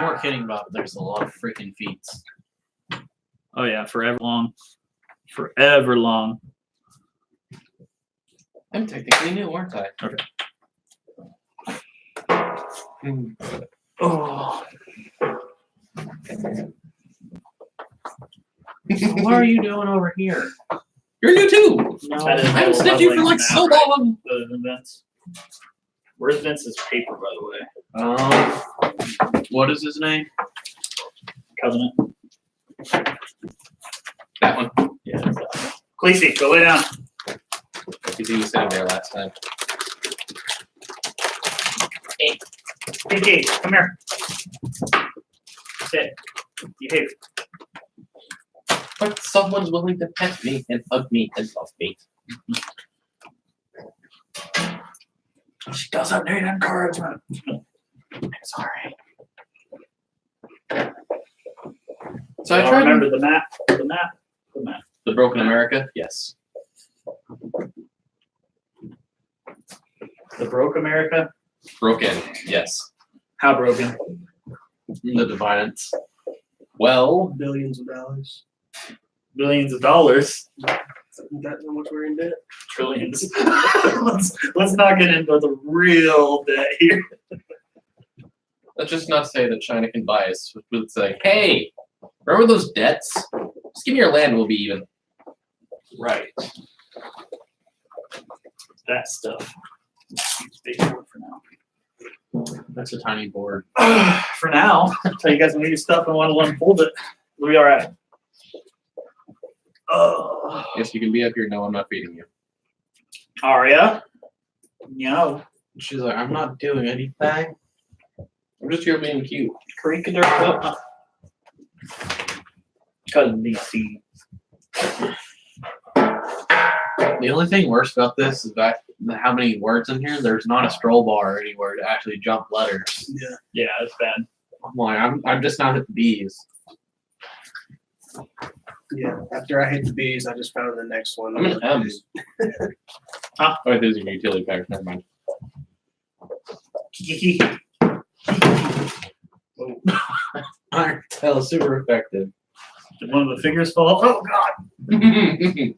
You weren't kidding about it. There's a lot of freaking feats. Oh yeah, forever long. Forever long. I'm technically new, aren't I? Okay. Oh. What are you doing over here? You're new too. No, I haven't sniffed you for like so long. Other than Vince. Where's Vince's paper, by the way? What is his name? Covenant. That one. Yeah. Khaleesi, go lay down. Because he was sitting there last time. Hey, Kate, come here. Sit. Behave. But someone's willing to pet me and hug me and love me. She doesn't need encouragement. I'm sorry. So I Y'all tried. remember the map. The map. The map. The Broken America? Yes. The broke America. Broken. Yes. How broken? The Dividends. Well, Billions of dollars. Billions of dollars. That's how much we're in debt. Trillions. let's not get into the real debt here. let's just not say that China can buy us. We'll say, hey, remember those debts? Just give me your land and we'll be even. Right. That stuff. Big board for now. That's a tiny board. For now, until you guys need stuff and want to unfold it, we'll be all right. Yes, you can be up here. No, I'm not feeding you. Arya? No. She's like, I'm not doing anything. I'm just here being cute. Karika Cousin DC. The only thing worse about this is that how many words in here. There's not a scroll bar anywhere to actually jump letters. Yeah. Yeah, it's bad. I'm like, I'm just not at the B's. Yeah. After I hit the B's, I just found the next one. I'm an M's. Oh, there's your utility package. Never mind. Kiki. Iron Tail is super effective. Did one of the fingers fall? Oh God!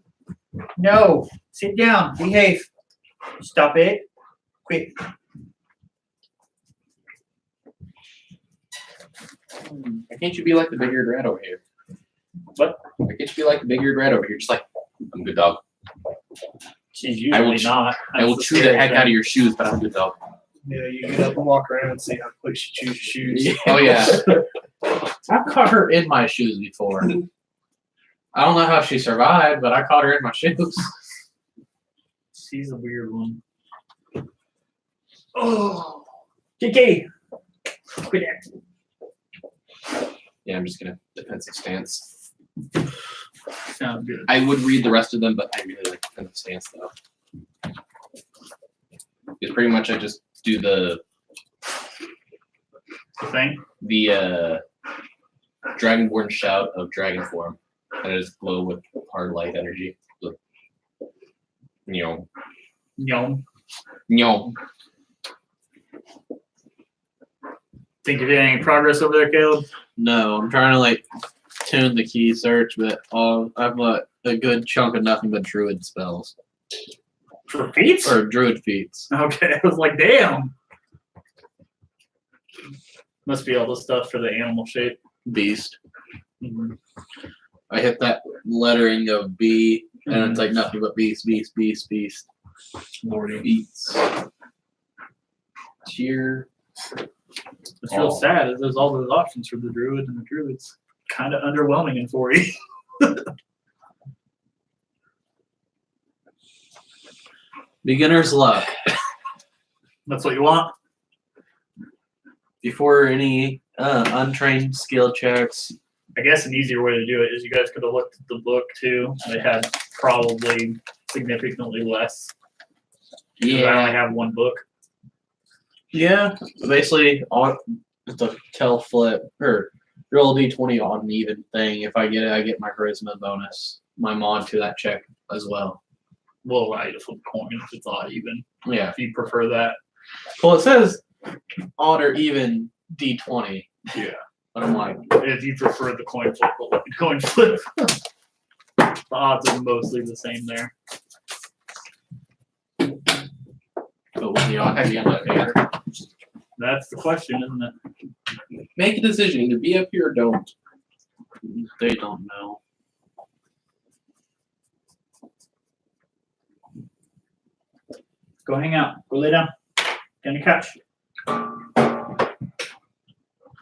No. Sit down. Behave. Stop it. Quick. Why can't you be like the big-eared rat over here? What? Why can't you be like the big-eared rat over here? Just like, I'm a good dog. She's I will usually not. I will chew the heck out of your shoes, but I'm a good dog. Yeah, you get up and walk around and see how quick she chews your shoes. Oh yeah. I've caught her in my shoes before. I don't know how she survived, but I caught her in my shoes. She's a weird one. Oh, Kiki. Quit it. Yeah, I'm just gonna defensive stance. Sounds good. I would read the rest of them, but I really like defensive stance though. It's pretty much I just do the Thing. Dragonborn shout of dragon form, and I just glow with hard light energy. So, Nyom. Yum. Nyom. Think you did any progress over there, Caleb? No, I'm trying to like tune the key search, but I've got a good chunk of nothing but druid spells. For feats? Or druid feats. Okay, I was like, damn. Must be all the stuff for the animal shape. Beast. Mhm. I hit that lettering of B, and it's like nothing but beast, beast, beast, beast. Lordy beats. Cheer. What's real sad is there's all those options for the druid, and the druid's kind of underwhelming in 4E. Beginner's luck. That's what you want? Before any untrained skill checks. I guess an easier way to do it is you guys could have looked at the book too. They had probably significantly less. 'Cause I only have one book. Yeah. Basically, all it's a tell flip or roll d20 on an even thing. If I get it, I get my charisma bonus, my mod to that check as well. Well, right, a flip coin if it's odd even. Yeah. If you prefer that. Well, it says odd or even d20. Yeah. But I'm like, If you prefer the coin flip, but the coin flip, the odds are mostly the same there. but you know, I have you on my favor. That's the question, isn't it? Make a decision, either be up here or don't. They don't know. Go hang out. Go lay down. Get on your couch.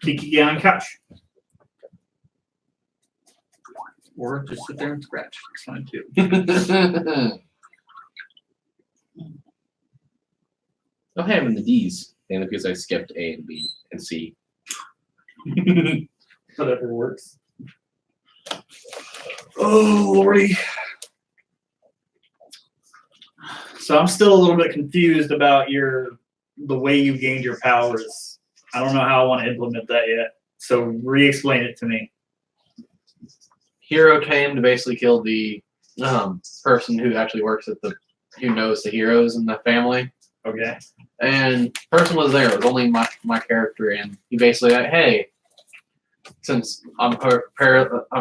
Kiki, get on the couch. Or just sit there and scratch. It's fine too. Oh, hey, I'm in the D's. And because I skipped A and B and C. Whatever works. Oh, Lordy. So I'm still a little bit confused about the way you gained your powers. I don't know how I want to implement that yet. So re-explain it to me. Hero came to basically kill the person who actually works at who knows the heroes in the family. Okay. And person was there. It was only my character, and he basically like, hey, since I'm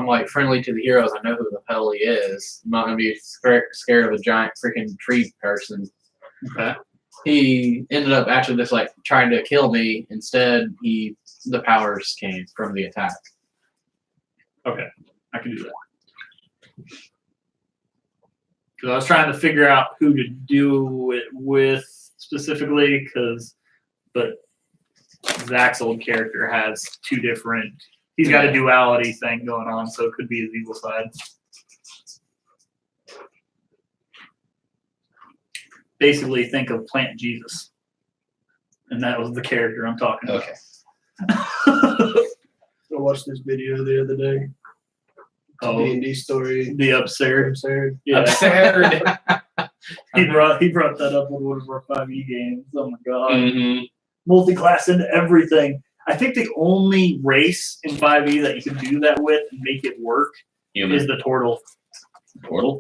like friendly to the heroes, I know who the hell he is. I'm not gonna be scared of a giant freaking tree person. Okay. He ended up actually just like trying to kill me. Instead, the powers came from the attack. Okay. I can do that. Because I was trying to figure out who to do it with specifically, but Zach's old character has two different. He's got a duality thing going on, so it could be his evil side. Basically, think of Plant Jesus, and that was the character I'm talking about. Okay. I watched this video the other day. Oh, D&D story. the absurd. Absurd. Yeah, Absurd. he brought that up with one of our 5e games. Oh my god. Mm-hmm. Multi-class into everything. I think the only race in 5e that you can do that with and make it work is the Tortle. Portal.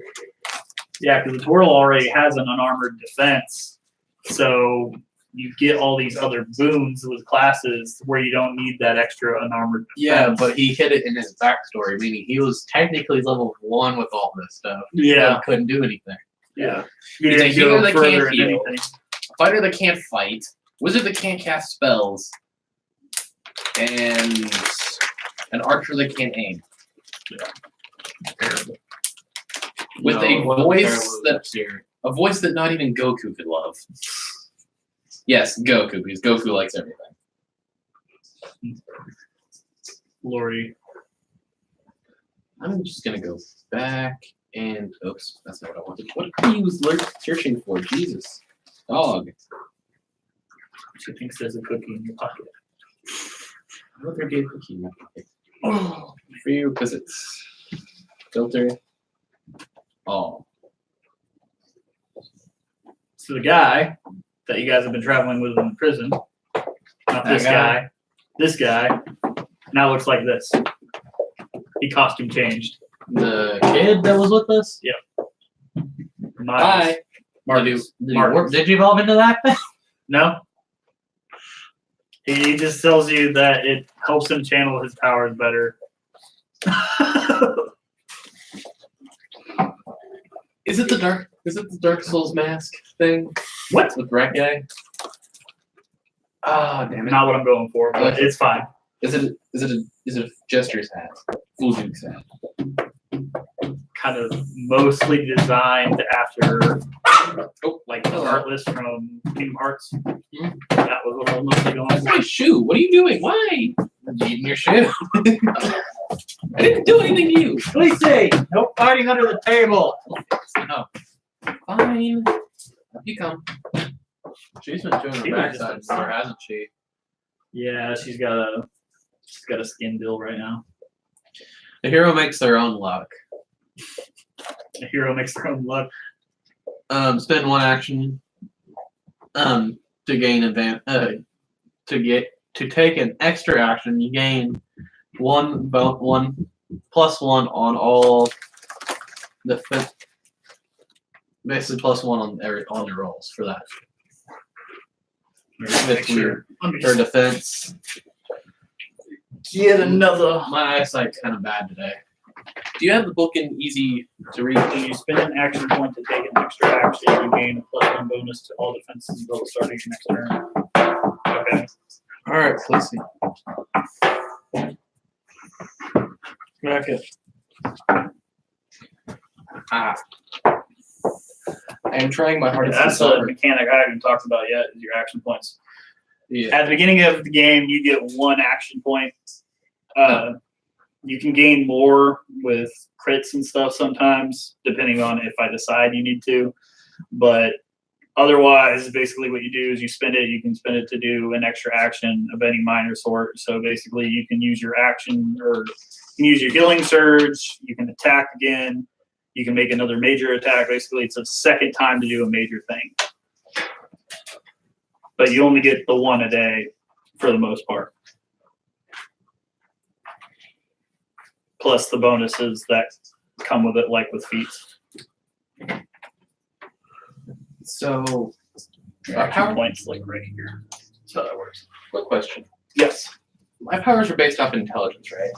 Yeah, because the Tortle already has an unarmored defense, so you get all these other boons with classes where you don't need that extra unarmored defense. Yeah, but he hid it in his backstory, meaning he was technically level 1 with all this stuff. Yeah. But couldn't do anything. Yeah. He's a didn't healer go that further can't in heal. anything. Fighter that can't fight. Wizard that can't cast spells. And an archer that can't aim. Terrible. With No, a it wasn't voice terrible, a voice that not even Goku could love. Yes, Goku, because Goku likes everything. Lori. I'm just gonna go back and oops, that's not what I wanted. What are you searching for? Jesus. Dog. She thinks there's a cookie in your pocket. I would there be a cookie in my pocket. Oh, for you, because it's filter. Oh. So the guy that you guys have been traveling with in the prison, not this guy, this guy, now looks like this. He costume changed. The kid that was with us? Miles. Marcus. Marcus. Did you evolve into that thing? No. He just tells you that it helps him channel his powers better. Is it the Dark Souls mask thing? What? With Rat Guy? Ah, damn it. Not what I'm going for, but it's fine. Is it a Jester's hat? Fool Duke's hat. Kind of mostly designed after, like hello. Heartless from Kingdom Hearts. Hmm? That was what I was mostly going That's for. my shoe. What are you doing? Why? I'm eating your shoe. I didn't do anything to you. Please say, no fighting under the table. No. Fine. Up you come. She's been doing She her was just backside upset. more, hasn't she? Yeah, she's got a skin deal right now. The hero makes their own luck. The hero makes their own luck. Spend one action to gain to take an extra action. You gain one plus one on all basically plus one on the rolls for that. Make sure. Or defense. Yet another. My eyesight's kind of bad today. Do you have the book in easy to read? So you spend an action point to take an extra action. You gain a +1 bonus to all defenses until the start of your next turn. Okay. All right, let's see. Okay. Ah. I am trying my hardest That's to a solve. mechanic I haven't talked about yet. Is your action points. Yeah. At the beginning of the game, you get 1 action point. You can gain more with crits and stuff sometimes, depending on if I decide you need to. But otherwise, basically what you do is you spend it. You can spend it to do an extra action of any minor sort. So basically, you can use your action, or you can use your healing surge. You can attack again. You can make another major attack. Basically, it's a second time to do a major thing. But you only get the 1 a day for the most part. Plus the bonuses that come with it, like with feats. So, Action points, like right here. That's how that works. quick question. Yes. My powers are based off intelligence, right?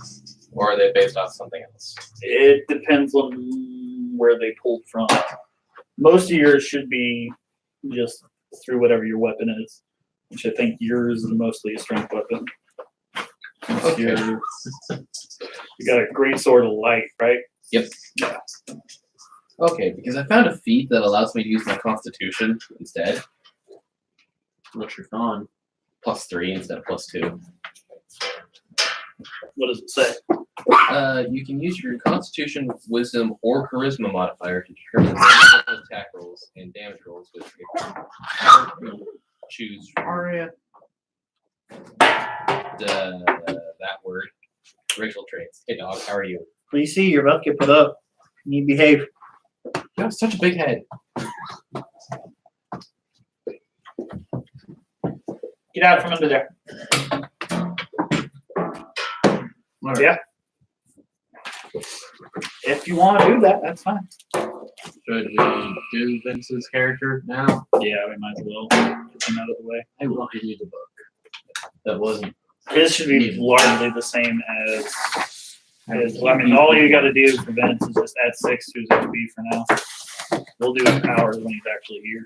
Or are they based off something else? It depends on where they pulled from. Most of yours should be just through whatever your weapon is, which I think yours is mostly a strength weapon. Okay. You got a great sword of light, right? Yep. Yeah. Okay, because I found a feat that allows me to use my constitution instead. Which you're on. +3 instead of +2. What does it say? You can use your constitution, wisdom, or charisma modifier to determine the attack rolls and damage rolls with your choose Aria. that word. Racial traits. Hey dog, how are you? Well, you see, you're about to get put up. You need to behave. You have such a big head. Get out from under there. Yeah. If you want to do that, that's fine. Should we do Vince's character now? Yeah, we might as well get him out of the way. I will give you the book. That wasn't. His should be largely the same as. I mean, all you got to do for Vince is just add 6 to his HP for now. We'll do his powers when he's actually here.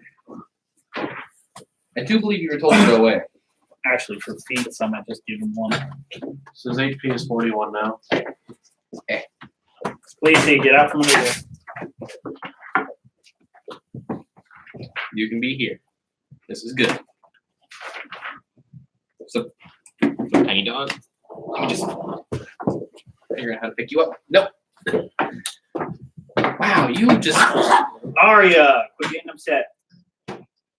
I do believe you were told to go away. Actually, for feats, I might just give him 1. So his HP is 41 now. Please, see, get out from under there. You can be here. This is good. So, tiny dog. Let me just figure out how to pick you up. Nope. Wow, you just. Aria, quit getting upset.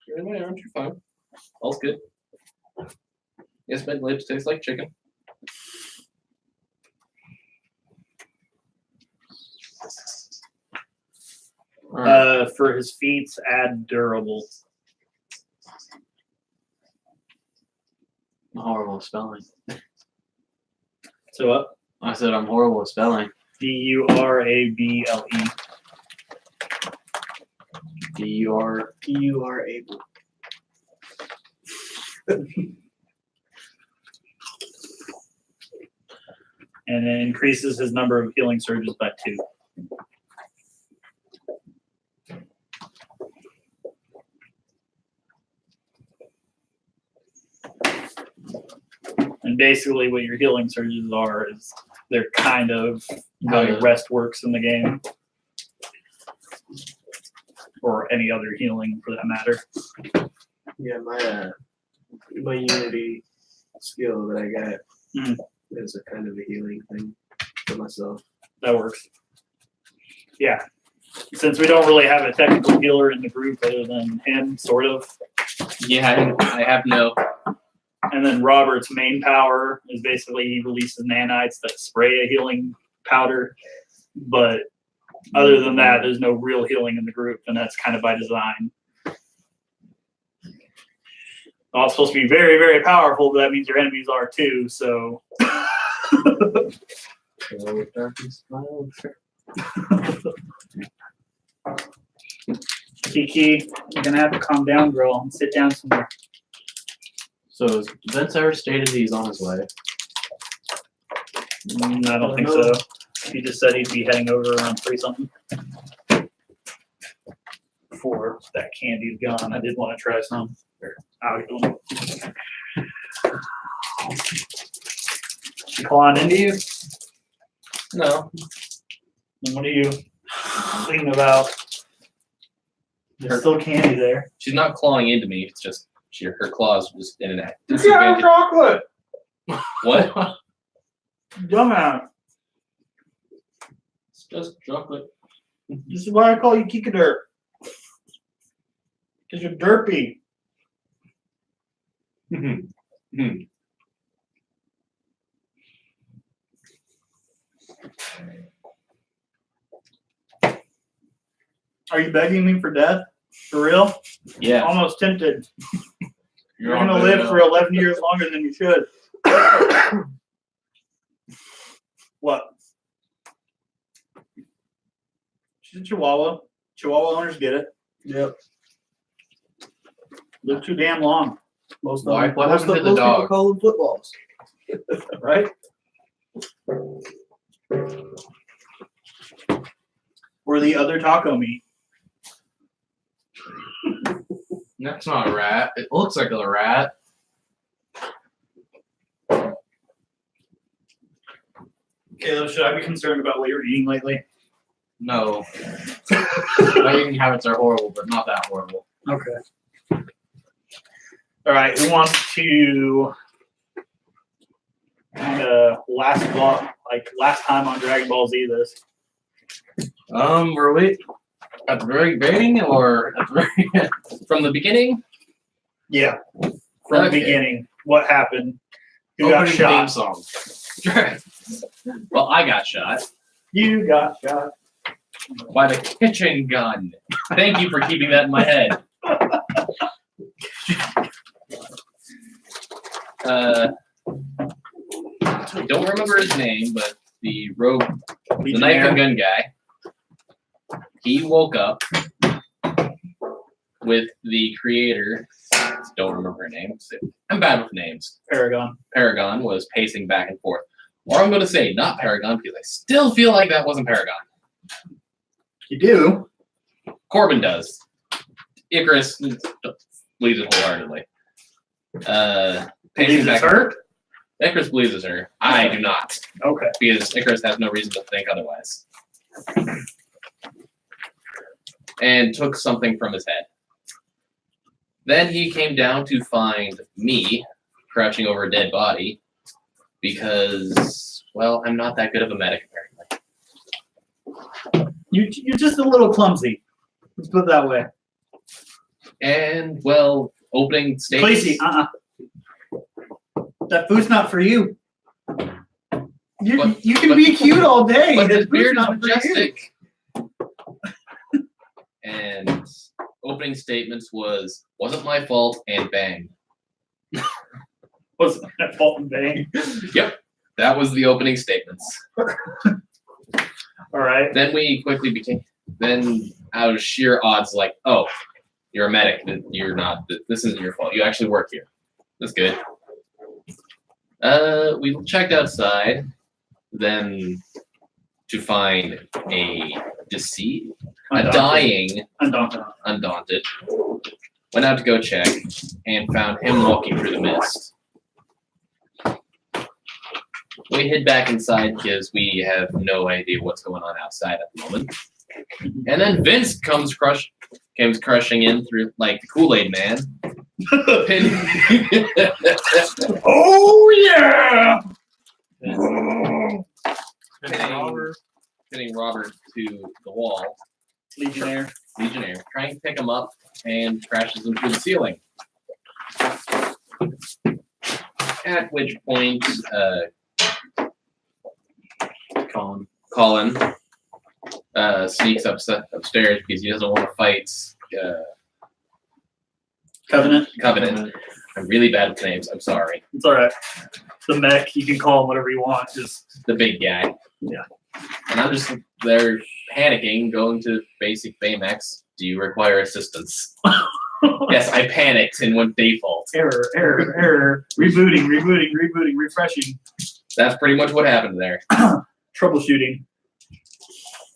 You're in my arms. You're fine. All's good. Yes, my lips taste like chicken. All right. For his feats, add durable. I'm horrible at spelling. So what? I said I'm horrible at spelling. Durable. D-U-R. P-U-R-A-B. And it increases his number of healing surges by 2. And basically what your healing surges are is they're kind of how your rest works in the game. Or any other healing for that matter. Yeah, my Unity skill that I got is a kind of a healing thing for myself. That works. Yeah. Since we don't really have a technical healer in the group other than him, sort of. Yeah, I have no. And then Robert's main power is basically he releases nanites that spray a healing powder. But other than that, there's no real healing in the group, and that's kind of by design. All supposed to be very, very powerful, but that means your enemies are too, so. Kiki, you're gonna have to calm down, girl, and sit down somewhere. So has Vince ever stated he's on his way? I don't think so. He just said he'd be heading over around 3 something. Before that candy's gone, I did want to try some. I'll get one. She clawing into you? No. And what are you thinking about? There's still candy there. She's not clawing into me. It's just her claws just in an It's got chocolate! What? Dumbass. It's just chocolate. This is why I call you Kikadirt. Because you're derpy. Are you begging me for death? For real? Yeah. Almost tempted. You're on gonna video. live for 11 years longer than you should. What? She's a Chihuahua. Chihuahua owners get it. Yep. Live too damn long. Most of Why? them, What Most happened to the people dog? call them footballs. right? Or the other taco meat. That's not a rat. It looks like a rat. Caleb, should I be concerned about what you're eating lately? No. My eating habits are horrible, but not that horrible. Okay. All right. Who wants to last time on Dragon Ball Z this? Were we at the very beginning or at the very From the beginning, Yeah. From the Okay. beginning. What happened? Who got opening theme shot? song? well, I got shot You got shot. by the kitchen gun. Thank you for keeping that in my head. I don't remember his name, but the rogue, the knife and gun guy, he woke up with the creator. Don't remember her name. I'm bad with names. Paragon. Paragon was pacing back and forth. Or I'm going to say not Paragon because I still feel like that wasn't Paragon. You do? Corbin does. Icarus believes it wholeheartedly. Believes it's her? Icarus believes it's her. I do not, Okay. because Icarus has no reason to think otherwise. And took something from his head. Then he came down to find me crouching over a dead body because, well, I'm not that good of a medic, apparently. You're just a little clumsy. Let's put it that way. And, well, opening statements. Lacey, That food's not for you. You can but- be cute all day. But That his food's beard is not for you. majestic. And opening statements wasn't my fault, and bang. Wasn't that fault and bang? That was the opening statements. All right. Then we quickly then out of sheer odds, like, oh, you're a medic. You're not, this isn't your fault. You actually work here. That's good. We checked outside, then to find a deceased, a dying Undaunted. Went out to go check and found him walking through the mist. We hid back inside because we have no idea what's going on outside at the moment. And then Vince comes crushing in through like the Kool-Aid man. Oh yeah! Pinning Robert to the wall. Legionnaire. Legionnaire, trying to pick him up and crashes him through the ceiling. At which point, Colin sneaks upstairs because he doesn't want to fight Covenant. Covenant. I'm really bad with names. I'm sorry. It's all right. The mech. You can call him whatever you want. Just The big guy. Yeah. And I'm just there panicking, going to basic Baymax. Do you require assistance? Yes, I panicked and went default. error. Rebooting. Refreshing. That's pretty much what happened there. Troubleshooting.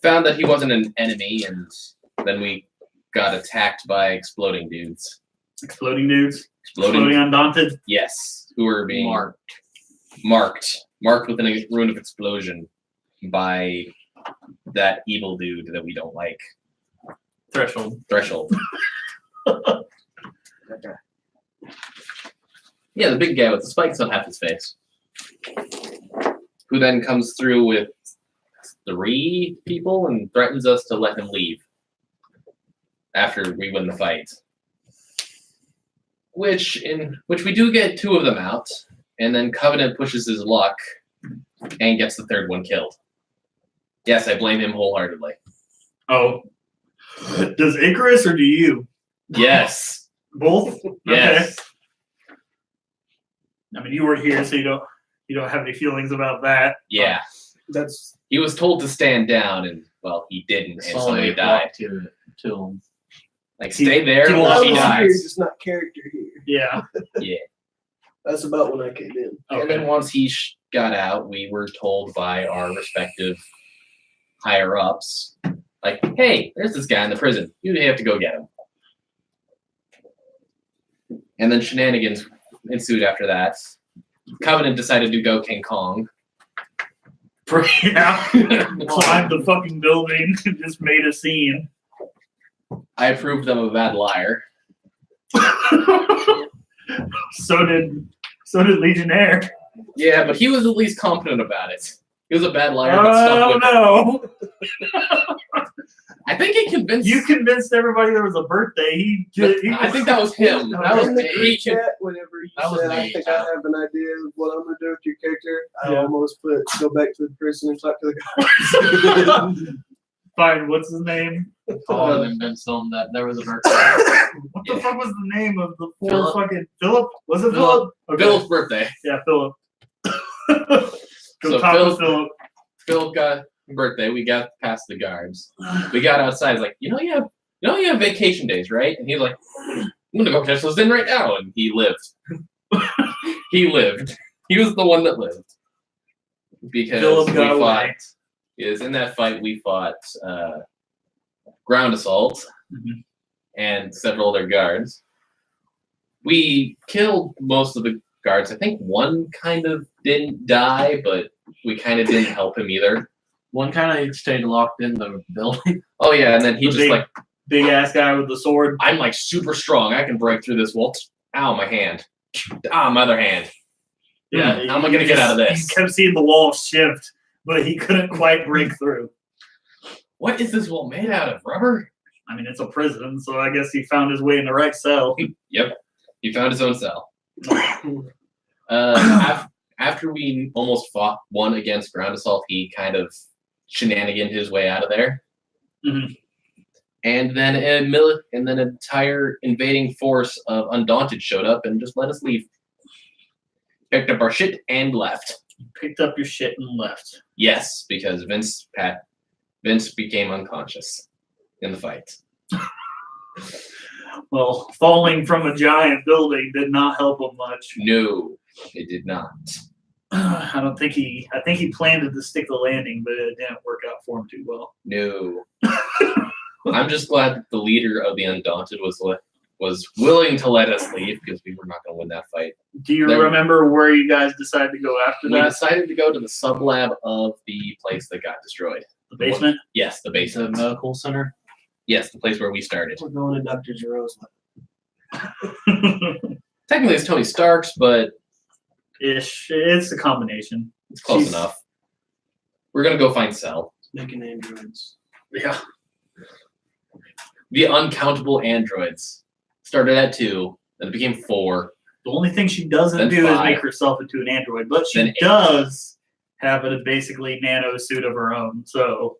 Found that he wasn't an enemy, and then we got attacked by exploding dudes. Exploding dudes. Exploding, Exploding Undaunted. yes, who were being Marked. marked with a rune of explosion by that evil dude that we don't like. Threshold. Threshold. Okay. Yeah, the big guy with the spikes on half his face. Who then comes through with 3 people and threatens us to let him leave after we win the fight. Which we do get 2 of them out, and then Covenant pushes his luck and gets the 3rd one killed. Yes, I blame him wholeheartedly. Oh. Does Icarus or do you? Yes. Both? Yes. Okay. I mean, you were here, so you don't have any feelings about that. Yeah. That's He was told to stand down, and well, he didn't, and somebody Slowly died. walked to him. Like, stay there, he or lost he his here, dies. just not character here. Yeah. That's about when I came in. And then once he got out, we were told by our respective higher ups, like, hey, there's this guy in the prison. You have to go get him. And then shenanigans ensued after that. Covenant decided to go King Kong. Yeah. Climbed the fucking building and just made a scene. I proved them a bad liar. So did Legionnaire. Yeah, but he was at least confident about it. He was a bad liar, but I stuck don't with it. know. I think he convinced You convinced everybody there was a birthday. I think that was him. That was in the me. group chat, whenever you That was said, me, I think yeah. I have an idea of what I'm gonna do with your character, I Yeah. almost put go back to the person and talk to the guy. Fine. What's his name? Told him and convinced him that there was a birthday. What the fuck was the name of the poor Philip. fucking Philip? Was it Philip. Philip? Okay. Philip's birthday. Yeah, Philip. Go So talk Phil- to Philip. Philip got a birthday. We got past the guards. We got outside. He's like, you know you have vacation days, right? And he's like, I'm gonna go catch those in right now. And he lived. He lived. He was the one that lived. Because Philip we got fought. away. Is in that fight we fought ground assault Mhm. and several other guards. We killed most of the guards. I think one kind of didn't die, but we kind of didn't help him either. One kind of stayed locked in the building. Oh yeah, and then he The just big- like, Big ass guy with the sword. I'm like super strong. I can break through this wall. Ow, my hand. Ah, my other hand. Yeah. How am I gonna get out of this? He kept seeing the wall shift, but he couldn't quite break through. What is this wall made out of? Rubber? I mean, it's a prison, so I guess he found his way in the right cell. Yep. He found his own cell. After we almost fought one against ground assault, he kind of shenaniganed his way out of there. Mhm. And then an entire invading force of Undaunted showed up and just let us leave. Picked up our shit and left. Picked up your shit and left. Yes, because Vince became unconscious in the fight. Well, falling from a giant building did not help him much. No, it did not. I think he planned to stick the landing, but it didn't work out for him too well. No. I'm just glad that the leader of the Undaunted was willing to let us leave because we were not going to win that fight. Do you There- remember where you guys decided to go after We that? decided to go to the sublab of the place that got destroyed. The basement? Yes, the The basement. medical center. Yes, the place where we started. We're going to Dr. Giro's. Technically, it's Tony Stark's, but Ish. It's a combination. it's close Jeez. enough. We're going to go find Cell. Making androids. Yeah. The uncountable androids. Started at 2, then it became 4. The only thing she doesn't Then do is 5. make herself into an android, but she Then 8. does have a basically nano suit of her own. So,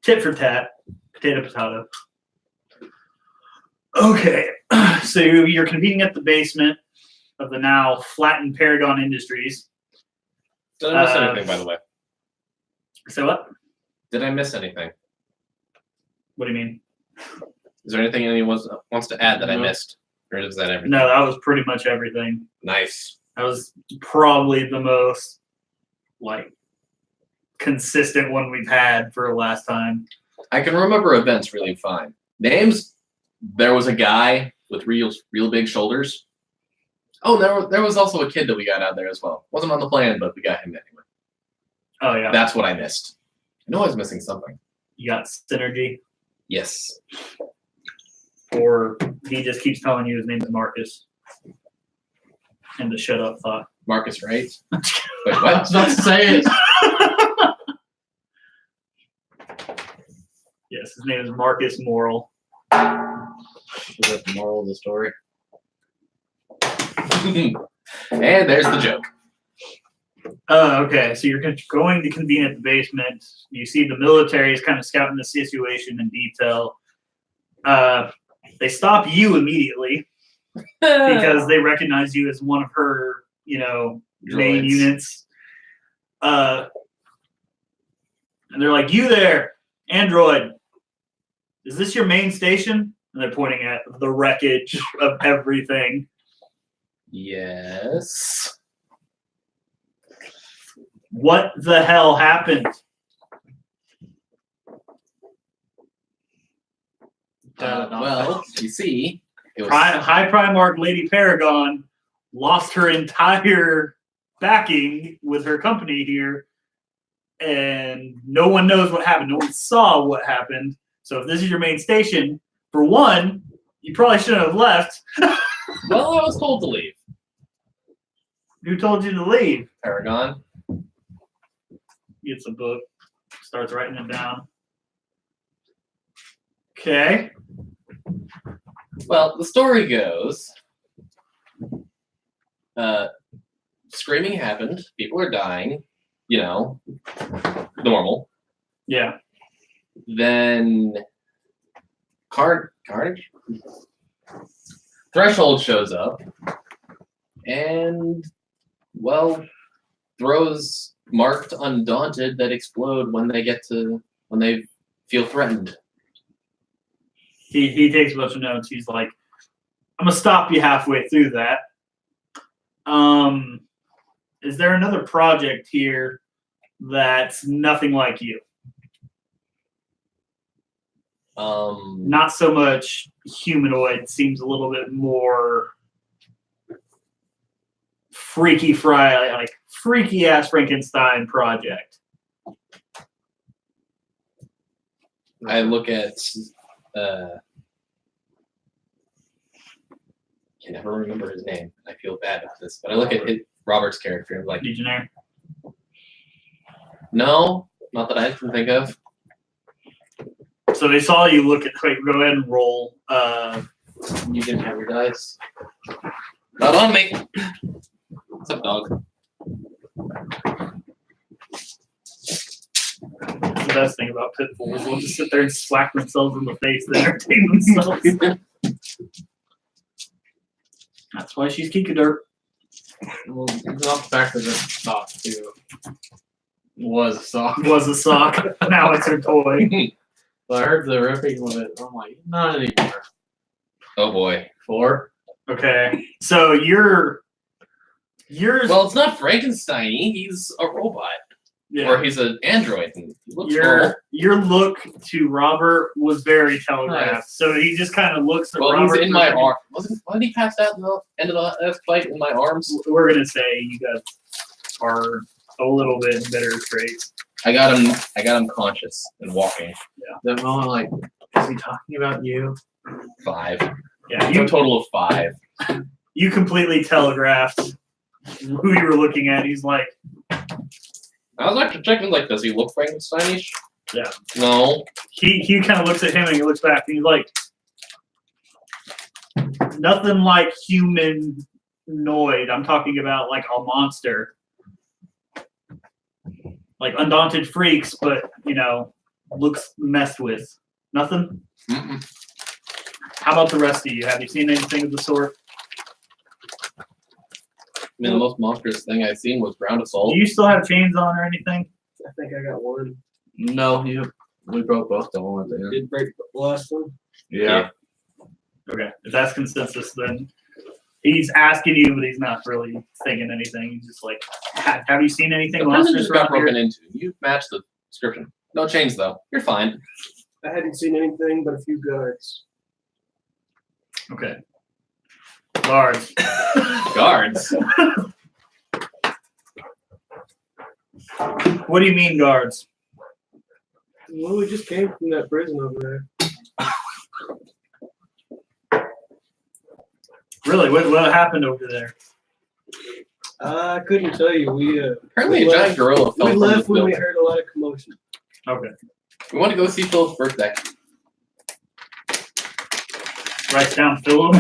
tit for tat, potato. Okay, so you're convening at the basement of the now flattened Paragon Industries. Did I miss anything, by the way? So what? Did I miss anything? What do you mean? Is there anything anyone wants to add that I No. missed? Or is that everything? No, that was pretty much everything. Nice. That was probably the most like consistent one we've had for last time. I can remember events really fine. Names, there was a guy with real big shoulders. Oh, there was also a kid that we got out there as well. Wasn't on the plan, but we got him anyway. Oh yeah, That's what I missed. I know I was missing something. you got synergy, Yes. or he just keeps telling you his name is Marcus. And the shut up thought. Marcus, right? Wait, I what? was about to say it. Yes, his name is Marcus Morrill. Is that the moral of the story? And there's the joke. Okay, so you're going to convene at the basement. You see the military is kind of scouting the situation in detail. They stop you immediately because they recognize you as one of her, main Droids. units. And they're like, "You there, android? Is this your main station?" And they're pointing at the wreckage of everything. Yes. What the hell happened? Well, you see, it was High Primarch Lady Paragon lost her entire backing with her company here, and no one knows what happened. No one saw what happened. So if this is your main station, for one, you probably shouldn't have left. well, I was told to leave. Who told you to leave? Paragon. Gets a book, starts writing it down. Okay. Well, the story goes, screaming happened. People are dying. Normal. Yeah. Then Carnage Threshold shows up and, well, throws marked Undaunted that explode when they feel threatened. He takes a bunch of notes. He's like, I'm gonna stop you halfway through that. Is there another project here that's nothing like you? Not so much humanoid, seems a little bit more freaky ass Frankenstein project. I look at can never remember his name. I feel bad about this, but I look at Robert's character and I'm like, Legionnaire. no, not that I can think of. So they saw you look at. Wait, go ahead and roll. You didn't have your dice. Not on me. What's up, dog? That's the best thing about Pitbull is they'll just sit there and slack themselves in the face to entertain themselves. That's why she's Kikadur. Well, it's not the fact that it's sock too. Was a sock. Was a sock. Now it's her toy. But I heard the ripping of it. I'm like, not anymore. Oh boy. 4. Okay, so yours. Well, it's not Frankenstein-y. He's a robot, Yeah. or he's an android. And he looks normal. Your look to Robert was very telegraphed. Nice. So he just kind of looks at Well, Robert. he's in my arm. Wasn't he passed out in the end of the last fight in my arms? We're gonna say you guys are a little bit better traits. I got him conscious and walking. That moment, like, is he talking about you? 5. Yeah, A you total of 5. you completely telegraphed who you were looking at. He's like, I was actually checking, like, does he look Frankensteinish? Yeah. No. he kind of looks at him and he looks back and he's like, nothing like humanoid. I'm talking about like a monster. Like undaunted freaks, but looks messed with. Nothing? Mm-mm. How about the rest of you? Have you seen anything of the sort? I mean, the most monstrous thing I've seen was ground assault. Do you still have chains on or anything? I think I got one. No, we broke both of them at the end. Did break the last one. Yeah. Okay, if that's consensus, then He's asking you, but he's not really thinking anything. He's just like, have you seen anything The prison monsters just got around here? broken into. You match the description. No chains though. You're fine. I hadn't seen anything but a few guards. Okay. Guards. Guards. What do you mean guards? Well, we just came from that prison over there. Really? What happened over there? I couldn't tell you. Apparently, a giant gorilla fell We from left this when we building. heard a lot of commotion. Okay. We want to go see Philip's birthday. Writes down Philip.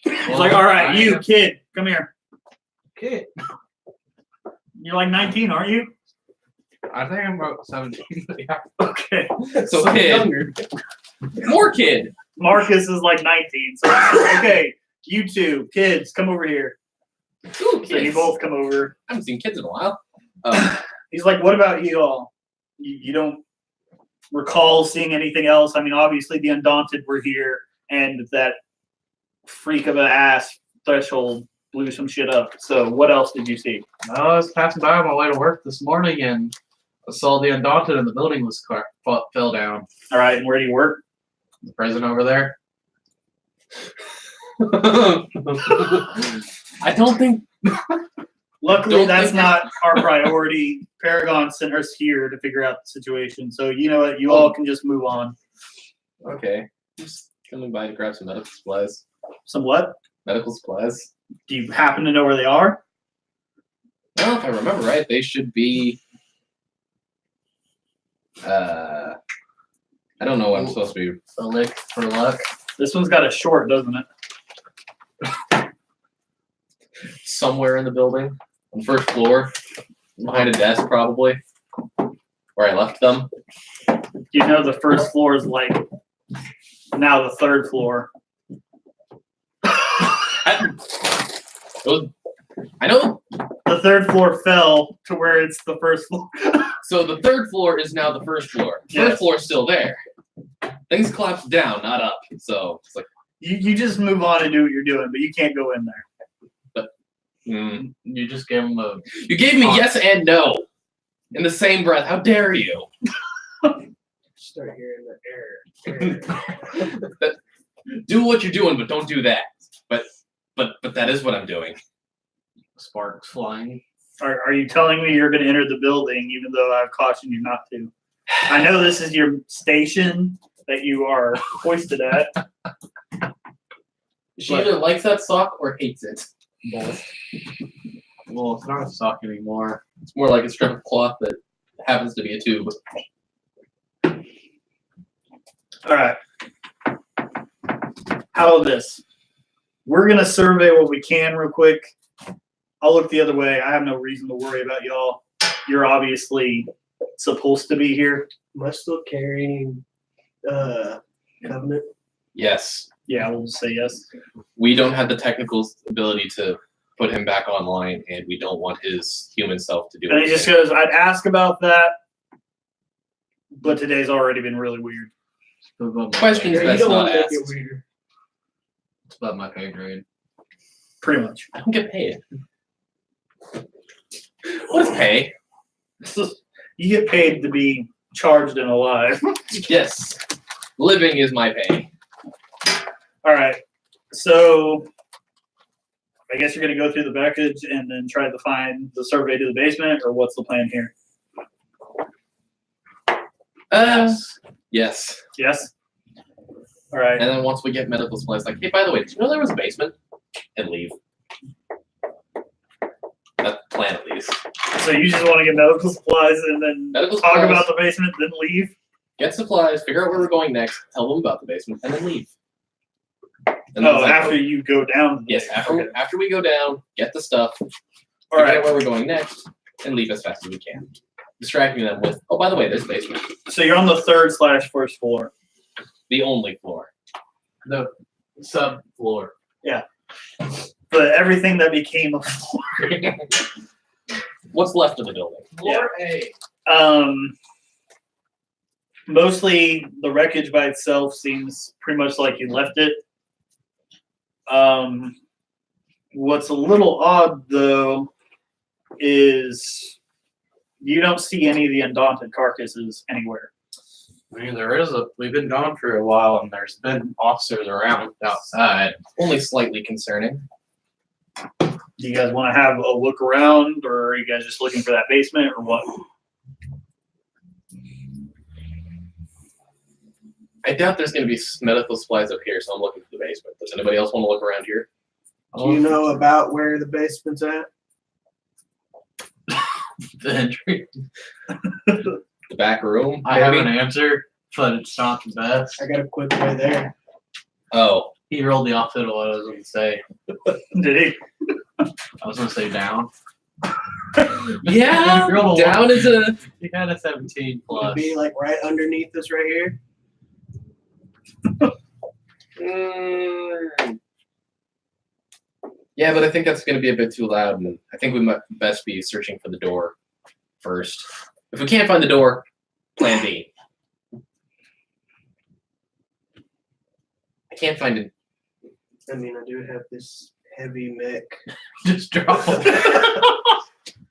He's like, all right, you kid, come here. Okay. You're like 19, aren't you? I think I'm about 17. Yeah. Okay. So Some kid, younger. more kid. Marcus is like 19. So okay, you two kids, come over here. Ooh, So you kids. both come over. I haven't seen kids in a while. He's like, what about you all? You don't recall seeing anything else? I mean, obviously the Undaunted were here, and that freak of an ass Threshold blew some shit up. So what else did you see? I was passing by on my way to work this morning and I saw the Undaunted and the building was fell down. All right, and where do you work? The prison over there. I don't think. Luckily, Don't that's think- not our priority. Paragon sent us here to figure out the situation. So you know what? You all can just move on. Okay. Just coming by to grab some medical supplies. Some what? Medical supplies. Do you happen to know where they are? Well, if I remember right, they should be. I don't know what I'm supposed to be. A lick for luck. This one's got a short, doesn't it? Somewhere in the building, on the first floor, behind a desk probably, where I left them. You know the first floor is like now the third floor. I know. The third floor fell to where it's the first floor. So the third floor is now the first floor. First Yes. floor is still there. Things collapsed down, not up. So it's like, You just move on and do what you're doing, but you can't go in there. You just gave him a. you gave me yes and no in the same breath. How dare you? Start hearing the air. Do what you're doing, but don't do that. But that is what I'm doing. Sparks flying. Are you telling me you're going to enter the building even though I've cautioned you not to? I know this is your station that you are hoisted at. She either likes that sock or hates it. Both. Well, it's not a sock anymore. It's more like a strip of cloth that happens to be a tube. All right. How about this? We're going to survey what we can real quick. I'll look the other way. I have no reason to worry about y'all. You're obviously supposed to be here. Am I still carrying Covenant? Yes. Yeah, we'll just say yes. We don't have the technical ability to put him back online, and we don't want his human self to do And he just goes, I'd ask about that, but today's already been really weird. It's above my Questions pay Yeah, grade. you best don't not want to make asked. it weirder. It's above my pay grade. Pretty much. I don't get paid. What is pay? You get paid to be charged and alive. Yes. Living is my pay. All right. So I guess you're going to go through the package and then try to find the survey to the basement, or what's the plan here? Yes. Yes? All right. And then once we get medical supplies, like, hey, by the way, did you know there was a basement? And leave. That's the plan, at least. So you just want to get medical supplies and then Medical talk supplies, about the basement, then leave? get supplies, figure out where we're going next, tell them about the basement, and then leave. And then Oh, it's like, after you go down. yes, after we go down, get the stuff, All figure right. out where we're going next, and leave as fast as we can. Distracting them with, oh, by the way, there's a basement. So you're on the third/first floor. The only floor. The sub floor. But everything that became a floor. What's left of the building? Floor A. Mostly the wreckage by itself seems pretty much like you left it. What's a little odd though is you don't see any of the undaunted carcasses anywhere. I mean, we've been gone for a while, and there's been officers around outside. Only slightly concerning. Do you guys want to have a look around, or are you guys just looking for that basement, or what? I doubt there's going to be medical supplies up here, so I'm looking for the basement. Does anybody else want to look around here? Do you know about where the basement's at? the entry? The back room? I have maybe? an answer, but it's not the best. I got a quick way there. Oh, He rolled the opposite of what I was going to say. Did he? I was going to say down. yeah. He rolled a Down one. is a. He had a 17 It'd plus. be like right underneath us right here. Yeah, but I think that's going to be a bit too loud, and I think we might best be searching for the door first. If we can't find the door, plan B. I can't find it. I mean, I do have this heavy mech. Just drop him.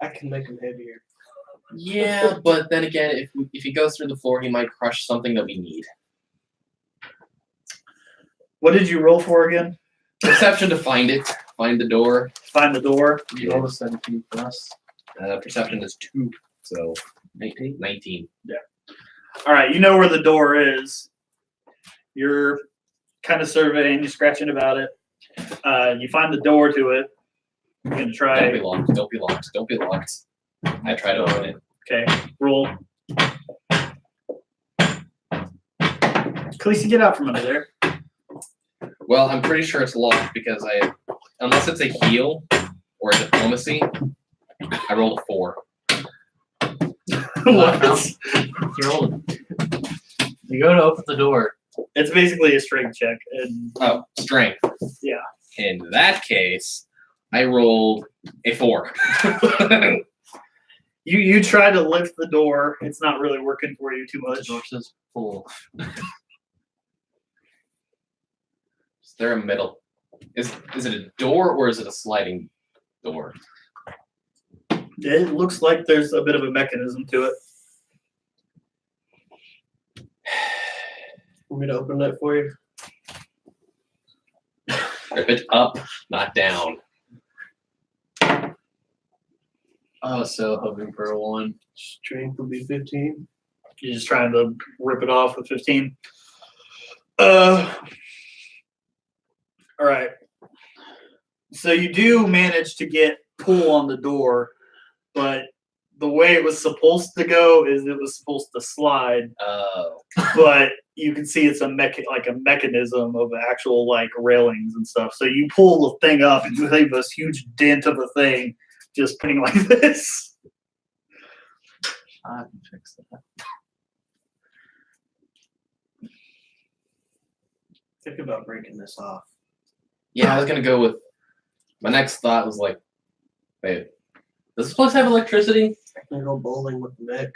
I can make him heavier. Yeah, but then again, if he goes through the floor, he might crush something that we need. What did you roll for again? Perception to find it, find the door. Find the door. You rolled a 17 plus. Perception is 2, so 19. 19. All right, you know where the door is. You're kind of surveying, you're scratching about it. You find the door to it. You're gonna Don't try. be locked. Don't be locked. Don't be locked. I try to open it. Okay, roll. Khaleesi, get out from under there. Well, I'm pretty sure it's locked because unless it's a heal or a diplomacy, I rolled a 4. What? You rolled. You go to open the door. It's basically a strength check, and Oh, strength. Yeah. In that case, I rolled a 4. you try to lift the door. It's not really working for you too The much. door says full. Is there a middle? Is it a door or is it a sliding door? It looks like there's a bit of a mechanism to it. Want me to open that for you? Rip it up, not down. I was so hoping for a 1. Strength will be 15. You're just trying to rip it off with 15. All right. So you do manage to get pull on the door, but the way it was supposed to go is it was supposed to slide, Oh. but you can see it's a mechanism of actual like railings and stuff. So you pull the thing up and you leave this huge dent of a thing just putting like this. I can fix that. Think about breaking this off. Yeah, I was gonna go with. My next thought was like, wait, does this place have electricity? I can go bowling with the mech.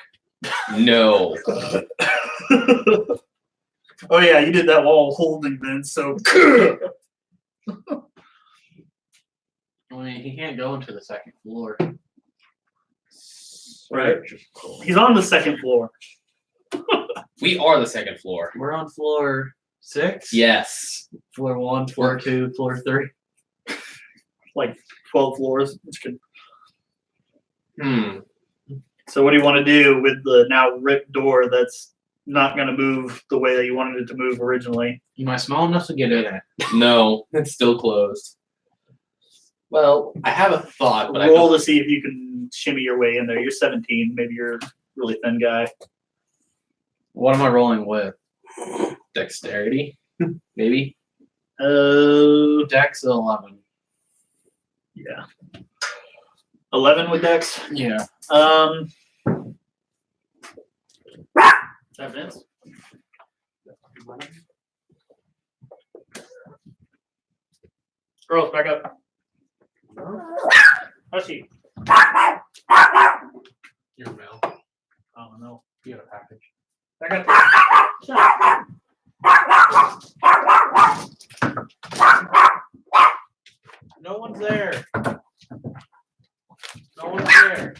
No. Oh yeah, you did that while holding then, so I mean, he can't go into the second floor. right. He's on the second floor. We are the second floor. We're on floor 6? Yes. Floor 1, floor 2, floor 3. Like 12 floors, which could. Hmm. So what do you want to do with the now ripped door that's not going to move the way that you wanted it to move originally? Am I small enough to get in it? No, it's still closed. Well, I have a thought, but Roll to see if you can shimmy your way in there. You're 17. Maybe you're a really thin guy. What am I rolling with? Dexterity, maybe. Dex 11. Yeah. 11 with Dex. Yeah. That Vince? Girls, back up. Hushy. Your mail. Oh no. You got a package. Back up. Where?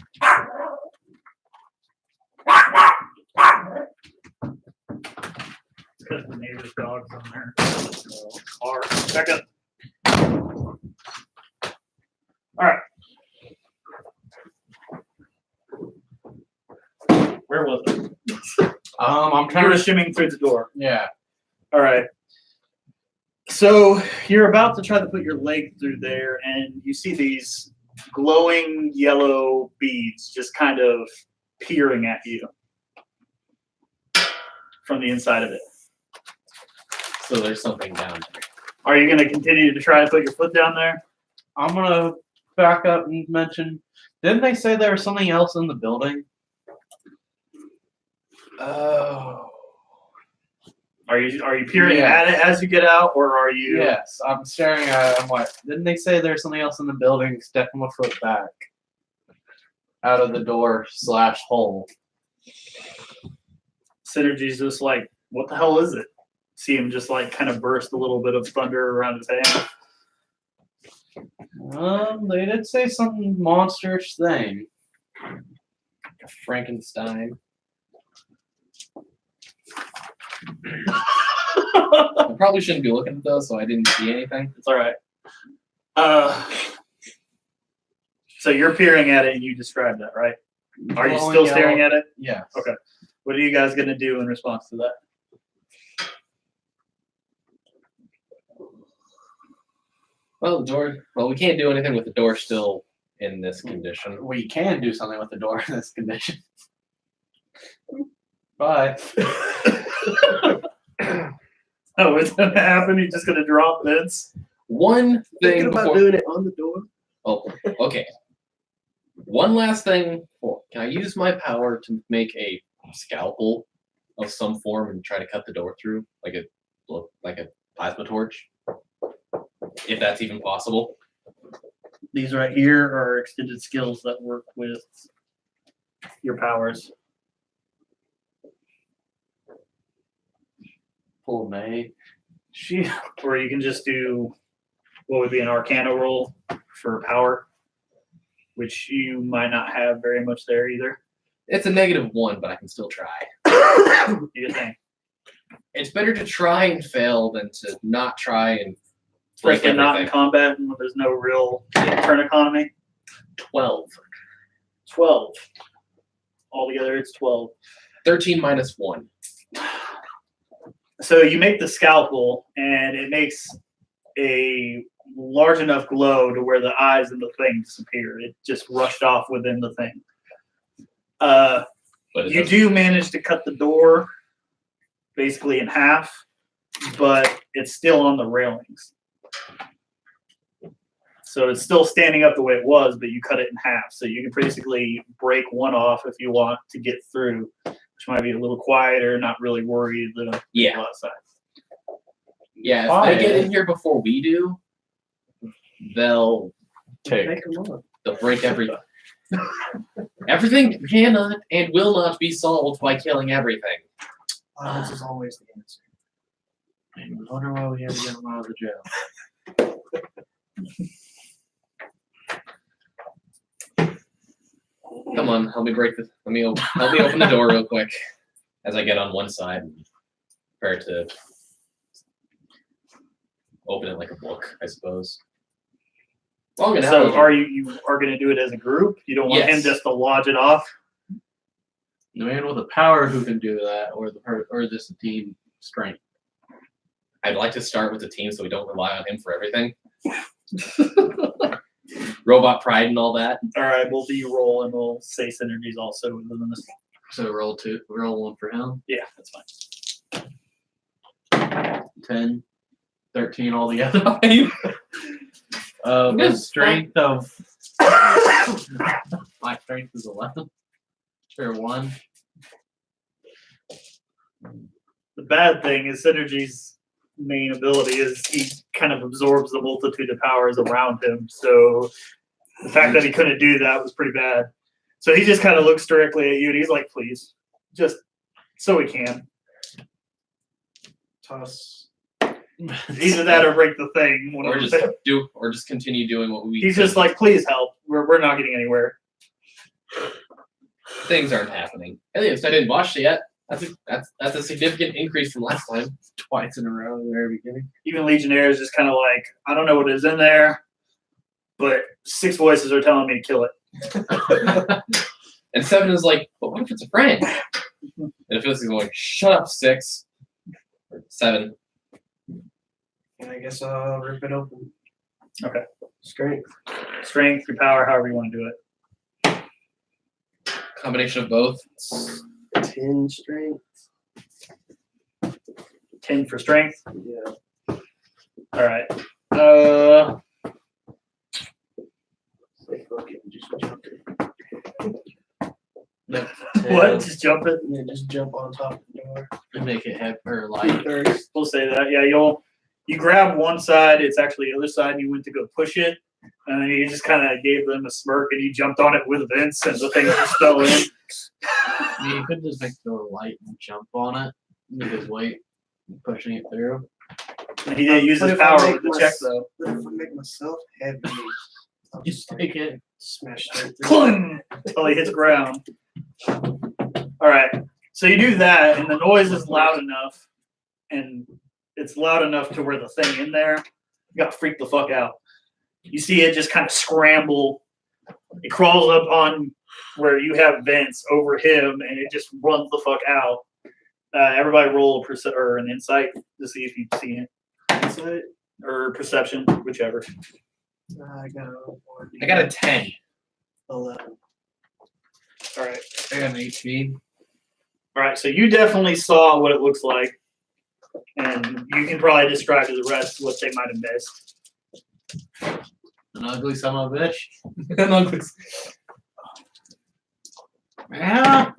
Because the neighbor's dog's on there. Car. Back up. Alright. Where was it? I'm You trying were to. shimming through the door. Yeah. Alright. So you're about to try to put your leg through there, and you see these glowing yellow beads just kind of peering at you from the inside of it. So there's something down there. Are you going to continue to try to put your foot down there? I'm gonna back up and mention. Didn't they say there was something else in the building? Oh. Are you peering Yeah. at it as you get out, or are you? Yes, I'm staring at it. I'm like, didn't they say there's something else in the building? Stepping my foot back out of the door / hole. Synergy's just like, what the hell is it? See him just like kind of burst a little bit of thunder around his hand. They did say some monstrous thing. Like a Frankenstein. I probably shouldn't be looking at those, so I didn't see anything. It's all right. So you're peering at it, and you described that, right? Are you still staring at it? Yes. Okay. What are you guys gonna do in response to that? Well, the door. Well, we can't do anything with the door still in this condition. We can do something with the door in this condition. Bye. Oh, it's gonna happen. You're just gonna drop Vince. One thing Thinking about before. doing it on the door. Oh, okay. One last thing. Can I use my power to make a scalpel of some form and try to cut the door through, like a plasma torch, if that's even possible? These right here are extended skills that work with your powers. Poor May. Or you can just do what would be an Arcana roll for power, which you might not have very much there either. It's a -1, but I can still try. What do you think? It's better to try and fail than to not try and break Especially not in everything. combat and there's no real turn economy. 12. 12. Altogether, it's 12. 13 minus 1. So you make the scalpel, and it makes a large enough glow to where the eyes and the thing disappear. It just rushed off within the thing. But it You doesn't- do manage to cut the door basically in half, but it's still on the railings. So it's still standing up the way it was, but you cut it in half. So you can basically break one off if you want to get through, which might be a little quieter, not really worried that Yeah. outside. Yeah, if Fine. they get in here before we do, they'll Take. they'll break everything. Everything cannot and will not be solved by killing everything. Violence is always the answer. I wonder why we had to get him out of the jail. Come on, help me break this. Help me open the door real quick as I get on one side and prepare to open it like a book, I suppose. Long So analogy. are you are going to do it as a group? You don't want him Yes. just to lodge it off? The man with the power who can do that, or just a team strength. I'd like to start with the team so we don't rely on him for everything. Robot pride and all that. All right, we'll do you roll, and we'll say synergies also within this. So roll one for him. Yeah, that's fine. 10, 13 altogether. The strength of my strength is 11. Or 1. The bad thing is synergy's main ability is he kind of absorbs the multitude of powers around him. So the fact that he couldn't do that was pretty bad. So he just kind of looks directly at you, and he's like, "Please, just so we can." Toss. Either that or break the thing. One Or of the just things. or just continue doing what we He's did. just like, "Please help. We're not getting anywhere." things aren't happening. At least I didn't watch it yet. That's a significant increase from last time. Twice in a row in the very beginning. Even Legionnaire is just kind of like, I don't know what is in there, but 6 voices are telling me to kill it. And 7 is like, but what if it's a friend? And Felix is going, shut up, 6. Or 7. And I guess I'll rip it open. Okay. Strength. Strength, your power, however you want to do it. Combination of both. 10 strength. 10 for strength. Yeah. All right. Say fuck it, just jump it. Like What? Just jump it? Yeah, just jump on top of the door. and make it heavy or light. First. We'll say that. Yeah, you grab one side, it's actually the other side, and you went to go push it, and then you just kind of gave them a smirk, and you jumped on it with Vince, and the thing just fell in. I mean, you could just make the door light and jump on it with his weight, pushing it through. And he didn't use What his if I power make with the my- check, though. What if I make myself heavy? I'll Just like, take it. smash straight through. Cling! Until he hits ground. All right. So you do that, and the noise is loud enough, and it's loud enough to where the thing in there, you got to freak the fuck out. You see it just kind of scramble. It crawls up on where you have Vince over him, and it just runs the fuck out. Everybody roll or an insight to see if you see it, Insight? or perception, whichever. I got I got a 10. 11. All right. I got an 18. All right. So you definitely saw what it looks like, and you can probably describe to the rest what they might have missed. An ugly son of a bitch. An ugly. Yeah.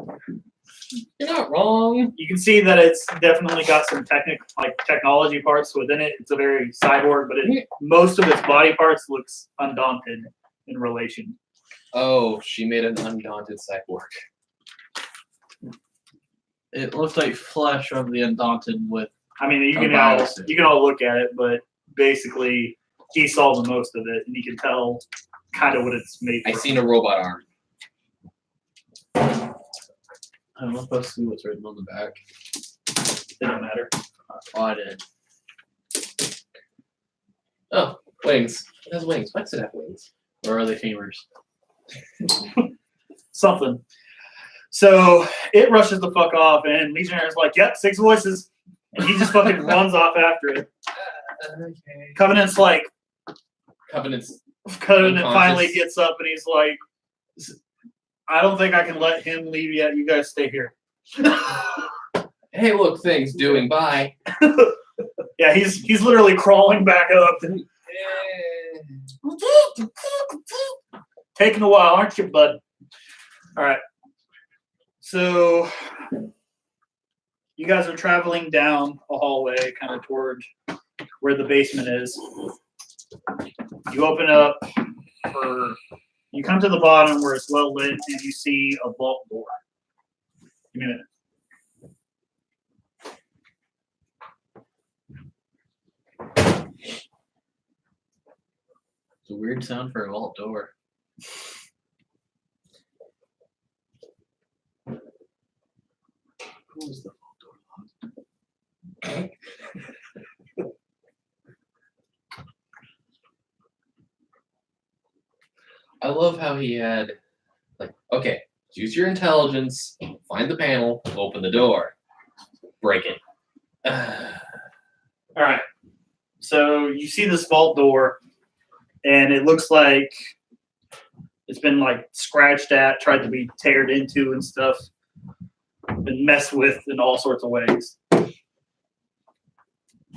You're not wrong. You can see that it's definitely got some technology parts within it. It's a very cyborg, but most of its body parts looks undaunted in relation. Oh, she made an undaunted cyborg. It looks like flesh of the undaunted with. I mean, you A can biosuit. all look at it, but basically he saw the most of it, and you can tell kind of what it's made I for. seen a robot arm. I'm not supposed to see what's written on the back. It don't matter. Oh, I did. Oh, wings. It has wings. Why does it have wings? Or are they femurs? Something. So it rushes the fuck off, and Legionnaire's like, "Yep, 6 voices," and he just fucking runs off after it. Okay. Covenant's like, Covenant's. Covenant finally Unconscious. gets up, and he's like, "I don't think I can let him leave yet. You guys stay here." Hey, look, things doing. Bye. Yeah, he's literally crawling back up. Taking a while, aren't you, bud? All right. So you guys are traveling down a hallway, kind of toward where the basement is. You open up you come to the bottom where it's well lit, and you see a vault door. Give me a minute. It's a weird sound for a vault door. Who was the vault door? I love how he had, like, okay, use your intelligence, find the panel, open the door, break it. All right. So you see this vault door, and it looks like it's been like scratched at, tried to be teared into and stuff, been messed with in all sorts of ways.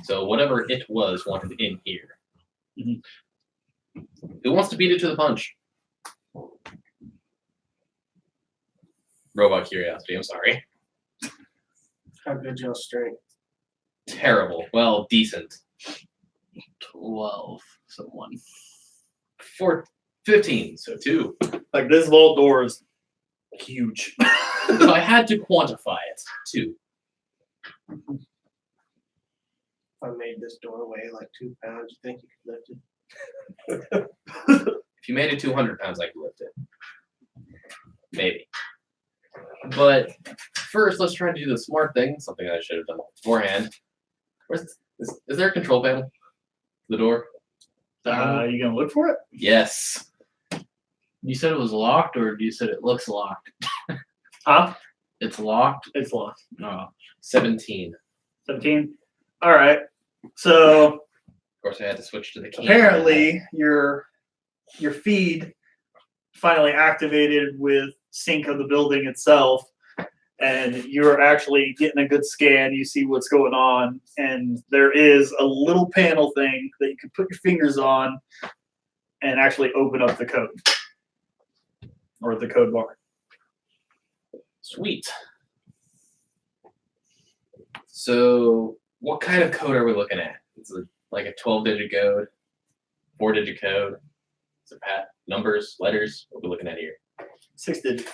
So whatever it was wanted in here. Mhm. Who wants to beat it to the punch? Robot curiosity, I'm sorry. How good y'all strength? Terrible. Well, decent. 12. So 1. 15, so 2. Like this vault door is huge. If I had to quantify it, 2. If I made this door weigh like 2 pounds, you think you could lift it? If you made it 200 pounds, I could lift it. Maybe. But first, let's try to do the smart thing. Something I should have done beforehand. Is there a control panel? The door? You gonna look for it? Yes. You said it was locked, or you said it looks locked? Huh? It's locked. It's locked. Oh, 17. 17. All right. So Of course, I had to switch to the key. apparently your feed finally activated with sync of the building itself, and you're actually getting a good scan. You see what's going on, and there is a little panel thing that you can put your fingers on and actually open up the code or the code bar. Sweet. So, what kind of code are we looking at? Is it like a 12-digit code, 4-digit code? Is it numbers, letters? What are we looking at here? 6 digits.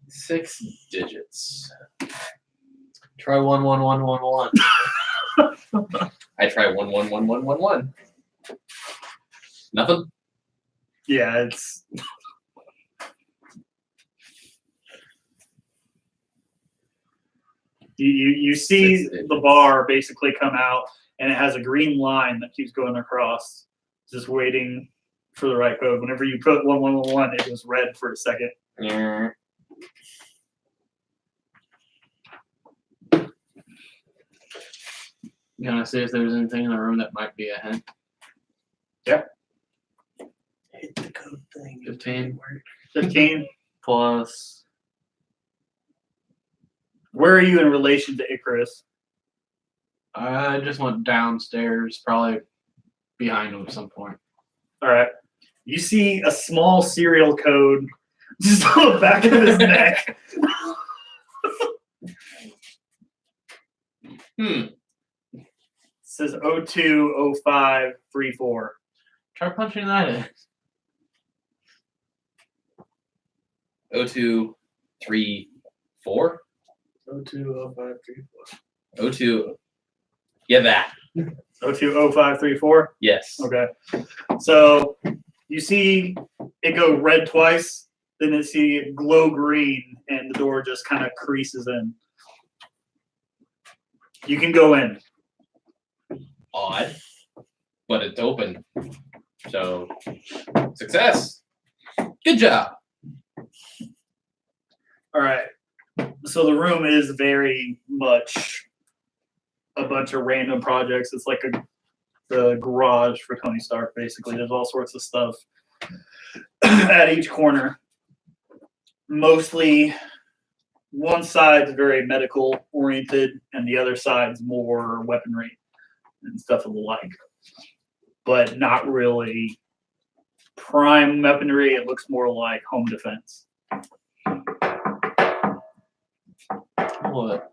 6 digits. try 11111. I try 111111. Nothing. Yeah, it's you see 6 digits. the bar basically come out, and it has a green line that keeps going across, just waiting for the right code. Whenever you put 1111, it was red for a second. Yeah. Can I see if there's anything in the room that might be a hint? Hit the code thing. 15 15. plus. Where are you in relation to Icarus? I just went downstairs, probably behind him at some point. All right. You see a small serial code just on the back of his neck. It says 020534. Try punching that in. 0234. 020534. 02. Yeah, that. 020534. Yes. Okay. So you see it go red twice, then you see it glow green, and the door just kind of creases in. You can go in. Odd, but it's open. So, success. Good job. All right. So the room is very much a bunch of random projects. It's like the garage for Tony Stark, basically. There's all sorts of stuff at each corner. Mostly one side's very medical oriented, and the other side's more weaponry and stuff of the like. But not really prime weaponry. It looks more like home defense. What?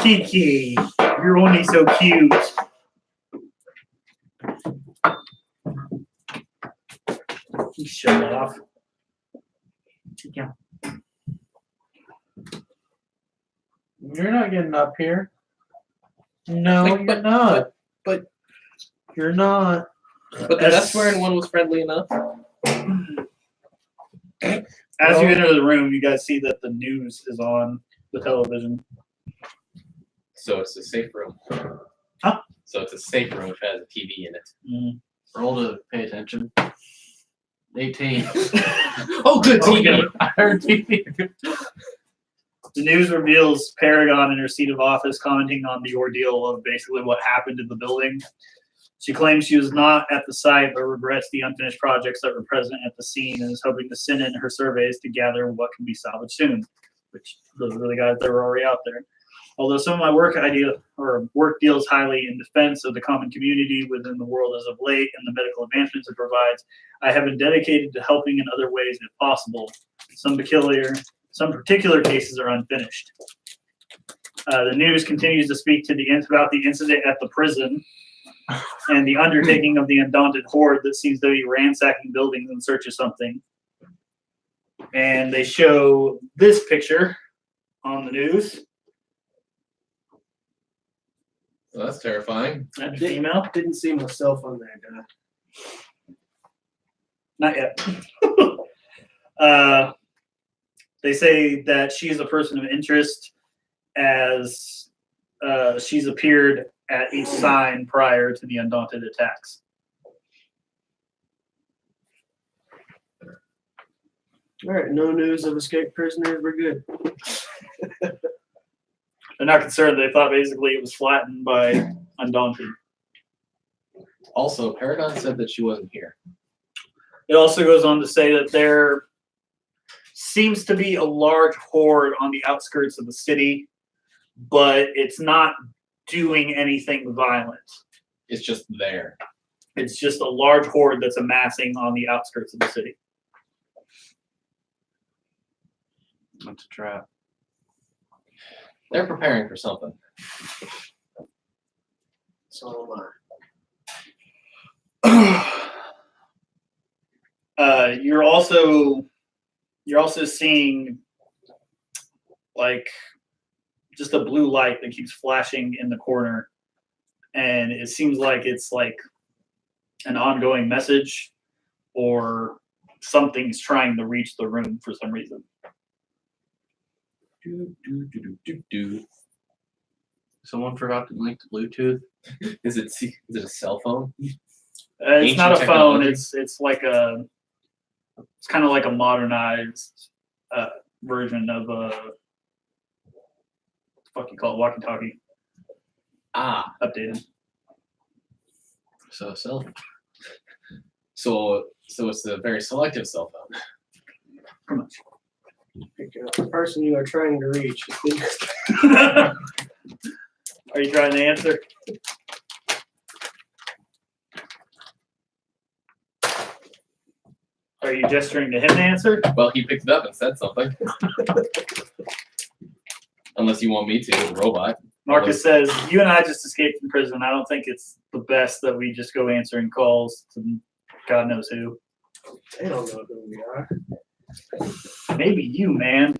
Kiki, you're only so cute. He's showing it off. Yeah. You're not getting up here. No, you're not. but- You're not. But the best wearing one was friendly enough. As you enter the room, you guys see that the news is on the television. So it's a safe room. Huh? So it's a safe room which has a TV in it. Roll to pay attention. 18. Oh, good TV. I heard TV. The news reveals Paragon in her seat of office commenting on the ordeal of basically what happened in the building. She claims she was not at the site but regrets the unfinished projects that were present at the scene and is hoping to send in her surveys to gather what can be salvaged soon, which those are the guys that were already out there. Although some of my work deals highly in defense of the common community within the world as of late and the medical advancements it provides, I have been dedicated to helping in other ways if possible. Some particular cases are unfinished. The news continues to speak about the incident at the prison and the undertaking of the undaunted horde that seems to be ransacking buildings in search of something. And they show this picture on the news. Well, that's terrifying. That female. Didn't see myself on there, did I? Not yet. They say that she is a person of interest as she's appeared at each sign prior to the Undaunted attacks. All right, no news of escaped prisoners. We're good. They're not concerned. They thought basically it was flattened by Undaunted. Also, Paragon said that she wasn't here. It also goes on to say that there seems to be a large horde on the outskirts of the city, but it's not doing anything violent. It's just there. It's just a large horde that's amassing on the outskirts of the city. What's a trap? They're preparing for something. So am I. You're also seeing like just a blue light that keeps flashing in the corner, and it seems like it's like an ongoing message or something's trying to reach the room for some reason. Someone forgot to link to Bluetooth. Is it a cell phone? It's not a Ancient phone. technology? It's like it's kind of like a modernized version of a fuck you call it, walkie-talkie, Ah, updated. So so it's a very selective cell phone. Pretty much. Pick up the person you are trying to reach. Are you trying to answer? Are you gesturing to him to answer? Well, he picked it up and said something. Unless you want me to, as a robot. Marcus says, you and I just escaped from prison. I don't think it's the best that we just go answering calls to God knows who. They don't know who we are. Maybe you, man.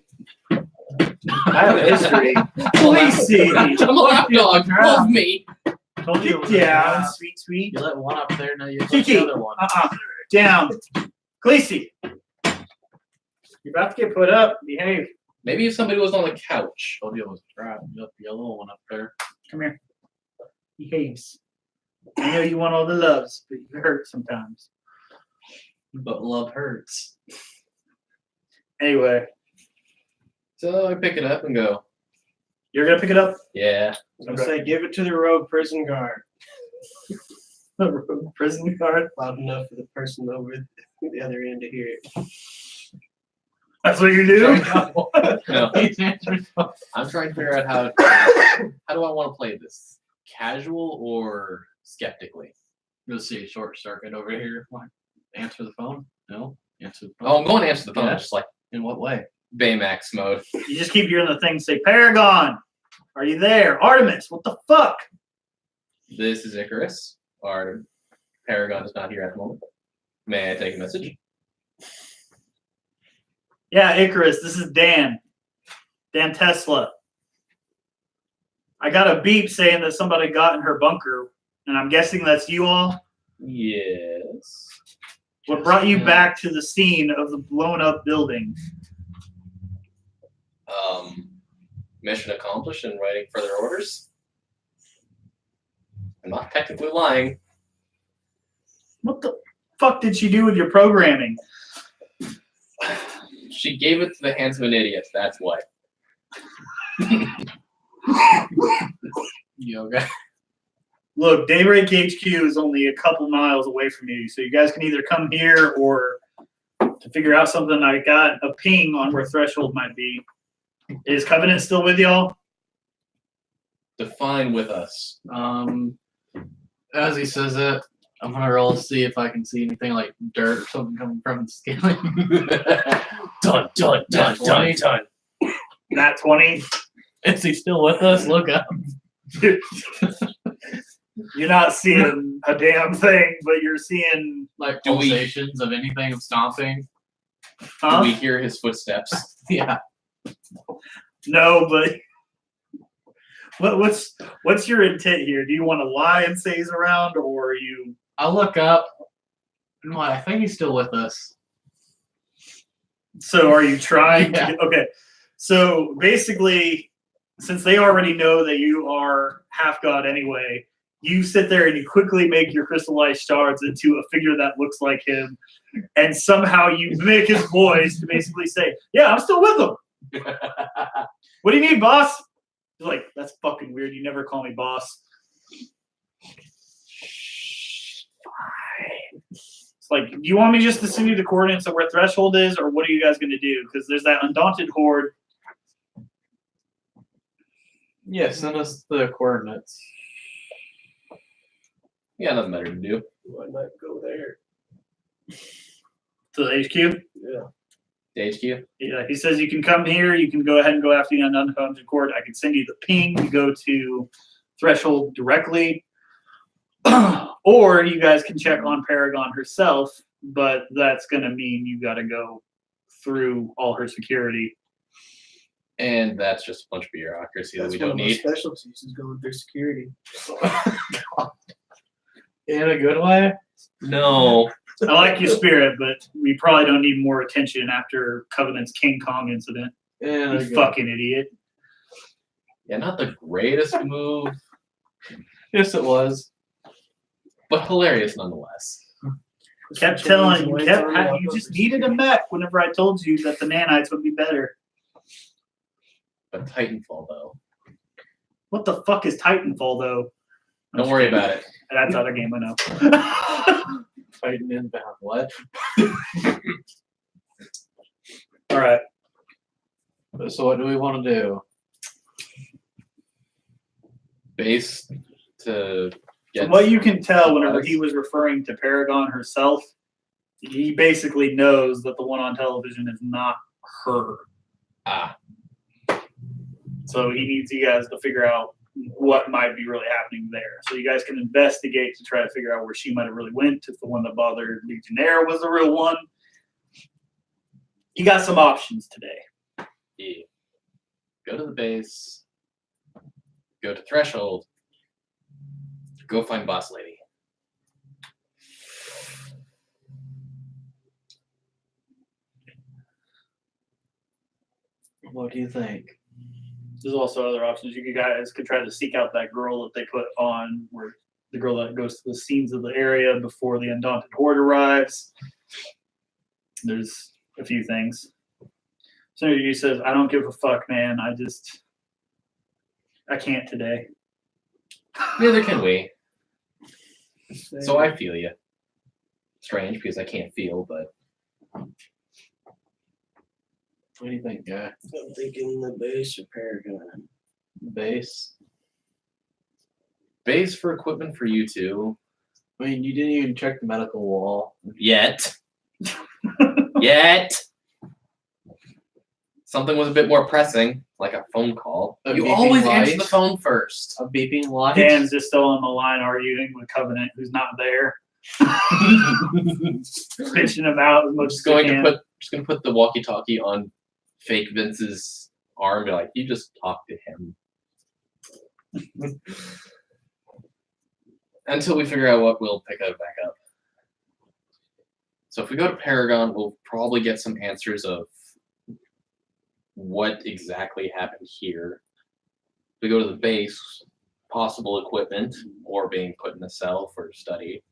I have a history. Please see. I'm a lapdog. Love me. told you. Get down, sweet. You let one up there, now you let Kiki. the other one. Down. Khaleesi. You're about to get put up. Behave. Maybe if somebody was on the couch. Told you it was a trap. You left the other one up there. Come here. Behaves. I know you want all the loves, but you hurt sometimes. But love hurts. Anyway, So I pick it up and go, you're gonna pick it up. yeah. I'm gonna say, give it to the rogue prison guard. Prison guard. Loud enough for the person over the other end to hear it. That's what you do. No, He's answering phone. I'm trying to figure out how do I want to play this? Casual or skeptically? You'll see a short circuit over here. What? Answer the phone? No? Answer the phone. Oh, I'm going to answer the phone, Yeah. just like In what way? Baymax mode. You just keep hearing the thing say, Paragon, are you there? Artemis, what the fuck? This is Icarus. Our Paragon is not here at the moment. May I take a message? Yeah, Icarus, this is Dan. Dan Tesla. I got a beep saying that somebody got in her bunker, and I'm guessing that's you all. Yes. What brought you back to the scene of the blown up building? Mission accomplished and writing further orders. I'm not technically lying. What the fuck did she do with your programming? She gave it to the hands of an idiot. That's what. Yoga. Look, Daybreak HQ is only a couple miles away from you, so you guys can either come here or to figure out something. I got a ping on where Threshold might be. Is Covenant still with y'all? Define with us. As he says that, I'm gonna roll to see if I can see anything like dirt or something coming from the scaling. Dun dun dun, dun, dun. Nat 20. Is he still with us? Look up. You're not seeing a damn thing, but you're seeing, Like Do we- pulsations of anything of stomping. huh? Do we hear his footsteps? Yeah. No, but what's your intent here? Do you want to lie and say he's around, or are you? I'll look up. No, I think he's still with us. So are you trying Yeah. to? Okay. So basically, since they already know that you are half god anyway, you sit there and you quickly make your crystallized shards into a figure that looks like him, and somehow you make his voice to basically say, "Yeah, I'm still with him. What do you need, boss?" He's like, "That's fucking weird. You never call me boss." It's like, do you want me just to send you the coordinates of where Threshold is, or what are you guys going to do? Because there's that Undaunted Horde. Yeah, send us the coordinates. You got nothing better to do. Why not go there? To the HQ. Yeah. The HQ. Yeah, he says you can come here. You can go ahead and go after the Undaunted Horde. I can send you the ping. You go to Threshold directly. Or you guys can check on Paragon herself, but that's going to mean you got to go through all her security. And that's just a bunch of bureaucracy that That's we one don't of my need. specialties is going through security. In a good way? No. I like your spirit, but we probably don't need more attention after Covenant's King Kong incident. In You a good fucking idiot. Yeah, not the greatest move, Yes, it was. but hilarious nonetheless. Kept telling you, you just needed a mech whenever I told you that the nanites would be better. But Titanfall, though. What the fuck is Titanfall, though? Don't worry about it. That's other game I know. Fighting inbound. What? All right. So what do we want to do? Base to get. From what you can tell, whenever he was referring to Paragon herself, he basically knows that the one on television is not her. Ah, So he needs you guys to figure out what might be really happening there. So you guys can investigate to try to figure out where she might have really went, if the one that bothered Legionnaire was the real one. You got some options today. yeah. Go to the base. Go to Threshold. Go find Boss Lady. What do you think? There's also other options. You guys could try to seek out that girl that they put on, where the girl that goes to the scenes of the area before the Undaunted Horde arrives. There's a few things. So he says, "I don't give a fuck, man. I can't today." Neither can we. So I feel you. Strange because I can't feel, but What do you think, guy? I'm thinking the base or Paragon. Base? base for equipment for you two. I mean, you didn't even check the medical wall. Yet. Yet. Something was a bit more pressing, like a phone call. A You beeping always answer light? the phone first. A beeping light? Dan's just still on the line arguing with Covenant, who's not there. Bitching about as much as they can. Just gonna put the walkie-talkie on fake Vince's arm. Be like, you just talk to him. Until we figure out what, we'll pick it back up. So if we go to Paragon, we'll probably get some answers of what exactly happened here. If we go to the base, possible equipment or being put in a cell for study.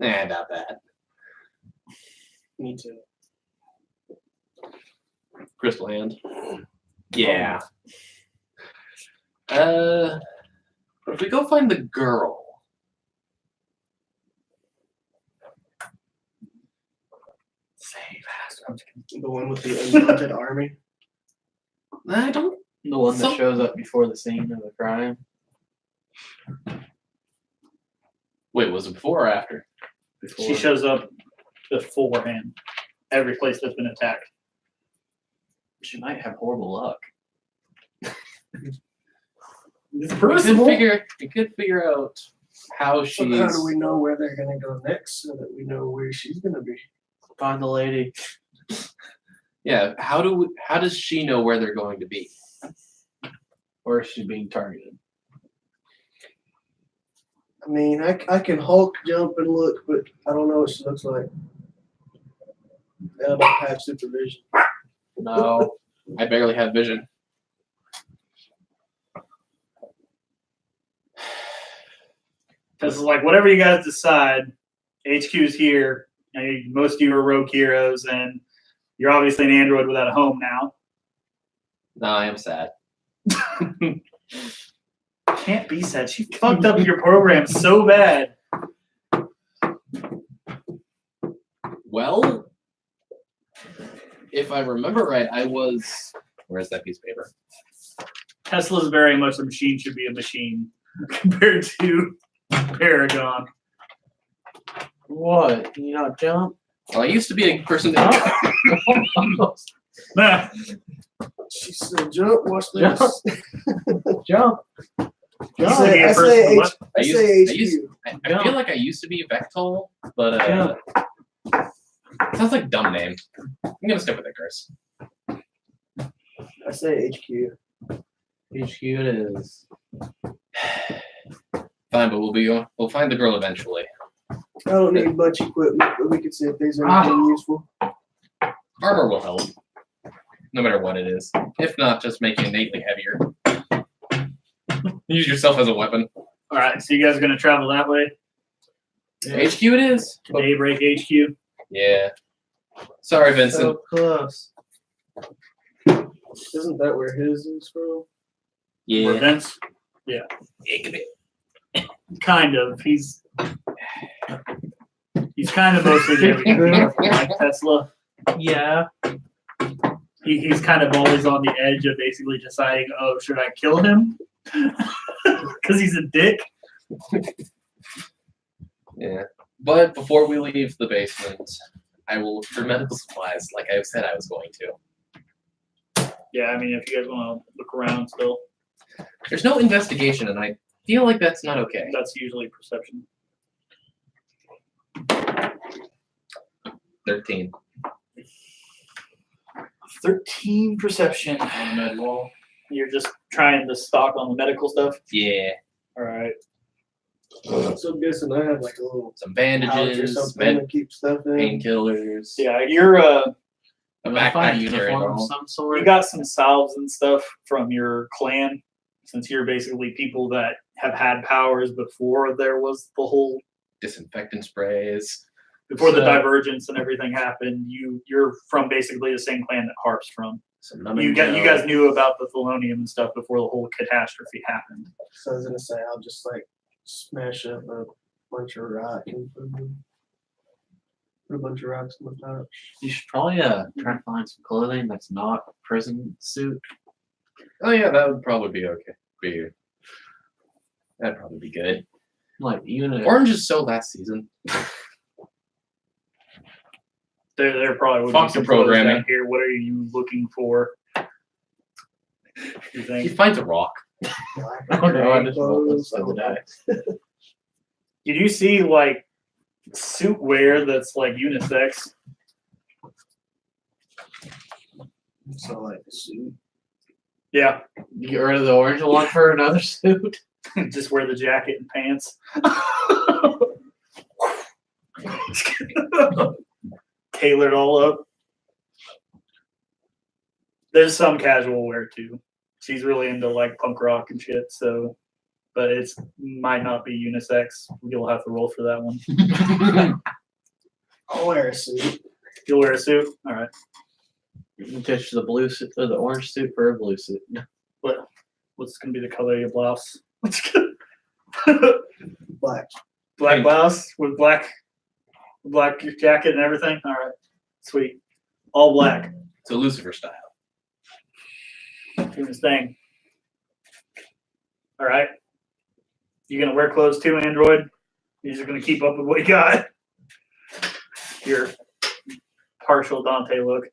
I doubt that. Me too. Crystal Hand. Yeah. But if we go find the girl. Save us. The one with the undaunted army. I don't. The one that Some- shows up before the scene of the crime. Wait, was it before or after? Before. She shows up beforehand. Every place that's been attacked. She might have horrible luck. It's We could figure out how So she's. how do we know where they're gonna go next so that we know where she's gonna be? Find the lady. Yeah. How does she know where they're going to be? Or she's being targeted. I mean, I can Hulk jump and look, but I don't know what she looks like. I don't have supervision. No, I barely have vision. Because like whatever you guys decide, HQ's here. And most of you are rogue heroes, and you're obviously an android without a home now. No, I am sad. Can't be sad. She fucked up your program so bad. Well, if I remember right, I was. Where's that piece of paper? Tesla's very much a machine should be a machine compared to Paragon. what? Can you not jump? Well, I used to be a person that. Nah, She said, "Jump, watch this." Jump. I say, I Person say, what? I I say used- HQ. I feel like I used to be Vectol, but sounds like a dumb name. I'm gonna stick with it, Chris. I say HQ. HQ it is. Fine, but we'll find the girl eventually. I don't need much equipment, but we can see if there's anything useful. Armor will help, no matter what it is. If not, just make you innately heavier. Use yourself as a weapon. all right, so you guys are gonna travel that way HQ it is. to Daybreak HQ. Yeah. Sorry, Vincent. So close. Isn't that where his is from? Or Yeah. Vince? Kind of. He's kind of mostly there like Tesla. Yeah. He's kind of always on the edge of basically deciding, oh, should I kill him? Because he's a dick. Yeah. But before we leave the basement, I will look for medical supplies like I said I was going to. Yeah, I mean, if you guys want to look around still, There's no investigation, and I feel like that's not okay. that's usually perception. 13. 13 perception on the med wall. You're just trying to stock on the medical stuff? Yeah. All right. So I'm guessing I have like a little Some pouch or bandages, something to keep stuff in. painkillers, Yeah, you're a I'm gonna find a backpack to carry it uniform of all. some sort. you got some salves and stuff from your clan, since you're basically people that have had powers before there was the whole Disinfectant sprays. before the So- divergence and everything happened. You're from basically the same clan that Harp's from. Some numbing You gel. guys knew about the Thelonium and stuff before the whole catastrophe happened. So I was gonna say I'll just like smash up a bunch of rock and put a bunch of rocks in my pouch. You should probably try to find some clothing that's not a prison suit. Oh yeah, that would probably be okay. That'd probably be good. Like even if Orange is so last season. There probably would Fuck be some the clothes programming. down here. What are you looking for? You He think? finds a rock. Black I don't know, I just rolled clothes, this the other day. Did you see like suit wear that's like unisex? So like a suit. Yeah, You get rid of the orange one for another suit. just wear the jacket and pants. Tailored all up. There's some casual wear too. She's really into like punk rock and shit, so but it's might not be unisex. You'll have to roll for that one. I'll wear a suit. You'll wear a suit? Alright. You can pitch the blue suit or the orange suit for a blue suit. What's gonna be the color of your blouse? Black. Black blouse with black jacket and everything? Alright. Sweet. All black. So Lucifer style. Doing his thing. Alright. You gonna wear clothes too, Android? You're just gonna keep up with what you got? Your partial Dante look.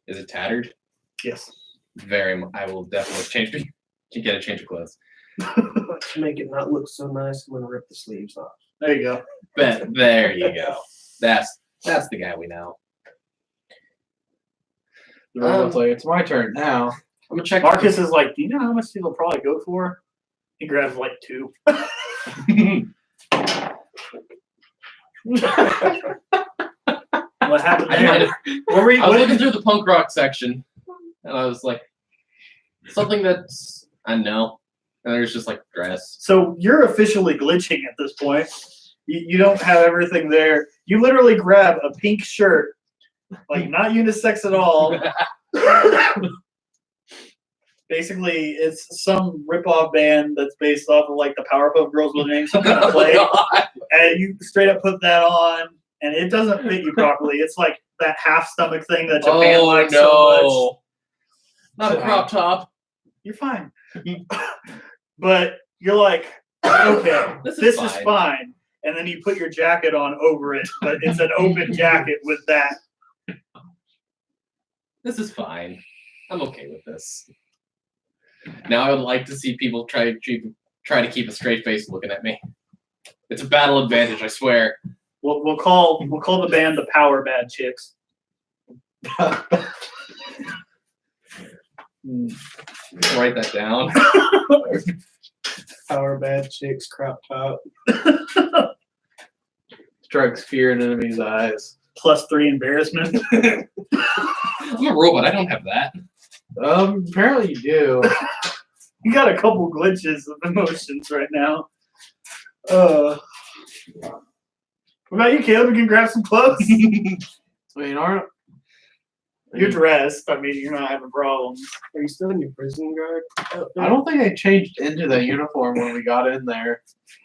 Is it tattered? Yes. Very much. I will definitely change. You get a change of clothes. To make it not look so nice, I'm gonna rip the sleeves off. There you go. There you go. That's the guy we know. The robot's like, it's my turn now. I'm gonna check. Marcus is like, do you know how much these will probably go for? He grabs like 2. What happened I might there? have- What were you? I was What looking through the punk rock section, and I was like, something that's I know. And there's just like dress. So you're officially glitching at this point. You don't have everything there. You literally grab a pink shirt, like not unisex at all. Basically, it's some rip-off band that's based off of like the Powerpuff Girls with name some kind of play, and you straight up put that on, and it doesn't fit you properly. It's like that half stomach thing that Japan likes so much. Not a crop top. You're fine. But you're like, okay, This this is is fine. fine. And then you put your jacket on over it, but it's an open jacket with that. This is fine. I'm okay with this. Now I would like to see people try to keep a straight face looking at me. It's a battle advantage, I swear. We'll call the band the Power Bad Chicks. Write that down. Power bad chicks, crop top. Strikes fear in enemy's eyes. +3 embarrassment. I'm a robot. I don't have that. Apparently you do. You got a couple glitches of emotions right now. What about you, Caleb? You can grab some clothes. I mean, aren't You're dressed. I mean, you're not having problems. Are you still in your prison guard outfit? I don't think I changed into the uniform when we got in there.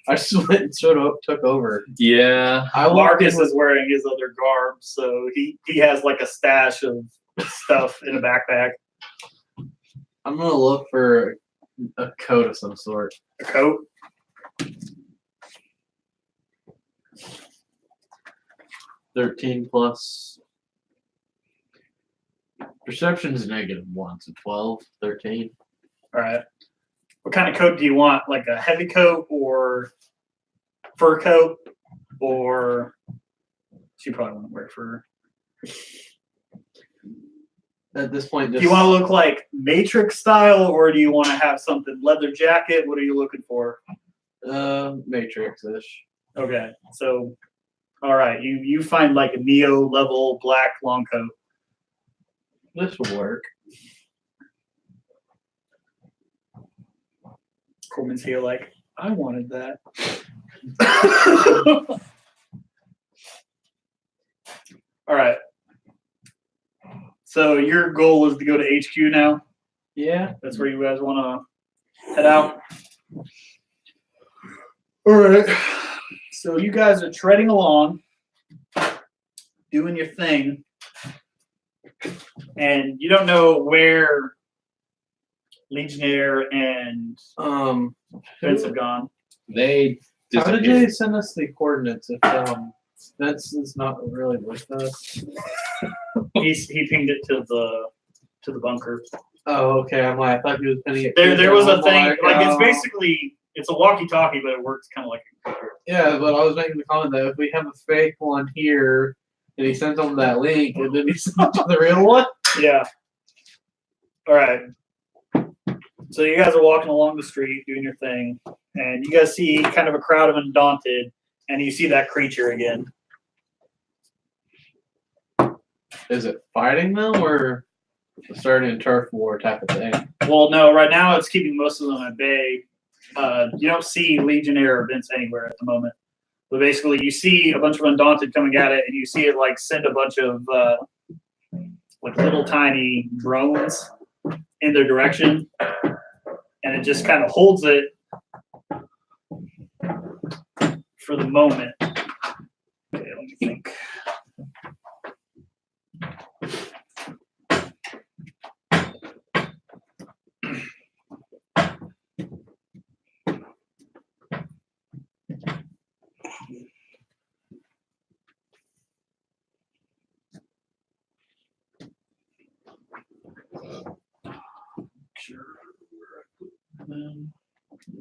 I just went and took over. Yeah. I walked Marcus in with- is wearing his other garb, so he has like a stash of stuff in a backpack. I'm gonna look for a coat of some sort. A coat. $13 plus. Perception is -1, so 12, 13. All right. What kind of coat do you want? Like a heavy coat or fur coat? Or she probably wouldn't wear fur. At this point, Do you want to look like Matrix style, or do you want to have something leather jacket? What are you looking for? Matrix-ish. Okay, so all right, you find like a Neo level black long coat. This will work. Coleman's here like, I wanted that. All right. So your goal is to go to HQ now. Yeah. That's where you guys want to head out. All right. So you guys are treading along, doing your thing, and you don't know where Legionnaire and Vince have gone. They How did disappeared. they send us the coordinates if Vince is not really with us? He pinged it to the bunker. Oh, okay. I thought he was pinning it. There was a thing like, like it's oh. basically it's a walkie-talkie, but it works kind of like a computer. Yeah, but I was making the comment that if we have a fake one here, and he sends them that link, and then he sends them the real one. Yeah. All right. So you guys are walking along the street doing your thing, and you guys see kind of a crowd of Undaunted, and you see that creature again. Is it fighting them or starting a turf war type of thing? Well, no, right now it's keeping most of them at bay. You don't see Legionnaire or Vince anywhere at the moment. But basically, you see a bunch of Undaunted coming at it, and you see it like send a bunch of like little tiny drones in their direction, and it just kind of holds it for the moment. Okay, let me think.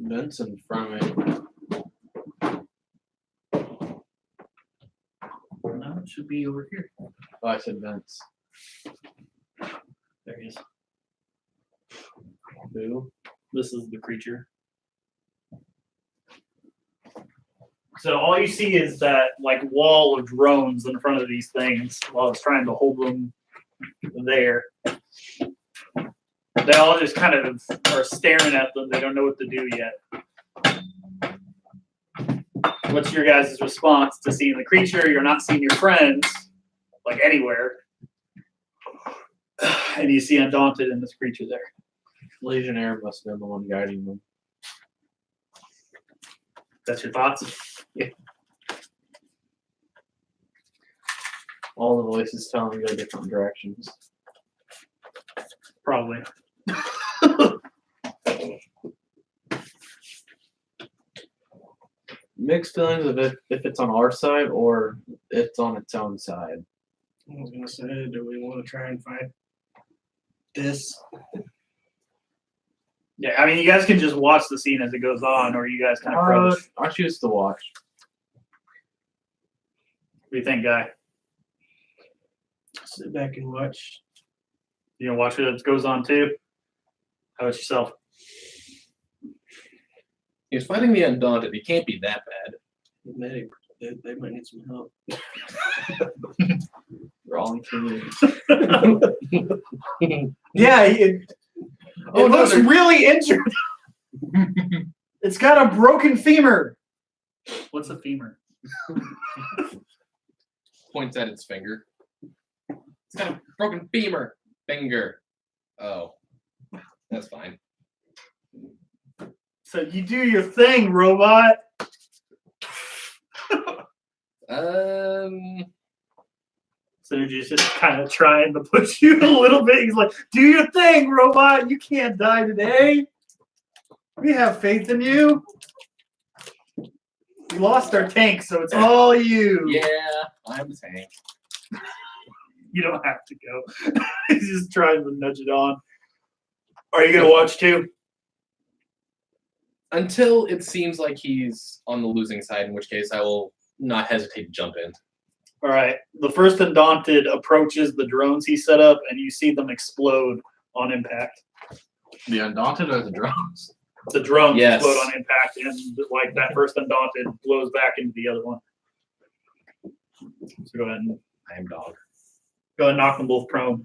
Vince in front of me. No, it should be over here. Oh, I said Vince. There he is. Who? This is the creature. So all you see is that like wall of drones in front of these things while it's trying to hold them there. They all just kind of are staring at them. They don't know what to do yet. What's your guys' response to seeing the creature? You're not seeing your friends, like anywhere. And you see Undaunted and this creature there. Legionnaire must have been the one guiding them. That's your thoughts? All the voices telling me go different directions. Probably. Mixed feelings of if it's on our side or it's on its own side. I was gonna say, do we want to try and find this? Yeah, I mean, you guys can just watch the scene as it goes on, or you guys kind of approach. I choose to watch. What do you think, Guy? Sit back and watch. You gonna watch it as it goes on too? How about yourself? He was fighting the Undaunted. He can't be that bad. Medic, they might need some help. Wrong team. Yeah, it looks really injured. It's got a broken femur. What's a femur? Points at its finger. It's got a broken femur. Finger. Oh. That's fine. So you do your thing, robot. Synergy's just kind of trying to push you a little bit. He's like, do your thing, robot. You can't die today. We have faith in you. We lost our tank, so it's all you. Yeah, I'm the tank. You don't have to go. He's just trying to nudge it on. Are you going to watch too? Until it seems like he's on the losing side, in which case I will not hesitate to jump in. All right. The first Undaunted approaches the drones he set up, and you see them explode on impact. The Undaunted or the drones? The drones Yes. explode on impact, and like that first Undaunted blows back into the other one. So go ahead and I am dog. knock them both prone.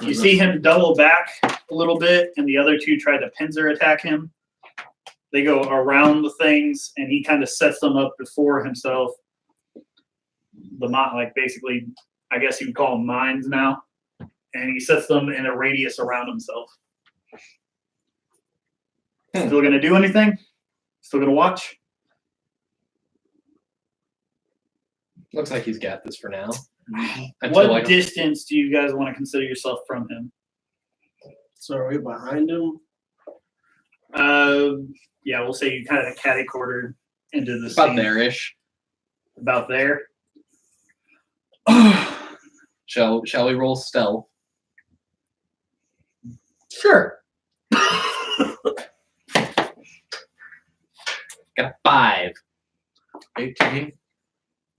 You see him double back a little bit, and the other two try to pincer attack him. They go around the things, and he kind of sets them up before himself. Basically, I guess you would call them mines now. And he sets them in a radius around himself. Still gonna do anything? Still gonna watch? Looks like he's got this for now. What distance do you guys want to consider yourself from him? So are we behind him? Yeah, we'll say you kind of catty-cornered into the About scene. there-ish. About there. Shall we roll stealth? Sure. Got a 5. 18.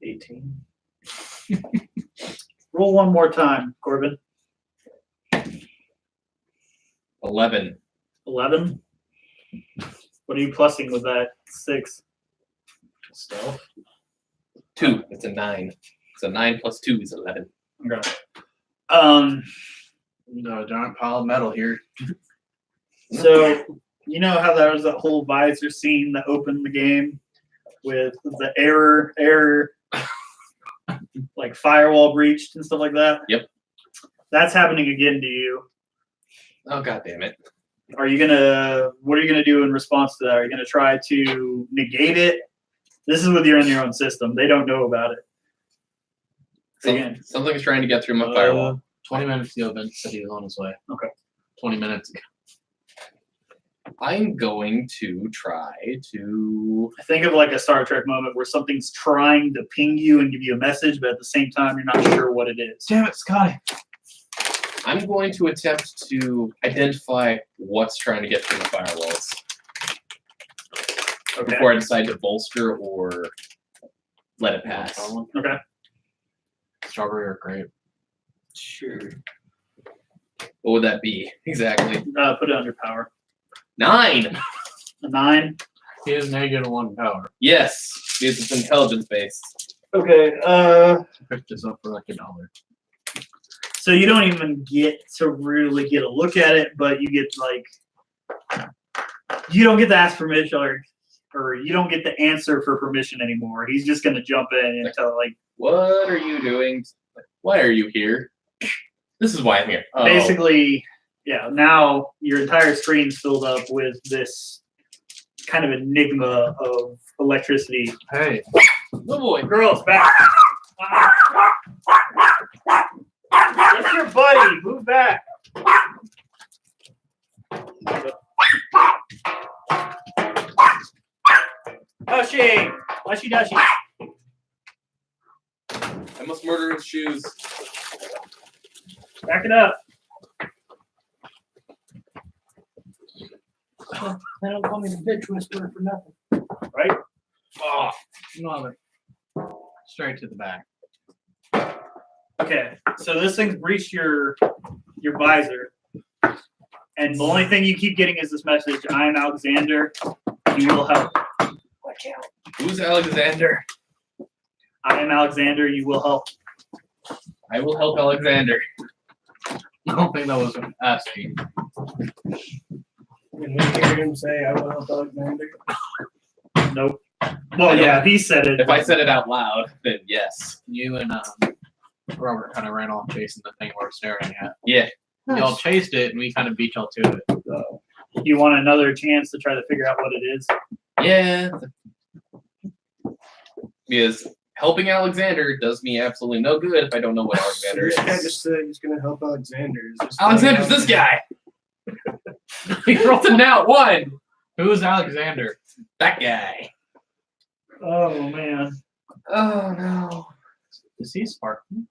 18. Roll one more time, Corbin. 11. 11. What are you plussing with that? 6. Stealth. 2. It's a 9. So 9 plus 2 is 11. Okay. No, giant pile of metal here. So you know how there was that whole visor scene that opened the game with the error, like firewall breached and stuff like that? Yep. That's happening again to you. Oh, god damn it. What are you gonna do in response to that? Are you gonna try to negate it? This is with in your own system. They don't know about it. Again. Something's trying to get through my firewall. 20 minutes ago, Vince said he was on his way. Okay. 20 minutes ago. I'm going to try to. Think of like a Star Trek moment where something's trying to ping you and give you a message, but at the same time, you're not sure what it is. Damn it, Scotty. I'm going to attempt to identify what's trying to get through the firewalls Okay. before I decide to bolster or let it pass. Okay. Strawberry or grape? Sure. What would that be exactly? Put it under power. 9. A 9. He has -1 power. Yes, because it's intelligence based. Okay. Picked this up for like $1. So you don't even get to really get a look at it, but you get like, you don't get to ask permission or you don't get to answer for permission anymore. He's just gonna jump in and tell like, What are you doing? Why are you here? This is why I'm here. Oh. basically, yeah. Now your entire screen's filled up with this kind of enigma of electricity. Hey, Oh boy. Girls, back. That's your buddy. Move back. Hushy. Hushy dushy. I must murder his shoes. Back it up. They don't call me the bitch whisperer for nothing. Right? Oh, love it. Straight to the back. Okay. So this thing's breached your visor. And the only thing you keep getting is this message, I am Alexander. You will help. Watch out. who's Alexander? I am Alexander. You will help. I will help Alexander. I don't think that was asking. Can we hear him say, "I will help Alexander"? Nope. Well, yeah, he said it. If I said it out loud, then yes. You and Robert kind of ran off chasing the thing we're staring at. Yeah. Y'all Nice. chased it and we kind of beat y'all to it. So. You want another chance to try to figure out what it is? Yeah. Because helping Alexander does me absolutely no good if I don't know what Alexander This guy is. just said he's gonna help Alexander. Is this Alexander's this guy. He rolled a nat 1. Who is Alexander? That guy. Oh man. Oh no. Is he sparking?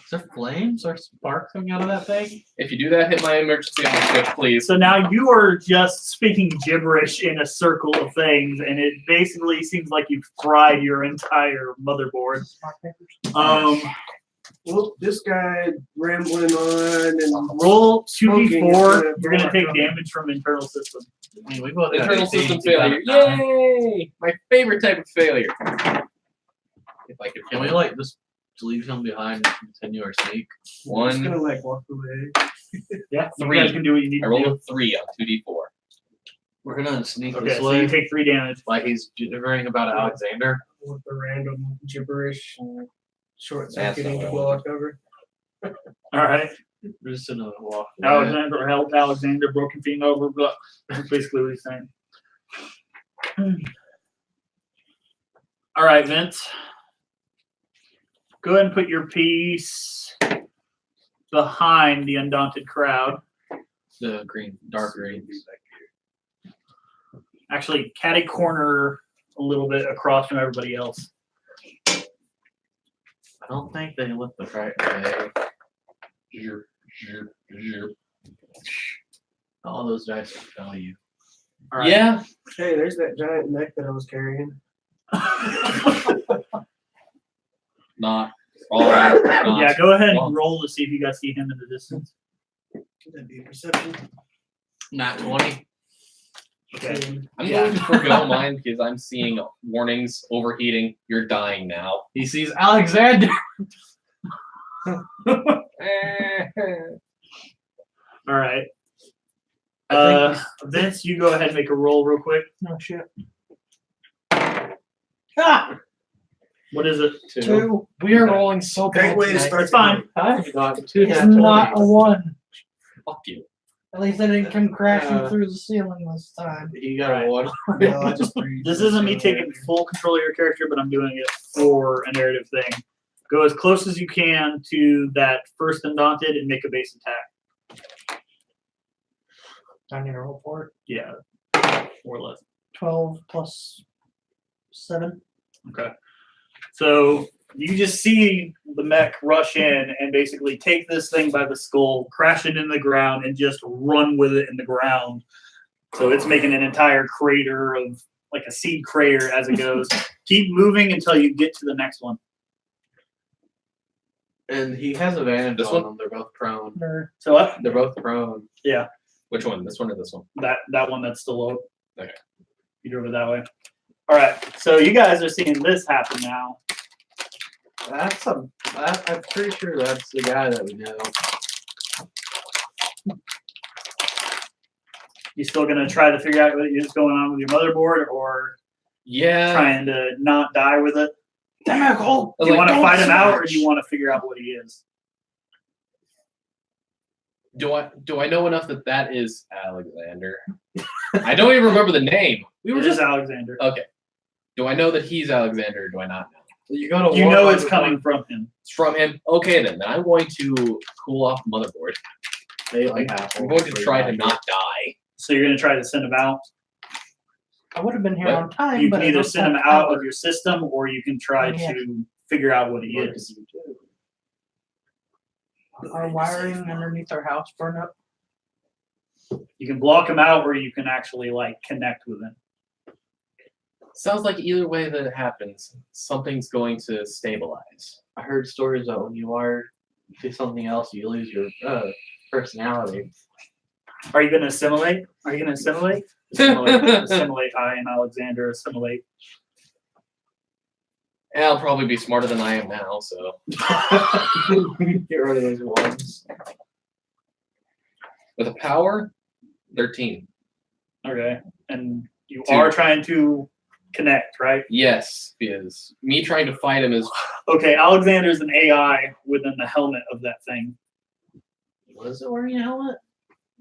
Is there flames or spark coming out of that thing? If you do that, hit my emergency on switch, please. So now you are just speaking gibberish in a circle of things, and it basically seems like you've fried your entire motherboard. Well, this guy rambling on and Roll Smoking is 2d4. gonna You're gonna block take on damage from internal system. I mean, we both got Internal 18, system you got failure. a 9. Yay! My favorite type of failure. If I could Can we like just leave him behind and continue our sneak? just one, gonna like walk away. Yeah, you 3. guys can do what you need I to rolled do. a 3 on 2d4. We're gonna sneak Okay, this so way. you take 3 damage. Like he's gibbering about Alexander. With the random gibberish, short That's circuiting not to what I blow our cover. All right. We're just gonna walk away. Alexander helped Alexander, broken feet over, but that's basically what he's saying. All right, Vince. Go ahead and put your piece behind the undaunted crowd. The green, dark green. Actually, catty corner a little bit across from everybody else. I don't think they look the right way. All those dice will tell you. All right. Yeah. Hey, there's that giant mech that I was carrying. Not. All right. Not. Yeah, go ahead Well. and roll to see if you guys see him in the distance. That'd be perception. Nat 20. Okay. I'm Yeah. going to forgo mine because I'm seeing warnings, overheating, you're dying now. He sees Alexander. All right. I Vince, you go ahead and make a roll real quick. No shit. Ah! What is it? Two. We are rolling so Great bad way to tonight. start. It's fine. I got 2 It's nat not a 20s. one. Fuck you. At least I didn't come crashing Uh, through the ceiling this time. He got a 1. No, I just breathed. This isn't me taking full control of your character, but I'm doing it for a narrative thing. Go as close as you can to that first Undaunted and make a base attack. I need to roll for it. Yeah. Or less. 12 plus 7. Okay. So you just see the mech rush in and basically take this thing by the skull, crash it in the ground, and just run with it in the ground. So it's making an entire crater of like a seed crater as it goes. Keep moving until you get to the next one. And he has advantage This on one? them. They're both prone. Or So what? They're both prone. Yeah. Which one? This one or this one? That one that's still low. Okay. You drove it that way. All right. So you guys are seeing this happen now. I'm pretty sure that's the guy that we know. You still gonna try to figure out what is going on with your motherboard, or Yeah. trying to not die with it? Chemical. Do you want to don't fight him out, or smash. do you want to figure out what he is? Do I know enough that is Alexander? I don't even remember the name. We were It is just Alexander. okay. Do I know that he's Alexander? Or do I not know? You go to You war know on it's the- coming from him. It's from him. Okay, then I'm going to cool off the motherboard. They like apple. I'm going to try to not die. So you're gonna try to send him out. I would have been here What? on time, You but can I either don't send him have out power. of your system, or you can try Yeah. to figure out what he is. Our wiring underneath our house burned up. You can block him out, or you can actually like connect with him. Sounds like either way that it happens, something's going to stabilize. I heard stories that when you are do something else, you lose your personality. Are you gonna assimilate? Are you gonna assimilate? Assimilate. I am Alexander. Assimilate. Yeah, I'll probably be smarter than I am now, so Get rid of those ones. with a power, 13. Okay. And you Two. are trying to connect, right? Yes, because me trying to fight him is Okay. Alexander's an AI within the helmet of that thing. Was it wearing a helmet?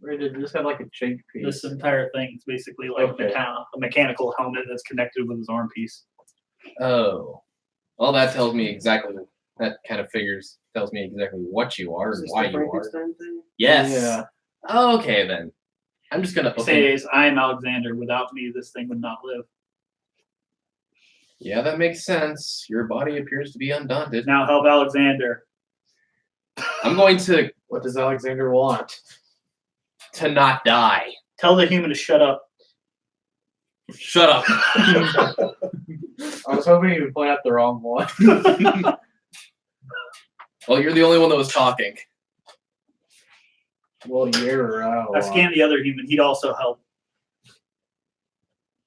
Or did it just have like a cheek piece? This entire thing is basically like Okay. a mechanical helmet that's connected with his arm piece. oh. Well that tells me exactly that kind of figures tells me exactly what you are Is and this why the you are. Frankenstein thing? Yes. Yeah. Okay then. I'm just gonna Says, I am Alexander. Without me, this thing would not live. Yeah, that makes sense. Your body appears to be undaunted. Now help Alexander. I'm going to What does Alexander want? not die. Tell the human to shut up. Shut up. I was hoping you would point out the wrong one. Well, you're the only one that was talking. Well, you're I scanned the other human. He'd also help.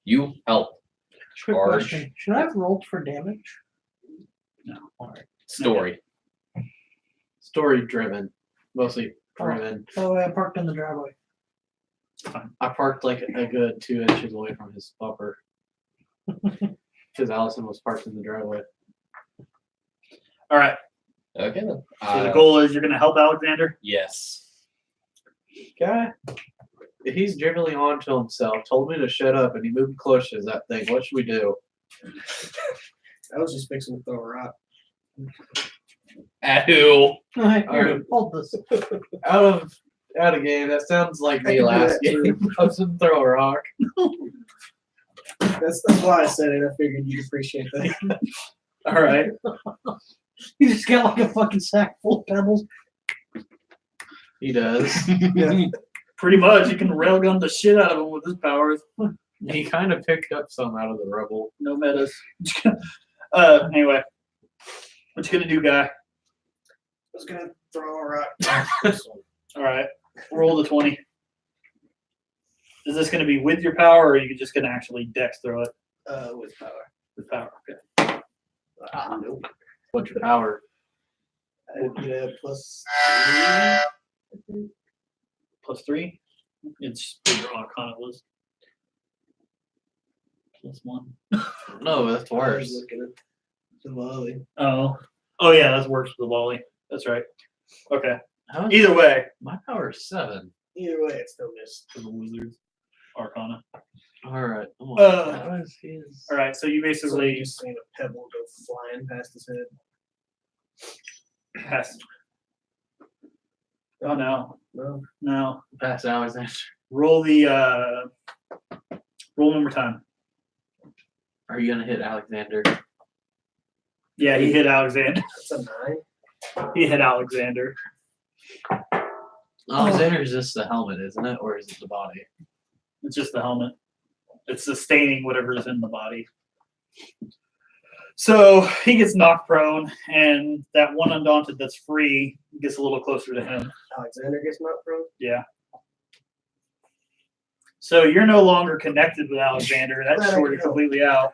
You help. Quick Charge. question. Should I have rolled for damage? Story. story driven, mostly driven. Oh, I parked in the driveway. I parked like a good 2 inches away from his bumper because Allison was parked in the driveway. All right. Okay then. So the goal is you're going to help Alexander. Yes. Guy, he's dribbling onto himself. Told me to shut up, and he moved closer to that thing. What should we do? I was just fixing to throw a rock. At who? Here, Alright. hold this. Out of game. That sounds like I me can do last that, game. I was gonna throw a rock. That's why I said it. I figured you'd appreciate that. All right. You just got like a fucking sack full of pebbles. He does. Pretty much. You can railgun the shit out of him with his powers. He kind of picked up some out of the rubble. No metas. Anyway. What you gonna do, guy? I was gonna throw a rock. All right. Roll the 20. Is this gonna be with your power, or are you just gonna actually dex throw it With power. with power? Okay. Nope. What's your power? I get a plus +3. It's bigger Arcana was. +1. No, that's I was worse. looking at the volley. Oh. Oh yeah, that works for the volley. That's right. Okay. How much? Either way, My power is 7. Either way, it still missed. for the wizards. Arcana. All right. Uh, How is his? All right, so you So basically you just seen a pebble go flying past his head. pass. Oh no, No. no. Pass Alexander. Roll the roll one more time. Are you gonna hit Alexander? Yeah, he hit Alexander. That's a 9. He hit Alexander. Alexander is just the helmet, isn't it, or is it the body? It's just the helmet. It's sustaining whatever is in the body. So he gets knocked prone, and that one undaunted that's free gets a little closer to him. Alexander gets knocked prone. Yeah. So you're no longer connected with Alexander. That's Glad I sorted could help. completely out.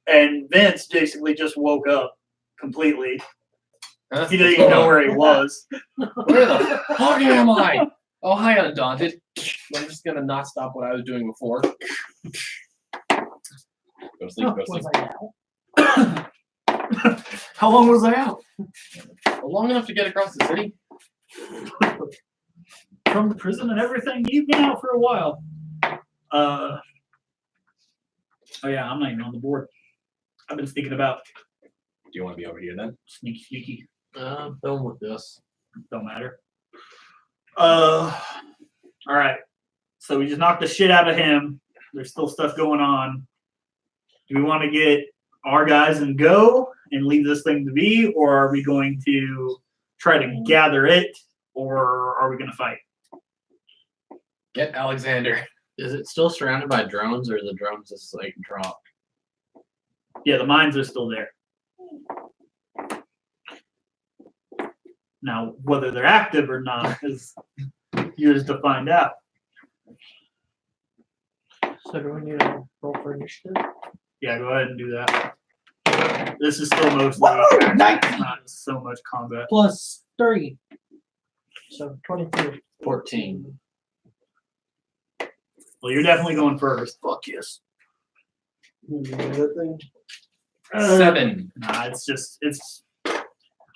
And Vince basically just woke up completely. Huh? He didn't even know where he was. Where the fuck am I? Oh, hi, Undaunted. I'm just gonna not stop what I was doing before. Go to sleep, go to sleep. Was I out? How long was I out? Long enough to get across the city. From the prison and everything? You've been out for a while. Oh yeah, I'm not even on the board. I've been thinking about Do you want to be over here then? sneaky. Film with this. Don't matter. All right. So we just knocked the shit out of him. There's still stuff going on. Do we want to get our guys and go and leave this thing to be, or are we going to try to gather it, or are we going to fight? Get Alexander. Is it still surrounded by drones, or the drones just like dropped? Yeah, the mines are still there. Now, whether they're active or not is yours to find out. So do we need to roll for initiative? Yeah, go ahead and do that. This is still mostly Whoa, nice. not so much combat. Plus 3. So 22. 14. Well, you're definitely going first. Fuck yes. That thing? 7. Nah, it's.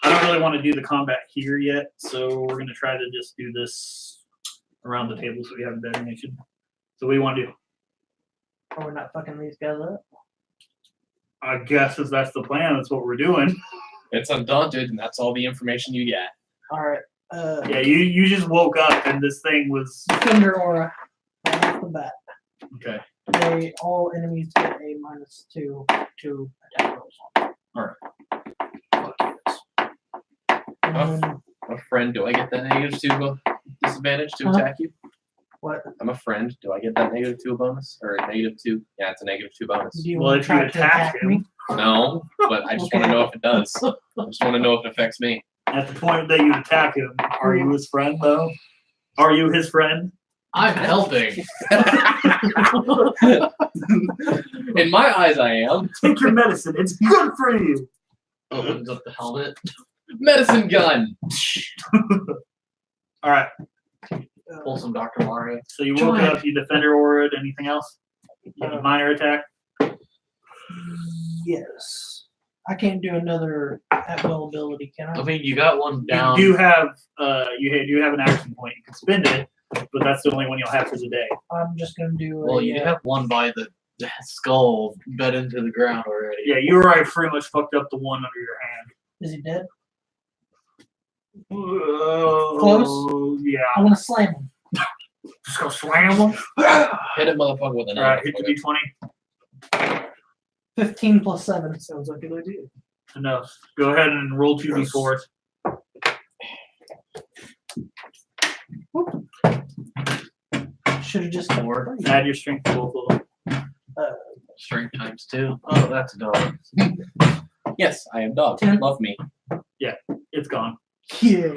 I don't really want to do the combat here yet, so we're gonna try to just do this around the table so we have a designation. So what do you want to do? Are we not fucking these guys up? I guess if that's the plan, that's what we're doing. It's Undaunted, and that's all the information you get. Alright. Yeah, you just woke up and this thing was Thunder Aura. Right off the bat. okay. All enemies get a -2 to attack rolls. Alright. Fuck yes. And then, I'm a friend. Do I get that -2 disadvantage to Huh? attack you? what? I'm a friend. Do I get that -2 bonus? Or -2? Yeah, it's a -2 bonus. Do you Well, want if to you try to attack attack him- me? No, but I just want to know if it does. I just want to know if it affects me. At the point that you attack him, are you his friend though? Are you his friend? I'm helping. In my eyes, I am. Take your medicine. It's good for you. Opens up the helmet. Medicine gun. All right. Pull some Dr. Mario. So you woke up. You defender aura. Anything else? Uh, Minor attack. Yes. I can't do another at will ability, can I I? mean, you got one down. You do have you have an action point. You can spend it, but that's the only one you'll have for the day. I'm just gonna do Well, a, you have one by the skull bed into the ground already. Yeah, you already pretty much fucked up the one under your hand. Is he dead? Close. Yeah. I want to slam him. Just go slam him. Hit a motherfucker with an All right. Hit the d20. 15 plus 7. Sounds like an idea. Enough. Go ahead and roll 2d4s. Should have just kept Four. three. Add your strength to both of them. Strength times 2. Oh, that's a dog. Yes, I am dog. 10. Love me. It's gone. Yeah.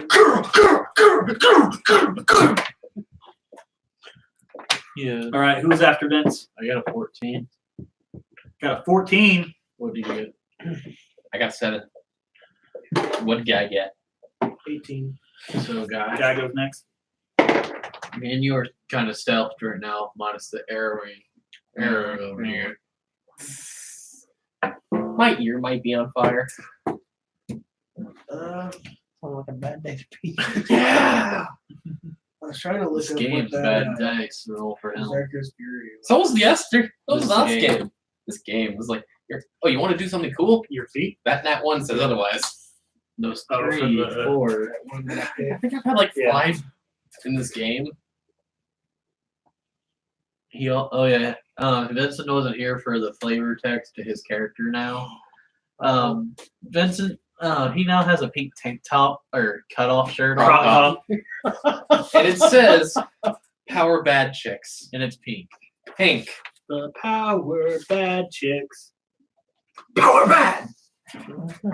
Yeah. All right. Who's after Vince? I got a 14. Got a 14. What do you get? I got 7. What did Guy get? 18. So, guy. Guy goes next. Me and you are kind of stealthed right now, minus the arrowing. Arrow over here. My ear might be on fire. Sounds like a bad day to be. Yeah! I was trying to look This up game's what bad that dice roll for him. Berserker's Fury was. So was yesterday. That was This last game. game. This game was like, oh, you want to do something cool? Your feet. That nat 1 says otherwise. Those Oh, for 3, the- 4. I think I've had like Yeah. 5 in this game. Oh yeah. Vincent wasn't here for the flavor text to his character now. Vincent, he now has a pink tank top or cutoff shirt on, Crop top. And it says, Power Bad Chicks. and it's pink. Pink. The power bad chicks. Power Bad!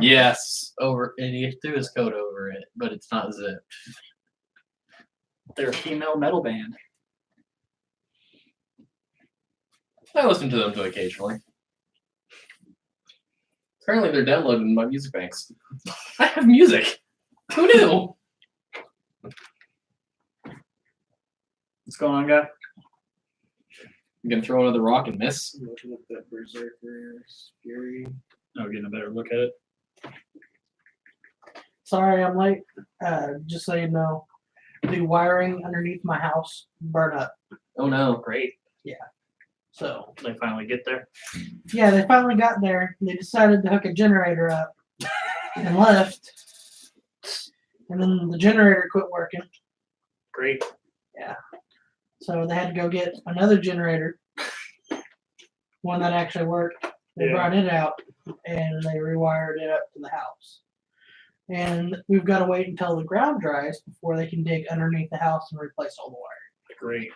Yes. And he threw his coat over it, but it's not zipped. They're a female metal band. I listen to them too occasionally. Currently, they're downloaded in my music banks. I have music. Who knew? What's going on, guy? You gonna throw another rock and miss? I'm looking at that Berserker Fury. Oh, getting a better look at it. Sorry, I'm late. Just so you know, the wiring underneath my house burned up. Oh no. Great. So They finally get there. yeah, they finally got there. They decided to hook a generator up and left. And then the generator quit working. Great. So they had to go get another generator, one that actually worked. They Yeah. brought it out and they rewired it up to the house. And we've got to wait until the ground dries before they can dig underneath the house and replace all the wire. Great.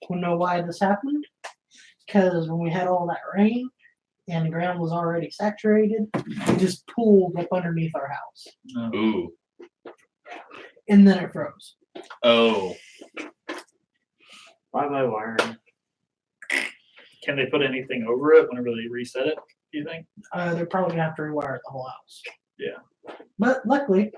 We know why this happened? Because when we had all that rain and the ground was already saturated, it just pooled up underneath our house. No. Ooh. And then it froze. Oh. Why am I wiring? Can they put anything over it whenever they reset it? Do you think? They're probably gonna have to rewire the whole house. Yeah. But luckily,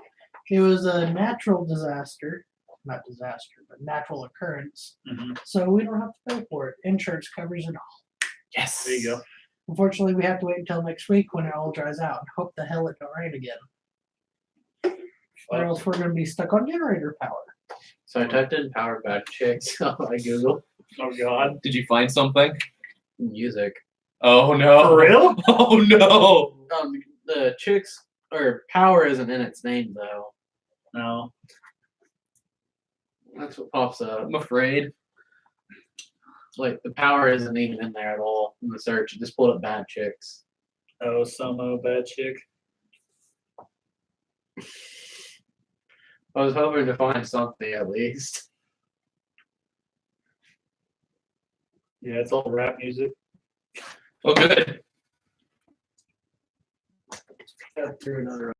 it was a natural disaster. Not disaster, but natural occurrence. Mm-hmm. So we don't have to pay for it. Insurance covers it all. Yes. There you go. Unfortunately, we have to wait until next week when it all dries out and hope the hell it don't rain again. Or else we're gonna be stuck on generator power. So I typed in power back chicks on my Google. Oh God. Did you find something? Music. Oh no. For real? Oh no. The chicks or power isn't in its name though. No. That's what pops up. I'm afraid. Like the power isn't even in there at all in the search. It just pulled up bad chicks. Oh, some bad chick. I was hoping to find something at least. Yeah, it's all rap music. Oh good. Through another.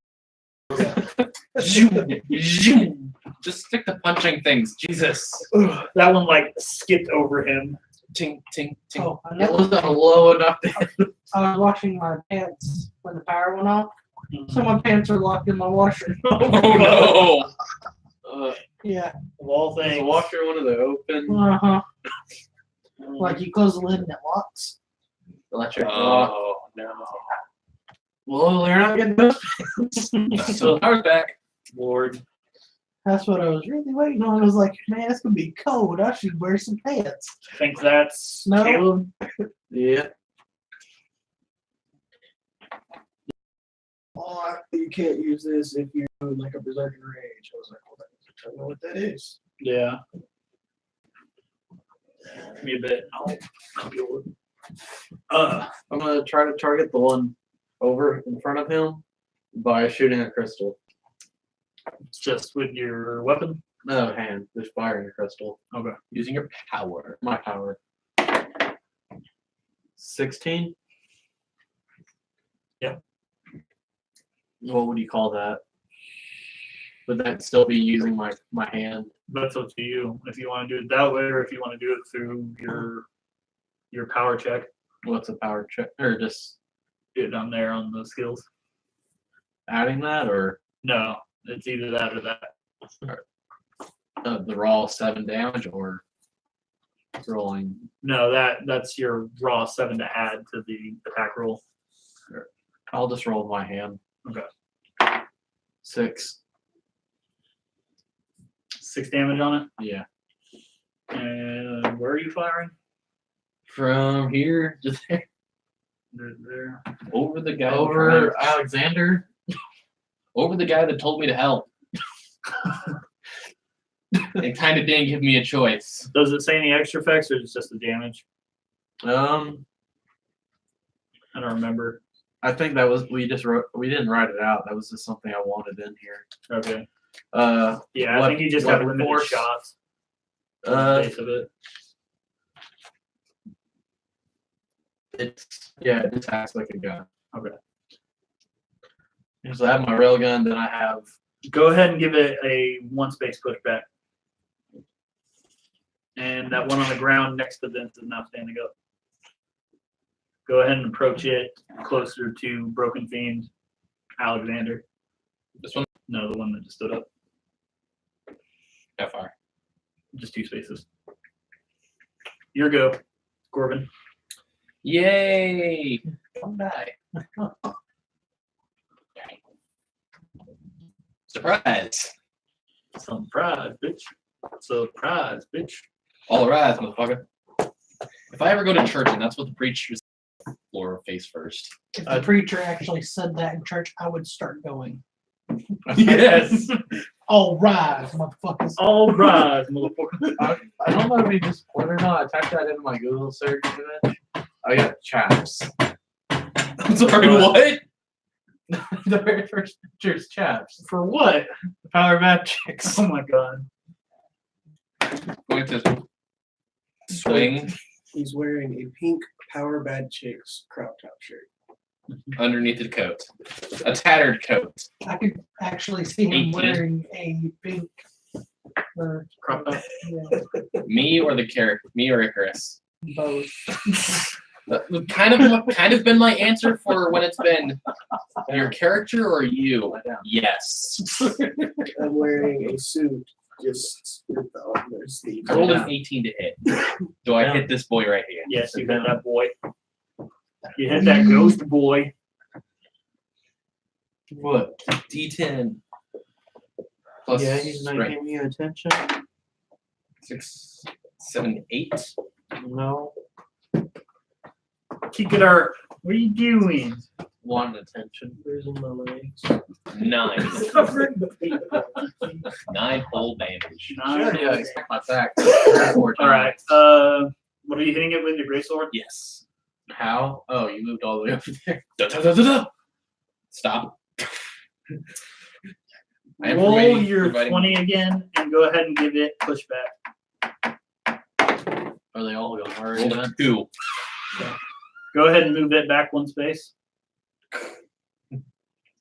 Zoom, zoom. Just stick to punching things. Jesus. Ugh, that one like skipped over him. Ting ting ting. Oh, It another, wasn't low enough to I was washing my pants when the power went off. So my pants are locked in my washer. Oh no. Yeah. Of all Is things. the washer one of the open Uh-huh. Like you close the lid and it locks. electric lock? Oh no. Well, they're not getting those. So power's back. Lord. That's what I was really waiting on. I was like, man, it's gonna be cold. I should wear some pants. I think that's No. Caleb. Yeah. Oh, you can't use this if you're in like a berserker rage. I was like, well, I don't know what that is. Yeah. Give me a bit. I'll deal with it. I'm gonna try to target the one over in front of him by shooting a crystal. It's just with your weapon. No hand, just firing a crystal. Okay. Using your power. My power. 16? Yeah. What would you call that? Would that still be using my hand? That's up to you. If you want to do it that way, or if you want to do it through your power check, What's a power check? Or just do it down there on the skills. adding that or No, it's either that or that. the raw 7 damage or rolling? No, that's your raw 7 to add to the attack roll. I'll just roll my hand. Okay. 6. 6 damage on it. Yeah. And where are you firing? From here to there. There. Over the guy. Over Alexander. Over the guy that told me to help. It kind of didn't give me a choice. Does it say any extra effects, or is it just the damage? I I don't remember. think that was we didn't write it out. That was just something I wanted in here. Okay. Yeah, I What- think you just have what limited force? shots. On the base of it. it attacks like a gun. Okay. So I have my rail gun, then I have Go ahead and give it a 1 space pushback. and that one on the ground next to Vince is now standing up. Go ahead and approach it closer to Broken Fiend, Alexander. This one? No, the one that just stood up. How far? Just 2 spaces. Your go, Corbin. Yay! Don't die. Surprise! Surprise, bitch. Surprise, bitch. All rise, motherfucker. If I ever go to church and that's what the preacher's floor face first. If the preacher actually said that in church, I would start going. Yes. All rise, motherfuckers. All rise, motherfucker. I don't know if you just put it or not. I typed that into my Google search image. I got chaps. I'm sorry, what? The very first picture's chaps. For what? The Power Bad Chicks. Oh my god. Going to swing He's wearing a pink Power Bad Chicks crop top shirt. underneath the coat. A tattered coat. I could actually see him 18. wearing a pink. Crop top. Yeah, Me or the character? Me or Icarus? both. That kind of been my answer for when it's been your character or you. Yes. I'm wearing a suit just with the on their sleeve. I rolled an 18 to hit. Do I hit this boy right here? Yes, you hit that boy. You hit that ghost boy. What? D10. Plus Yeah, he's not strength. giving you attention. 6, 7, 8. No. Kick it out. What are you doing? Want attention. Losing my legs. 9. 9 full damage. Yeah, expect my back. All right. What are you hitting it with your great sword? Yes. How? Oh, you moved all the way over there. Da, da, da, da, da. Stop. I am Roll providing- your providing- 20 again and go ahead and give it pushback. Are they all gone already? Rolled a 2. Go ahead and move it back 1 space.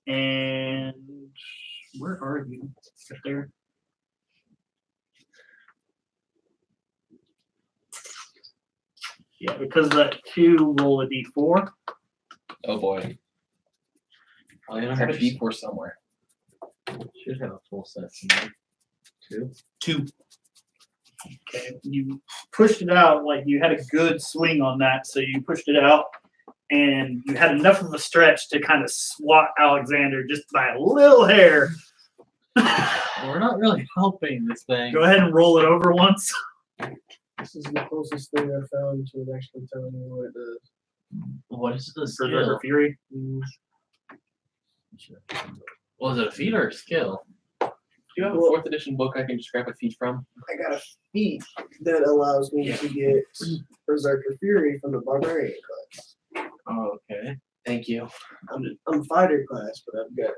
And where are you? Right there. Yeah, because of that 2, roll a d4. Oh boy. Probably I don't have have a a D4 somewhere. Should have a full set somewhere. 2. Okay, you pushed it out like you had a good swing on that, so you pushed it out, and you had enough of a stretch to kind of swat Alexander just by a little hair. We're not really helping this thing. Go ahead and roll it over once. This is the closest thing I found to actually telling you what it does. What is the Berserker skill? Fury. Was it a feat or a skill? Do you have a 4th edition book I can just grab a feat from? I got a feat that allows me to get Berserker Fury from the Barbarian class. Oh, okay. Thank you. I'm fighter class, but I've got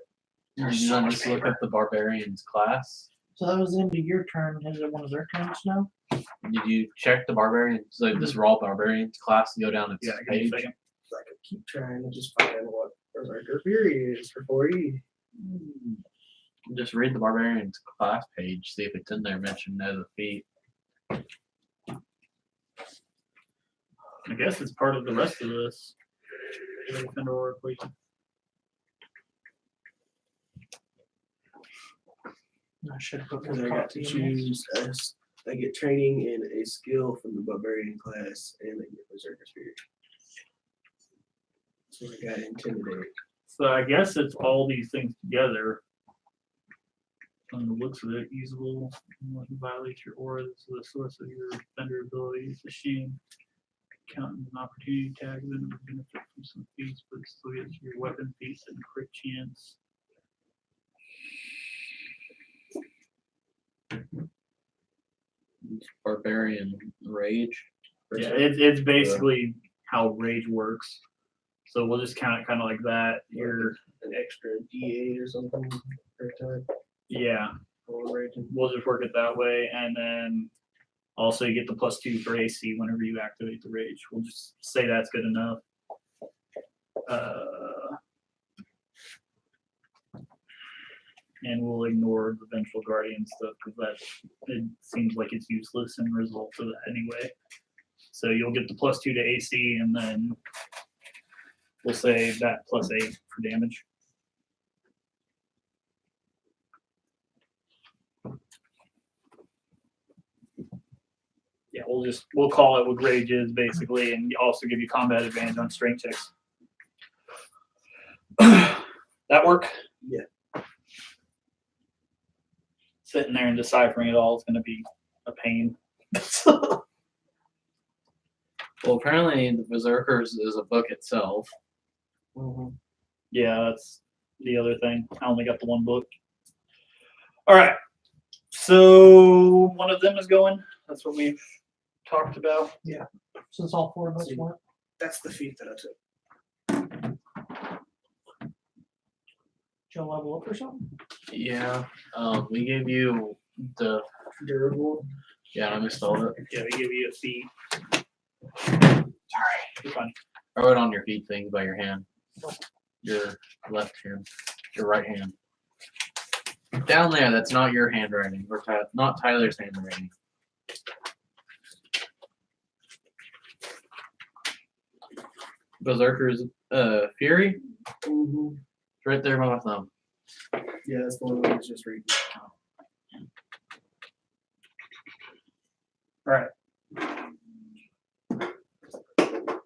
Did you not just look up the barbarian's class? So that was the end of your turn. Is it one of their turns now? Did you check the barbarian's, like this raw barbarian's class and go down its Yeah, give me a page? second. I could keep trying to just find what Berserker Fury is for 4E. Just read the barbarian's class page, see if it's in there mentioned as a feat. I guess it's part of the rest of this. Defender or equation. I should have put Because I more got copy to in there. choose I get training in a skill from the Barbarian class and I get Berserker Fury. So I got Intimidate. So I guess it's all these things together. From the looks of it, usable, violate your aura, this is the source of your defender abilities, machine. Counting an opportunity tag, then would benefit from some feats, but still gets your weapon feats and crit chance. Barbarian rage. Yeah, it's basically how rage works. So we'll just count it kind of like that. You're An extra D8 or something per time. yeah. for raging. We'll just work it that way, and then also you get the +2 for AC whenever you activate the rage. We'll just say that's good enough. and we'll ignore the Vengeful Guardian stuff because that it seems like it's useless in result of that anyway. So you'll get the +2 to AC, and then we'll say that +8 for damage. Yeah, we'll call it what rage is basically, and also give you combat advantage on strength checks. That work? Yeah. Sitting there and deciphering it all is going to be a pain. Well, apparently, the Berserkers is a book itself. Yeah, that's the other thing. I only got the one book. All right. So one of them is going. That's what we've talked about. Since all 4 of us See. went. That's the feat that I took. Did you level up or something? Yeah. We gave you the Durable. yeah. I misspelled it. Yeah, we give you a feat. Sorry. You're fine. I wrote on your feet thing by your hand. Your left hand. Your right hand. Down there. That's not your handwriting. Or not Tyler's handwriting. Berserker's Fury. Mm-hmm. It's right there by my thumb. Yeah, that's the one I was just reading. All right.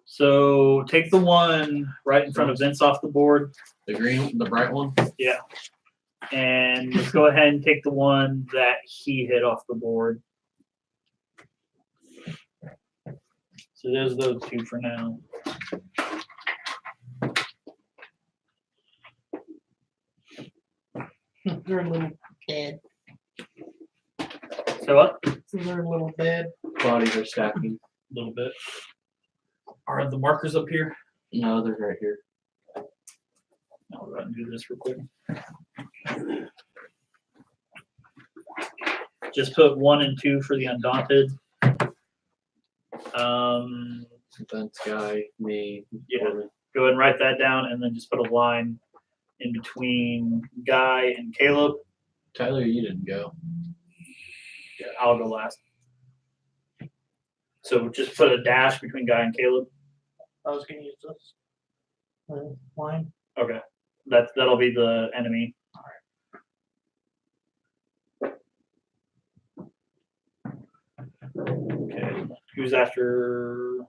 So take the one right in front of Vince off the board. The green, the bright one. Yeah. And let's go ahead and take the one that he hit off the board. So there's those two for now. They're a little dead. So what? They're a little dead. Bodies are stacking. A little bit. Are the markers up here? No, they're right here. I'll go ahead and do this real quick. Just put 1 and 2 for the Undaunted. Vince, Guy, me. Yeah. Corbin. Go ahead and write that down, and then just put a line in between Guy and Caleb. Tyler, you didn't go. Yeah, I'll go last. So just put a dash between Guy and Caleb. I was gonna use this. Line. Okay, that'll be the enemy. Okay, who's after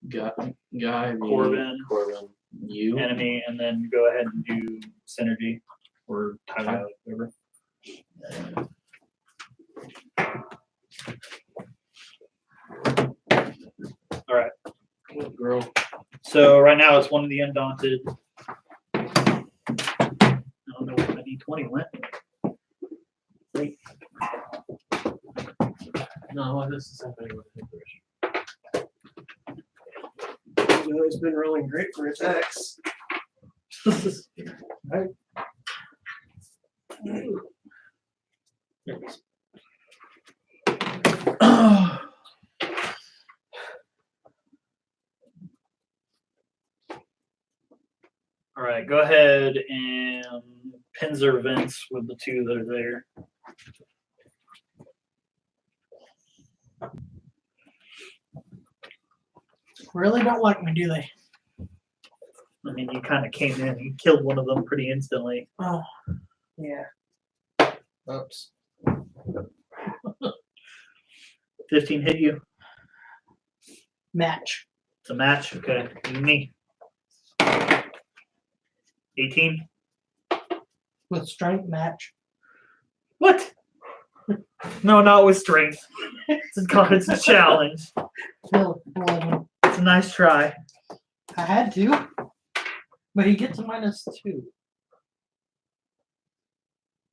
Guy, me, Corbin. Corbin, you. enemy, and then go ahead and do synergy or Tyler, whatever. All right. Good girl. So right now it's one of the Undaunted. I don't know where my D20 went. No, this is happening with the Well, it's been rolling great for attacks. Right. All right, go ahead and pincer Vince with the 2 that are there. Really don't like me, do they? I mean, you kind of came in and killed one of them pretty instantly. Oh, yeah. Oops. 15 hit you. Match. It's a match. Okay. Me. 18. With strength match. What? No, not with strength. It's a challenge. Still 11. It's a nice try. I had to. But he gets a -2.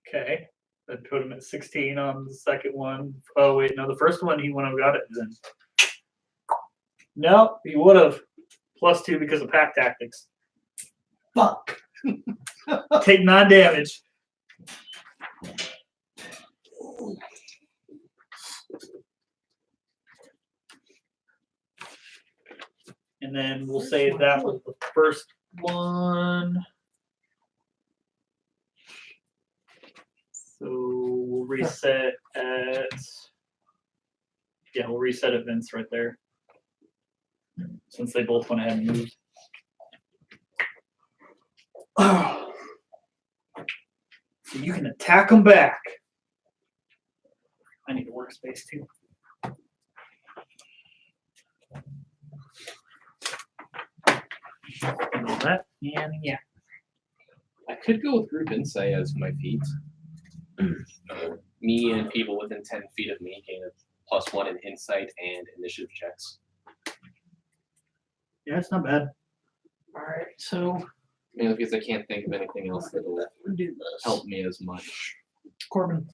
Okay. I put him at 16 on the second one. Oh, wait. No, the first one, he wouldn't have got it then. No, he would have. +2 because of pack tactics. Fuck. Take 9 damage. And then we'll say that was the first one. So we'll reset at. Yeah, we'll reset at Vince right there. Since they both went ahead and moved. So you can attack them back. I need a workspace too. And all that, and yeah. I could go with group insight as my feat. Me and people within 10 feet of me gain a +1 in insight and initiative checks. Yeah, it's not bad. Alright, so Mainly because I can't think of anything else that will we'll do this. help me as much. Corbin,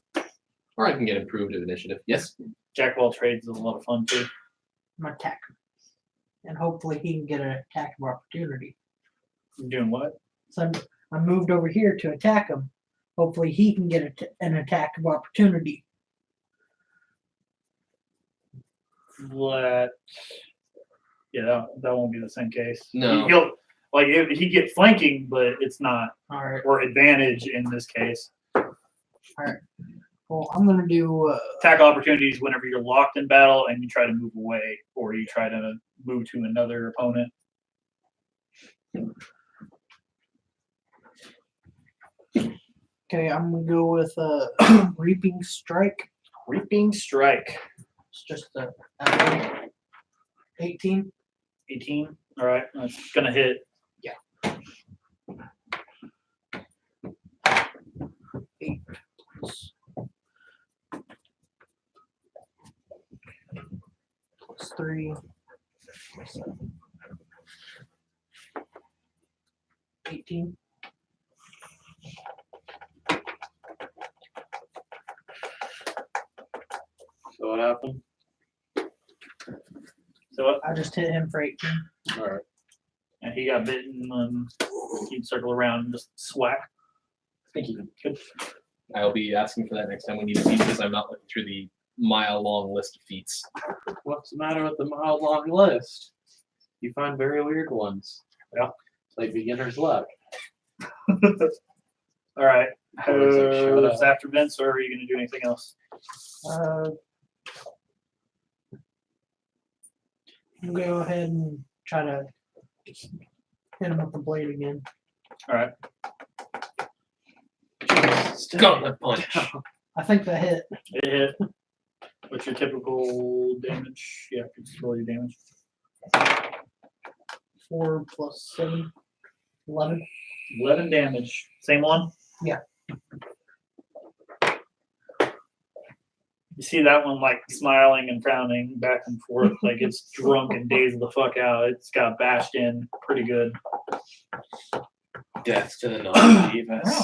Or I can get improved of initiative. Yes. Jack of all trades is a lot of fun too. I'm gonna attack him. And hopefully he can get an attack of opportunity. You're doing what? So I moved over here to attack him. Hopefully he can get an attack of opportunity. That yeah, that won't be the same case. No. He'll like he get flanking, but it's not Alright, or advantage in this case. well, I'm gonna do Attack opportunities whenever you're locked in battle and you try to move away or you try to move to another opponent. okay, I'm gonna go with Reaping Strike. Reaping Strike. It's just a 18. 18. All right, that's gonna hit. Yeah. 8. Plus 3. 18. So what happened? So what? I just hit him for 18. All right. And he got bitten. He'd circle around and just swack. Thank you. Good. I'll be asking for that next time we need a feat because I'm not looking through the mile-long list of feats. What's the matter with the mile-long list? You find very weird ones. Yeah. It's like beginner's luck. All right. Always like, shut Who's up. after Vince, or are you gonna do anything else? I'll go ahead and try to hit him with the blade again. All right. Gauntlet punch. I think that hit. It hit. What's your typical damage? Yeah, just roll your damage. 4 plus 7. 11. 11 damage. Same one? Yeah. You see that one like smiling and frowning back and forth, like it's drunk and dazed the fuck out. It's got bashed in pretty good. Death to the non-believers.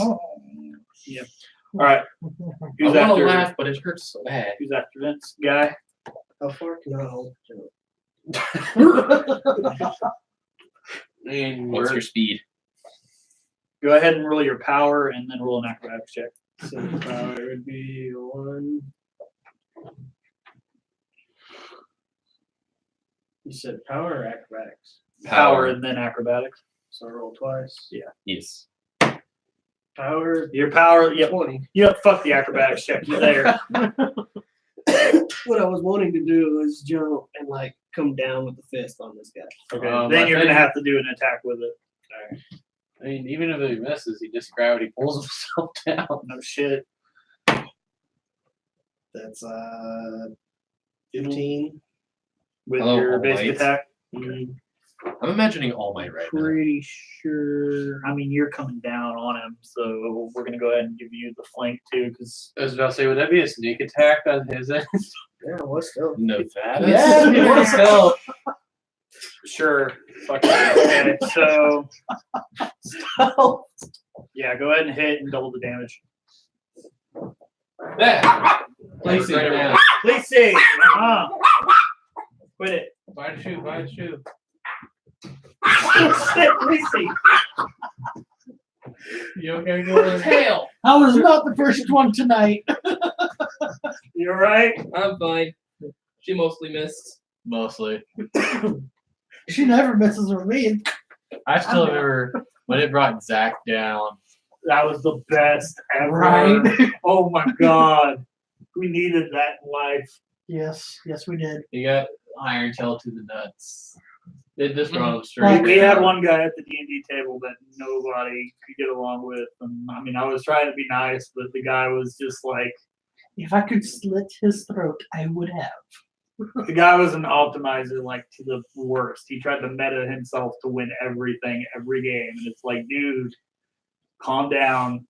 Yep. All right. I Who's want to after? laugh, but it hurts so bad. Who's after Vince? Guy. How far can I hold? And What's your speed? Go ahead and roll your power, and then roll an acrobatics check. So the power would be 1. You said power or acrobatics? Power and then acrobatics. So I roll twice. Yes. Power Your power. Yep. 20. Yep. Fuck the acrobatics check. You're there. What I was wanting to do was jump and like come down with the fist on this guy. Okay. I then you're gonna think- have to do an attack with it. I mean, even if he misses, he just gravity pulls himself down. No shit. That's 15. With Hello, your All basic Might. attack. I'm imagining All Might right now. Pretty sure. I mean, you're coming down on him, so we're gonna go ahead and give you the flank too, because I was about to say, would that be a sneak attack on his end? Yeah, what's still? No, that is. Yeah. What still? sure. Fuck it. Okay, so yeah, go ahead and hit and double the damage. There. Place it Right down. around. Please see. Quit it. Buy the shoe. Buy the shoe. Please see. You okay, Gordon? Tail. I was not the first one tonight. You alright? I'm fine. She mostly missed. Mostly. She never misses with me. I still remember when it brought Zach down. That was the best ever. Right? Oh my god. We needed that in life. Yes, we did. You got Iron Tail to the nuts. It just Mhm. drove straight. We had down. one guy at the D&D table that nobody could get along with. And I mean, I was trying to be nice, but the guy was just like, If I could slit his throat, I would have. the guy was an optimizer, like to the worst. He tried to meta himself to win everything, every game. And it's like, dude, calm down.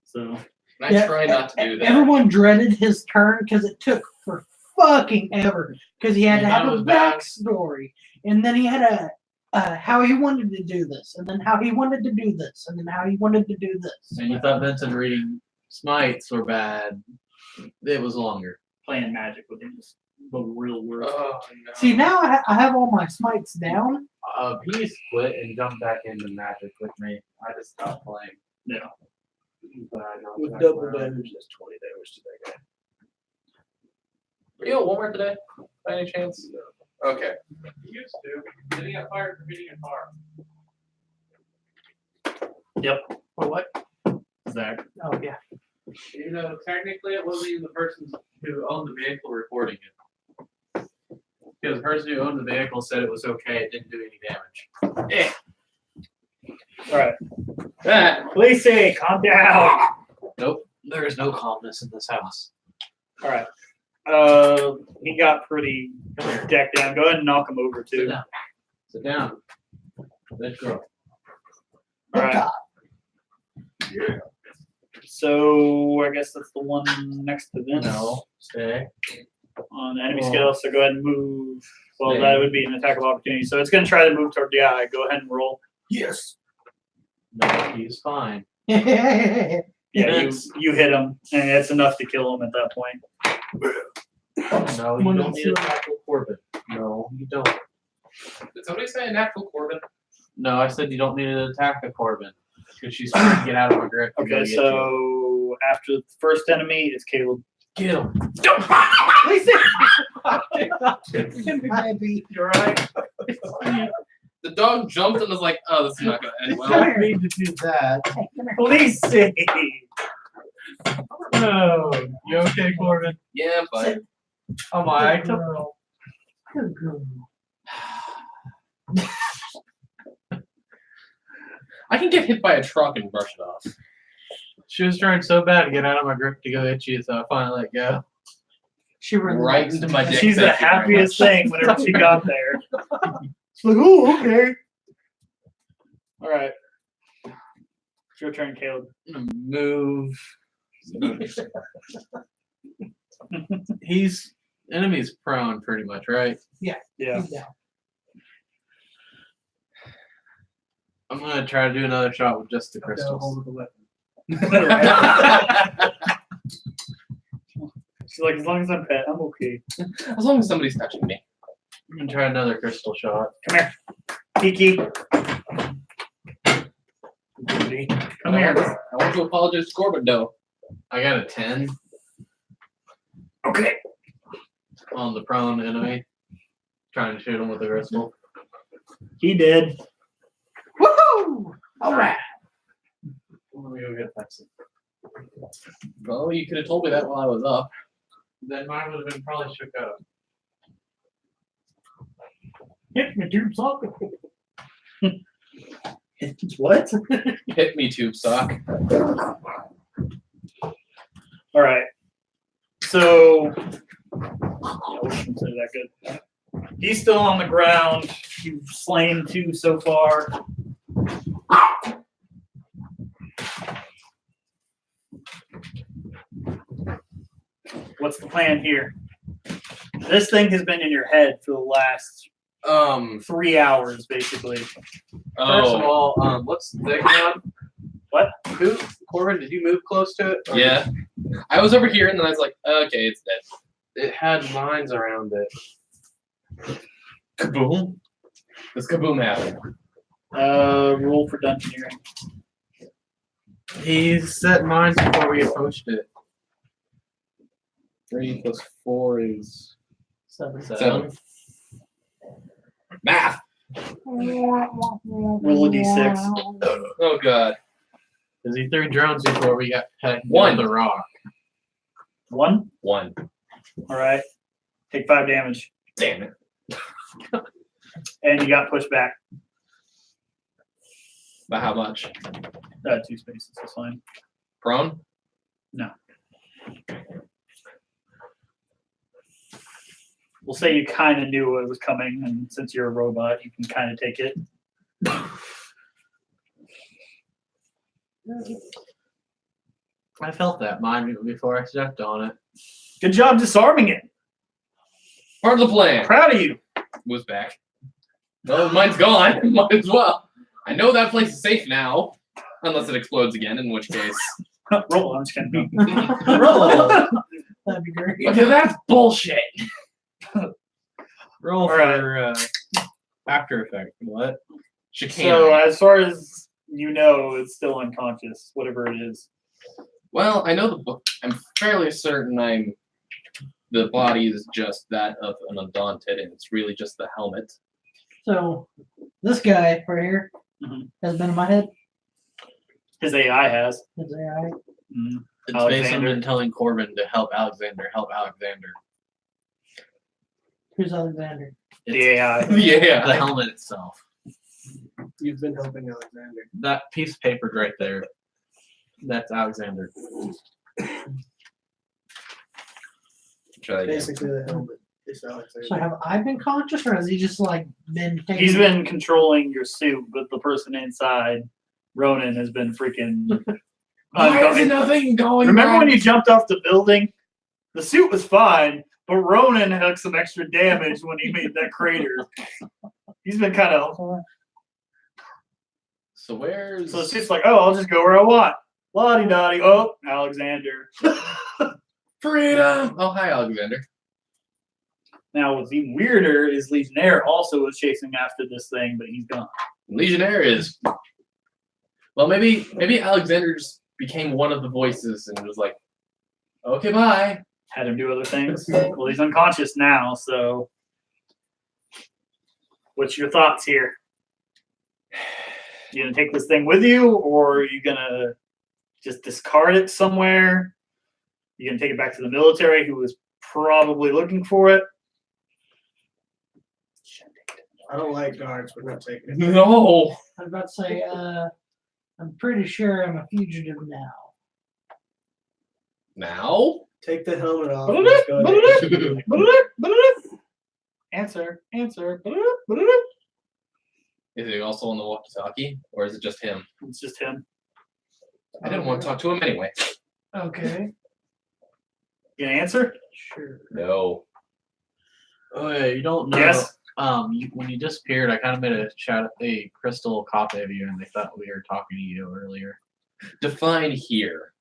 So, I Yeah, try not to do that. Everyone dreaded his turn because it took for fucking ever. Because he had to You have thought it a was bad? backstory, and then he had how he wanted to do this, and then how he wanted to do this, and then how he wanted to do this. And you thought Vincent reading Smites were bad. It was longer. playing Magic with him is the real worst. Oh, no. See, now I have all my smites down. He used to quit and jump back into Magic with me. I just stopped playing. Yeah. But I know With back double around. damage, that's 20 damage to that guy. Were you at Walmart today, by any chance? Okay. He used to. Then he got fired for beating a car. For what? Zach. Oh yeah. You know, technically it wasn't even the person who owned the vehicle recording it. Because the person who owned the vehicle said it was okay. It didn't do any damage. All right. That. Lacey, calm down. Nope. There is no calmness in this house. All right. He got pretty decked down. Go ahead and knock him over Sit too. down. Sit down. Let's go. All right. So I guess that's the one next to Vince No. Stay. on the enemy Well, scale. So go ahead and move. Well, stay. that would be an attack of opportunity. So it's going to try to move toward the eye. Go ahead and roll. Yes. No, he's fine. Yeah, Vince. you hit him, and it's enough to kill him at that point. No, you don't need a natural Corbin. No, you don't. Did somebody say a natural Corbin? No, I said you don't need to attack the Corbin. Because she's trying to get out of my grip. and go Okay, get you. so after the first enemy, it's Caleb. Get him. You're right. The dog jumped and was like, oh, this is not going to end well. Don't need to do that. Lacey. No. You okay, Corbin? Yeah, I'm fine. Oh my, I took I can get hit by a truck and brush it off. She was trying so bad to get out of my grip to go hit you, so I finally let go. She ran Right into my dick. She's the Thank you very happiest much. thing whenever she got there. It's like, oh, okay. All right. It's your turn, Caleb. I'm gonna move. He's enemy's prone pretty much, right? Yeah. He's down. I'm gonna try to do another shot with just the crystals. She's like, as long as I'm pet, I'm okay. As long as somebody's touching me. I'm gonna try another crystal shot. Come here. Kiki. Come here. I want to apologize to Corbin, though. I got a 10 Okay. on the prone enemy. Trying to shoot him with the crystal. He did. Woohoo! All right. Let me go get that. Well, you could have told me that while I was up. Then mine would have been probably shook up. Hit me, tube socket. What? Hit me, tube sock. All right. So, I wouldn't consider that good. He's still on the ground. You've slain 2 so far. What's the plan here? This thing has been in your head for the last 3 hours, basically. First of all, what's the thing on? What? Who? Corbin, did you move close to it? Or Yeah. I was over here and then I was like, okay, it's dead. It had lines around it. Kaboom. This kaboom happened. Roll for dungeoneering. He set mines before we approached it. 3 plus 4 is 7. 7. Math. Roll a d6. Oh god. Because he threw drones before we got pecked One. down the rock. 1. 1. All right. Take 5 damage, Damn it. and you got pushed back. By how much? 2 spaces. That's fine. Prone? We'll say you kind of knew it was coming, and since you're a robot, you can kind of take it. I felt that mine before I stepped on it. Good job disarming it. Part of the plan. Proud of you. Was back. Well, mine's gone. Might as well. I know that place is safe now. Unless it explodes again, in which case. Roll. I'm just kidding. Roll. That'd be great. Okay, that's bullshit. Roll All right. for After Effects. What? Chicane. So, as far as you know, it's still unconscious, whatever it is. Well, I know the book. I'm fairly certain the body is just that of an undaunted, and it's really just the helmet. So this guy right here Mhm. has been in my head. His AI has. His AI. Mm. It's Alexander. basically been telling Corbin to help Alexander. Who's Alexander? The It's AI. the Yeah. helmet itself. You've been helping Alexander. That piece of paper right there. That's Alexander. Try again. Basically, the helmet is Alexander. So have I been conscious, or has he just like been? Taking He's been controlling your suit, but the person inside, Ronan, has been freaking. Why is nothing going Remember on? when you jumped off the building? The suit was fine, but Ronan had some extra damage when he made that crater. He's been kind of. So where's... So it's just like, oh, I'll just go where I want. Lottie dottie. Oh, Alexander. Freedom! Oh, hi, Alexander. Now, what's even weirder is Legionnaire also was chasing after this thing, but he's gone. Legionnaire is... Well, maybe Alexander just became one of the voices and was like, okay, bye. Had him do other things. Well, he's unconscious now, so. What's your thoughts here? You gonna take this thing with you, or are you gonna just discard it somewhere? You gonna take it back to the military, who was probably looking for it? I don't like guards. We're not taking it. No! I was about to say, I'm pretty sure I'm a fugitive now. Now? Take the helmet off. And let's go to Answer. Is he also on the walkie-talkie, or is it just him? It's just him. I didn't want to talk to him anyway. Okay. You gonna answer? Sure. No. Oh yeah, you don't know. Yes. When you disappeared, I kind of made a crystal copy of you, and they thought we were talking to you earlier. Define here.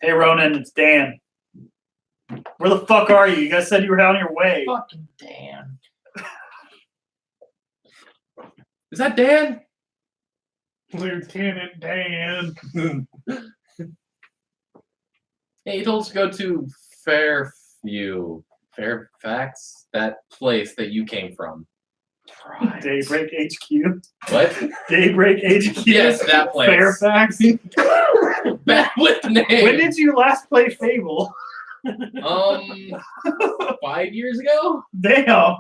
Hey, Ronan, it's Dan. Where the fuck are you? You guys said you were on your way. Fucking damn. Is that Dan? Lieutenant Dan. Hey, he told us to go to Fairfax, that place that you came from. Daybreak HQ. What? Daybreak HQ. Yes, that place. Fairfax. Back with the name. When did you last play Fable? 5 years ago? Damn.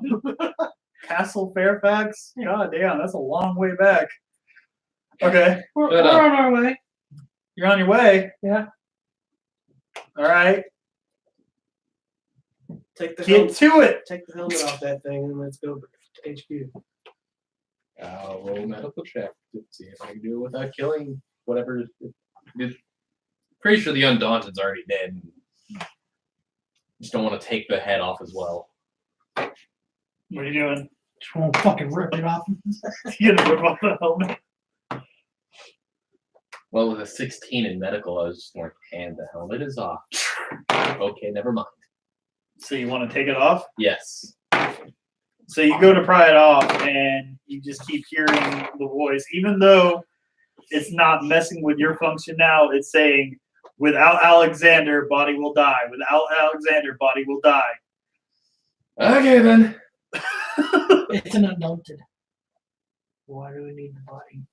Castle Fairfax? God damn, that's a long way back. Okay. We're Shut up. on our way. You're on your way. Yeah. All right. take the Get helmet. to it. Take the helmet off that thing and let's go to HQ. I'll roll a medical check to see if I can do it without killing whatever. Pretty sure the Undaunted's already dead. Just don't want to take the head off as well. What are you doing? Just won't fucking rip it off. You gonna rip off the helmet? Well, with a 16 in medical, I was just more, and the helmet is off. Okay, never mind. So you want to take it off? Yes. So you go to pry it off, and you just keep hearing the voice, even though it's not messing with your function now. It's saying, "Without Alexander, body will die. Without Alexander, body will die." Okay, then. It's an undaunted. Why do we need the body?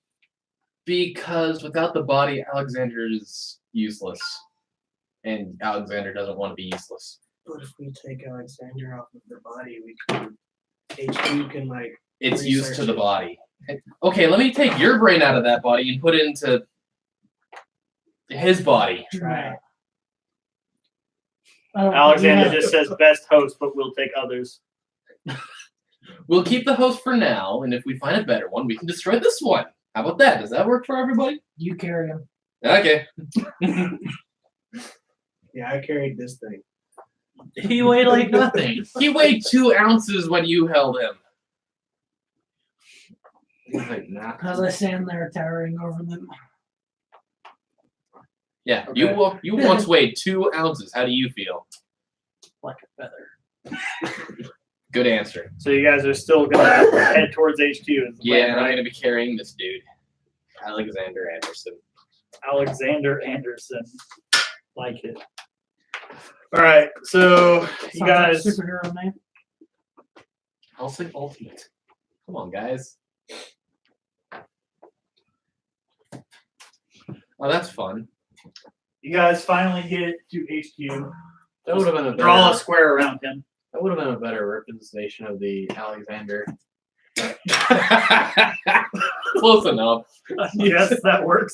Because without the body, Alexander is useless. And Alexander doesn't want to be useless. But if we take Alexander off of the body, we can HQ can like It's used to the Research it. body. Okay, let me take your brain out of that body and put it into his body. Right. I don't think Alexander you have- just says best host, but we'll take others. We'll keep the host for now, and if we find a better one, we can destroy this one. How about that? Does that work for everybody? You carry him. Okay. yeah, I carried this thing. He weighed like nothing. He weighed 2 ounces when you held him. He's like, nah. As I stand there towering over them. Yeah, Okay. you once weighed 2 ounces. How do you feel? Like a feather. Good answer. So you guys are still gonna head towards HQ. Is the Yeah, plan, and I'm right? gonna be carrying this dude, Alexander Anderson. Alexander Anderson. Like it. All right, so you Sounds like a guys. superhero name. I'll say ultimate. Come on, guys. Oh, that's fun. You guys finally get to HQ. That would have been a Draw a better. square around him. That would have been a better representation of the Alexander. Close enough. Yes, that works.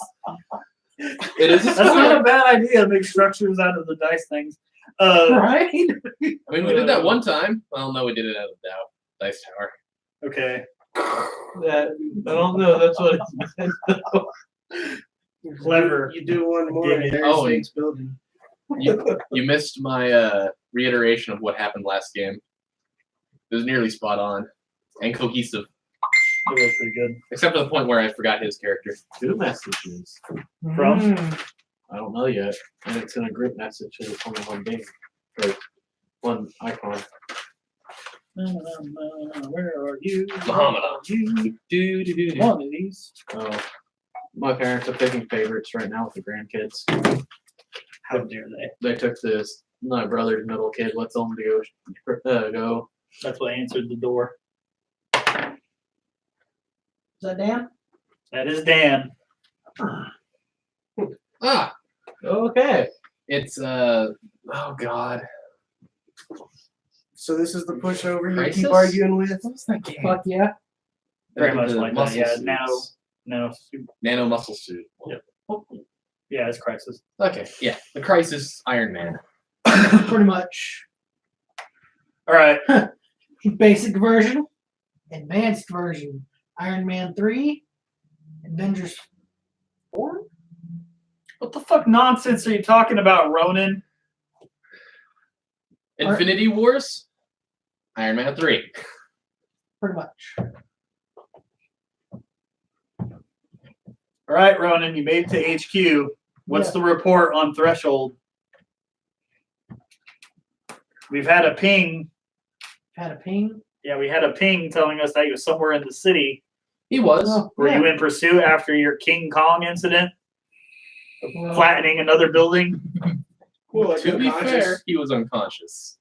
It is a That's not square. a bad idea. Make structures out of the dice things. Right? I mean, we did that one time. Well, no, we did it out of Dice Tower. Okay. That I don't know. That's what it's meant. Clever. You do one more. Dig And it. there's Oh, Snake's building. You missed my reiteration of what happened last game. It was nearly spot on and cohesive, That was pretty good. except for the point where I forgot his character. 2 messages. From? I don't know yet, and it's in a group message. So it's only one game or one icon. Where are you? Muhammad. You Do. one of these. Oh, my parents are picking favorites right now with the grandkids. How dare they? They took this. My brother's middle kid. Let's them to go. That's what answered the door. Is that Dan? That is Dan. Ah, Okay. it's oh god, So this is the pushover you Crisis? keep arguing with. what's that game? Fuck yeah. Very much The like that. muscle Yeah. suits. Nano muscle suit. Yeah, it's Crisis. Okay, yeah, the Crisis Iron Man. Pretty much. All right. Basic version. Advanced version. Iron Man 3. Avengers 4? What the fuck nonsense are you talking about, Ronan? Infinity Wars, Iron Man 3. Pretty much. All right, Ronan, you made it to HQ. What's Yeah. the report on Threshold? We've had a ping. Had a ping. Yeah, we had a ping telling us that he was somewhere in the city. He was. Oh, Were yeah. you in pursuit after your King Kong incident, Well, flattening another building? Well, To be fair, he was unconscious.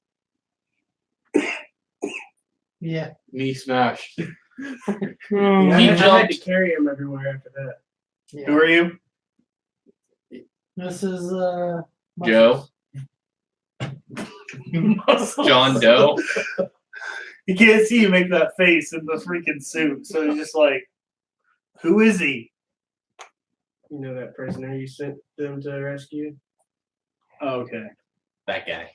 yeah. Knee smashed. Yeah, He I had jumped. to carry him everywhere after that. Yeah. Who are you? This is Joe. John Doe. You can't see you make that face in the freaking suit, so you're just like, who is he? You know that prisoner you sent them to rescue? Oh, okay. That guy.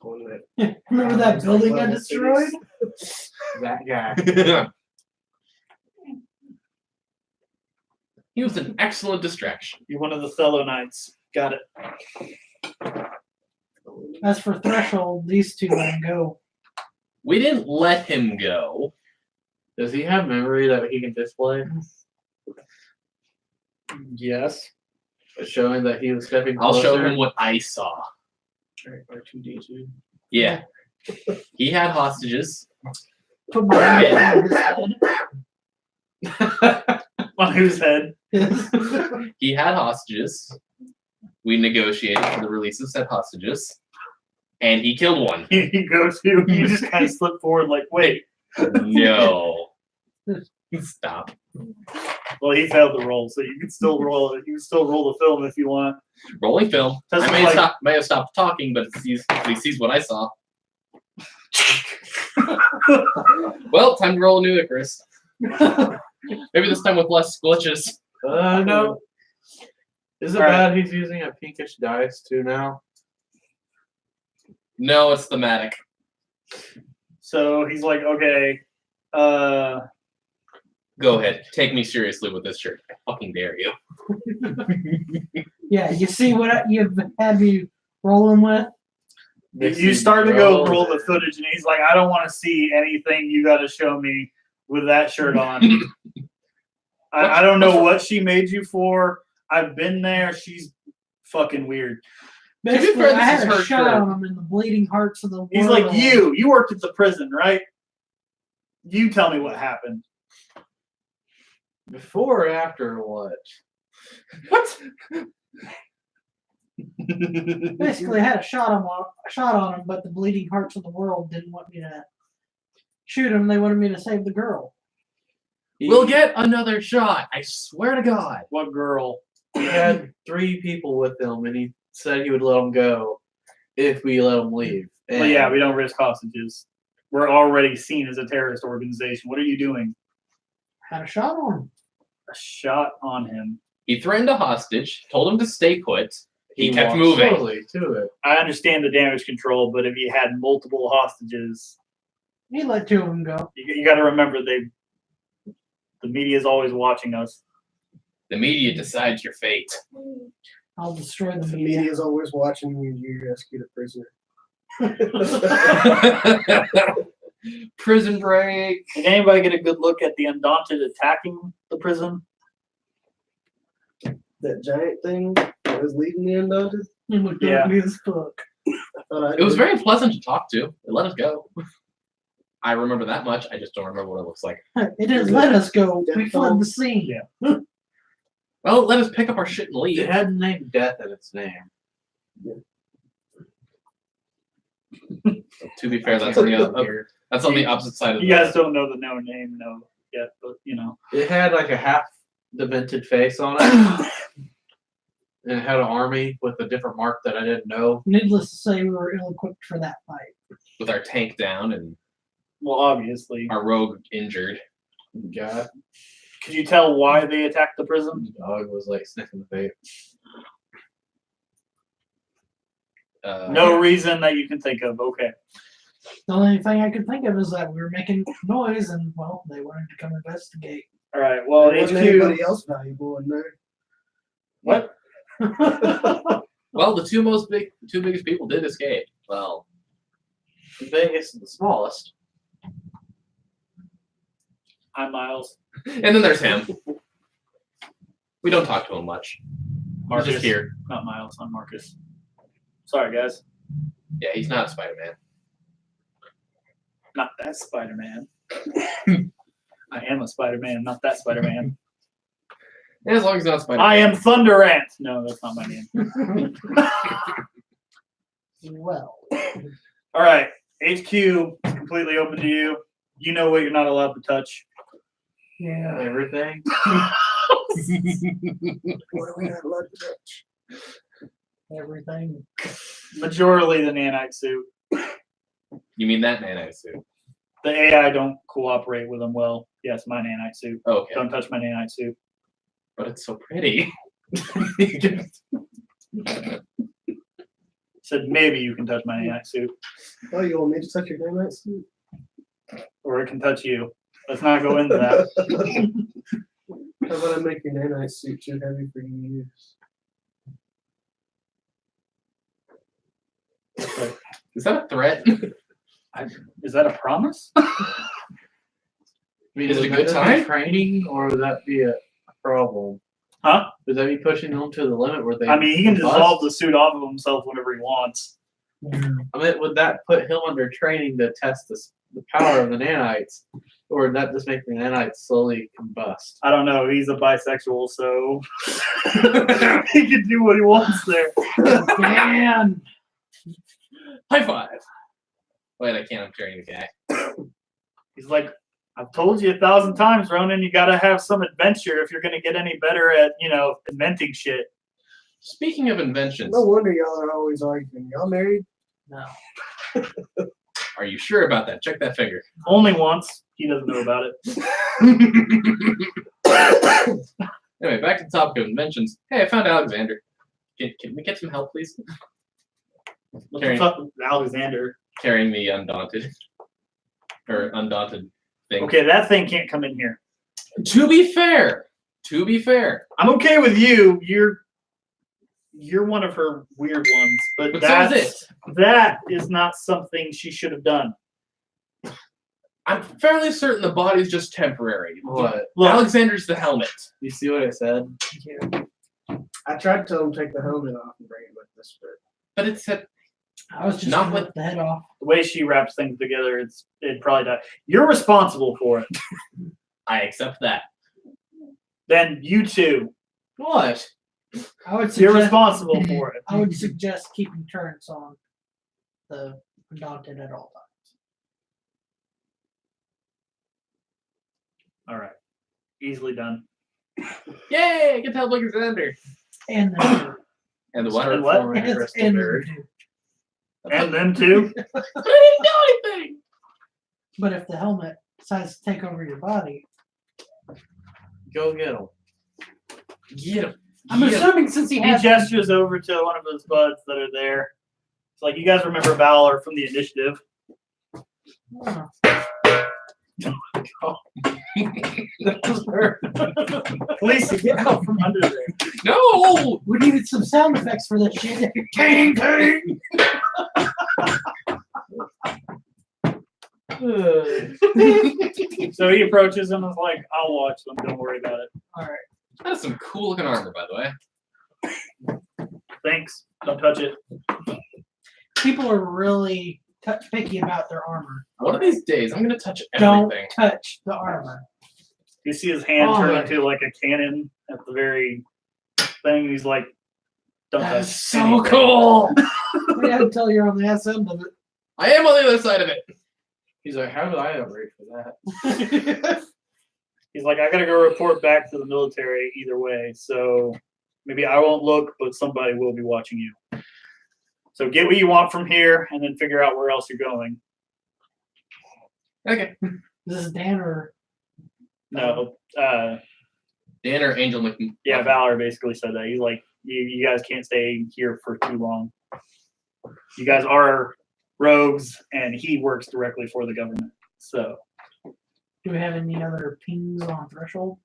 One that Remember that Like building got level destroyed? cities. That guy. He was an excellent distraction. You're one of the fellow knights. Got it. As for Threshold, these two let him go. We didn't let him go. Does he have memory that he can display, Yes. showing that he was stepping I'll show closer? him what I saw. R2D2. Yeah. He had hostages. Put my hand on his head. On whose head? He had hostages. We negotiated for the release of said hostages. And he killed one. You go to, you just kind of slip forward, like, wait. No. Stop. Well, he failed the roll, so you can still roll it. You can still roll the film if you want. Rolling film. That's I may, like- may have stopped talking, but he sees what I saw. Well, time to roll a new Icarus. Maybe this time with less glitches. No. Is it Alright. bad he's using a pinkish dice too now? No, it's thematic. So he's like, okay, Go ahead. Take me seriously with this shirt. I fucking dare you. Yeah, you see what you've had me rolling with? you start to go roll the footage, and he's like, I don't want to see anything you got to show me with that shirt on. I don't know what she made you for. I've been there. She's fucking weird. be Basically, fair, I this had is a her shot shirt. on him in the bleeding hearts of the world. He's like, you worked at the prison, right? You tell me what happened. Before or after what? What? Basically, I had a shot on him, but the bleeding hearts of the world didn't want me to shoot him. They wanted me to save the girl. We'll get another shot. I swear to God. What girl? He had 3 people with him, and he said he would let them go if we let them leave. Well, yeah, we don't risk hostages. We're already seen as a terrorist organization. What are you doing? Had a shot on him. A shot on him. He threatened a hostage, told him to stay put. He kept walked moving. slowly to it. I understand the damage control, but if you had multiple hostages, He let 2 of them go. you got to remember the media is always watching us. The media decides your fate. I'll destroy the The media. media's always watching you. You rescue the prisoner. Prison break. Did anybody get a good look at the Undaunted attacking the prison? That giant thing that was leading the Undaunted. It looked Yeah. ugly as fuck. I thought I It was did. very pleasant to talk to. It let us go. I remember that much. I just don't remember what it looks like. It didn't let us go. We fled the scene. Yeah. Well, let us pick up our shit and It leave. had the name Death in its name. To be fair, that's on the other. That's on the opposite side of You the. guys don't know the name yet, but you know. It had like a half demented face on it. And it had an army with a different mark that I didn't know. Needless to say, we were ill-equipped for that fight. With our tank down and Well, obviously. our rogue injured. God, Could you tell why they attacked the prison? the dog was like sniffing the vape. No reason that you can think of. Okay. The only thing I could think of is that we were making noise, and well, they wanted to come investigate. All right. Well, There wasn't HQ. anybody else valuable in there. What? Well, the two biggest people did escape. Well, The biggest and the smallest. I'm Miles. and then there's him. We don't talk to him much. He's Marcus. just here. Not Miles. I'm Marcus. Sorry, guys. Yeah, he's not Spider-Man. Not that Spider-Man. I am a Spider-Man, not that Spider-Man. And as long as he's not Spider-Man. I am Thunder Ant. No, that's not my name. Well, All right. HQ is completely open to you. You know what you're not allowed to touch. yeah. Everything. What are we not allowed to touch? Everything. Majorly the nanite suit. You mean that nanite suit? The AI don't cooperate with them well. Yes, my nanite suit. Okay. Don't touch my nanite suit. But it's so pretty. Said maybe you can touch my nanite suit, Oh, you want me to touch your nanite suit? or it can touch you. Let's not go into that. How about I make your nanite suit too heavy for you to use? Is that a threat? Is that a promise? I mean, Is it a would good that be time? training, or would that be a problem? Huh? Would that be pushing them to the limit where they? I mean, he can combust? dissolve the suit off of himself whenever he wants. I mean, would that put him under training to test the power of the nanites, or would that just make the nanites slowly combust? I don't know. He's a bisexual, so he can do what he wants there. Damn. High five. Wait, I can't. I'm carrying the guy. He's like I've told you 1,000 times, Ronan, you gotta have some adventure if you're gonna get any better at, inventing shit. Speaking of inventions, No wonder y'all are always arguing. Y'all married? No. are you sure about that? Check that finger. Only once. He doesn't know about it. Anyway, back to the topic of inventions. Hey, I found Alexander. Can we get some help, please? What the Carrying, fuck, Alexander? carrying the undaunted thing. Okay, that thing can't come in here. To be fair, I'm okay with you. You're one of her weird ones, but but so is it. that is not something she should have done. I'm fairly certain the body's just temporary. What? Look, Alexander's the helmet. You see what I said? I tried to tell him to take the helmet off and bring it with us, but But it's a, I was just Not gonna with- rip the head off. the way she wraps things together, it probably does. You're responsible for it. I accept that. Then you too. What? I would You're suggest, responsible for it. I would suggest keeping turrets on the Undaunted at all times. All right. Easily done. Yay! I get to help Alexander. And the And the what? And what? Former and, crystal and nerd. And them too. I didn't do anything. but if the helmet decides to take over your body, Go get him. Get him. I'm assuming since he He has gestures over to one of his buds that are there. It's like, you guys remember Valor from the initiative. Oh, Lisa, get out from under there. No! we needed some sound effects for this shit. Ting, ting. So he approaches him and is like, I'll watch them, don't worry about it. All right. That is some cool looking armor, by the way. Thanks. Don't touch it. People are really picky about their armor. One of these days, I'm gonna touch Don't everything. touch the armor. You see his hand Oh, turn my- into like a cannon at the very thing. He's like, don't That touch is so anything. cool. Wait until you're on the ass end of I am on the other side of it. He's like, how did I ever reach for that? it. He's like, I gotta go report back to the military either way. So maybe I won't look, but somebody will be watching you. So get what you want from here and then figure out where else you're going. Okay. This is Dan or No, Dan or Angel McMahon. yeah, Valor basically said that. He's like, you guys can't stay here for too long. You guys are rogues, and he works directly for the government. So do we have any other pings on threshold?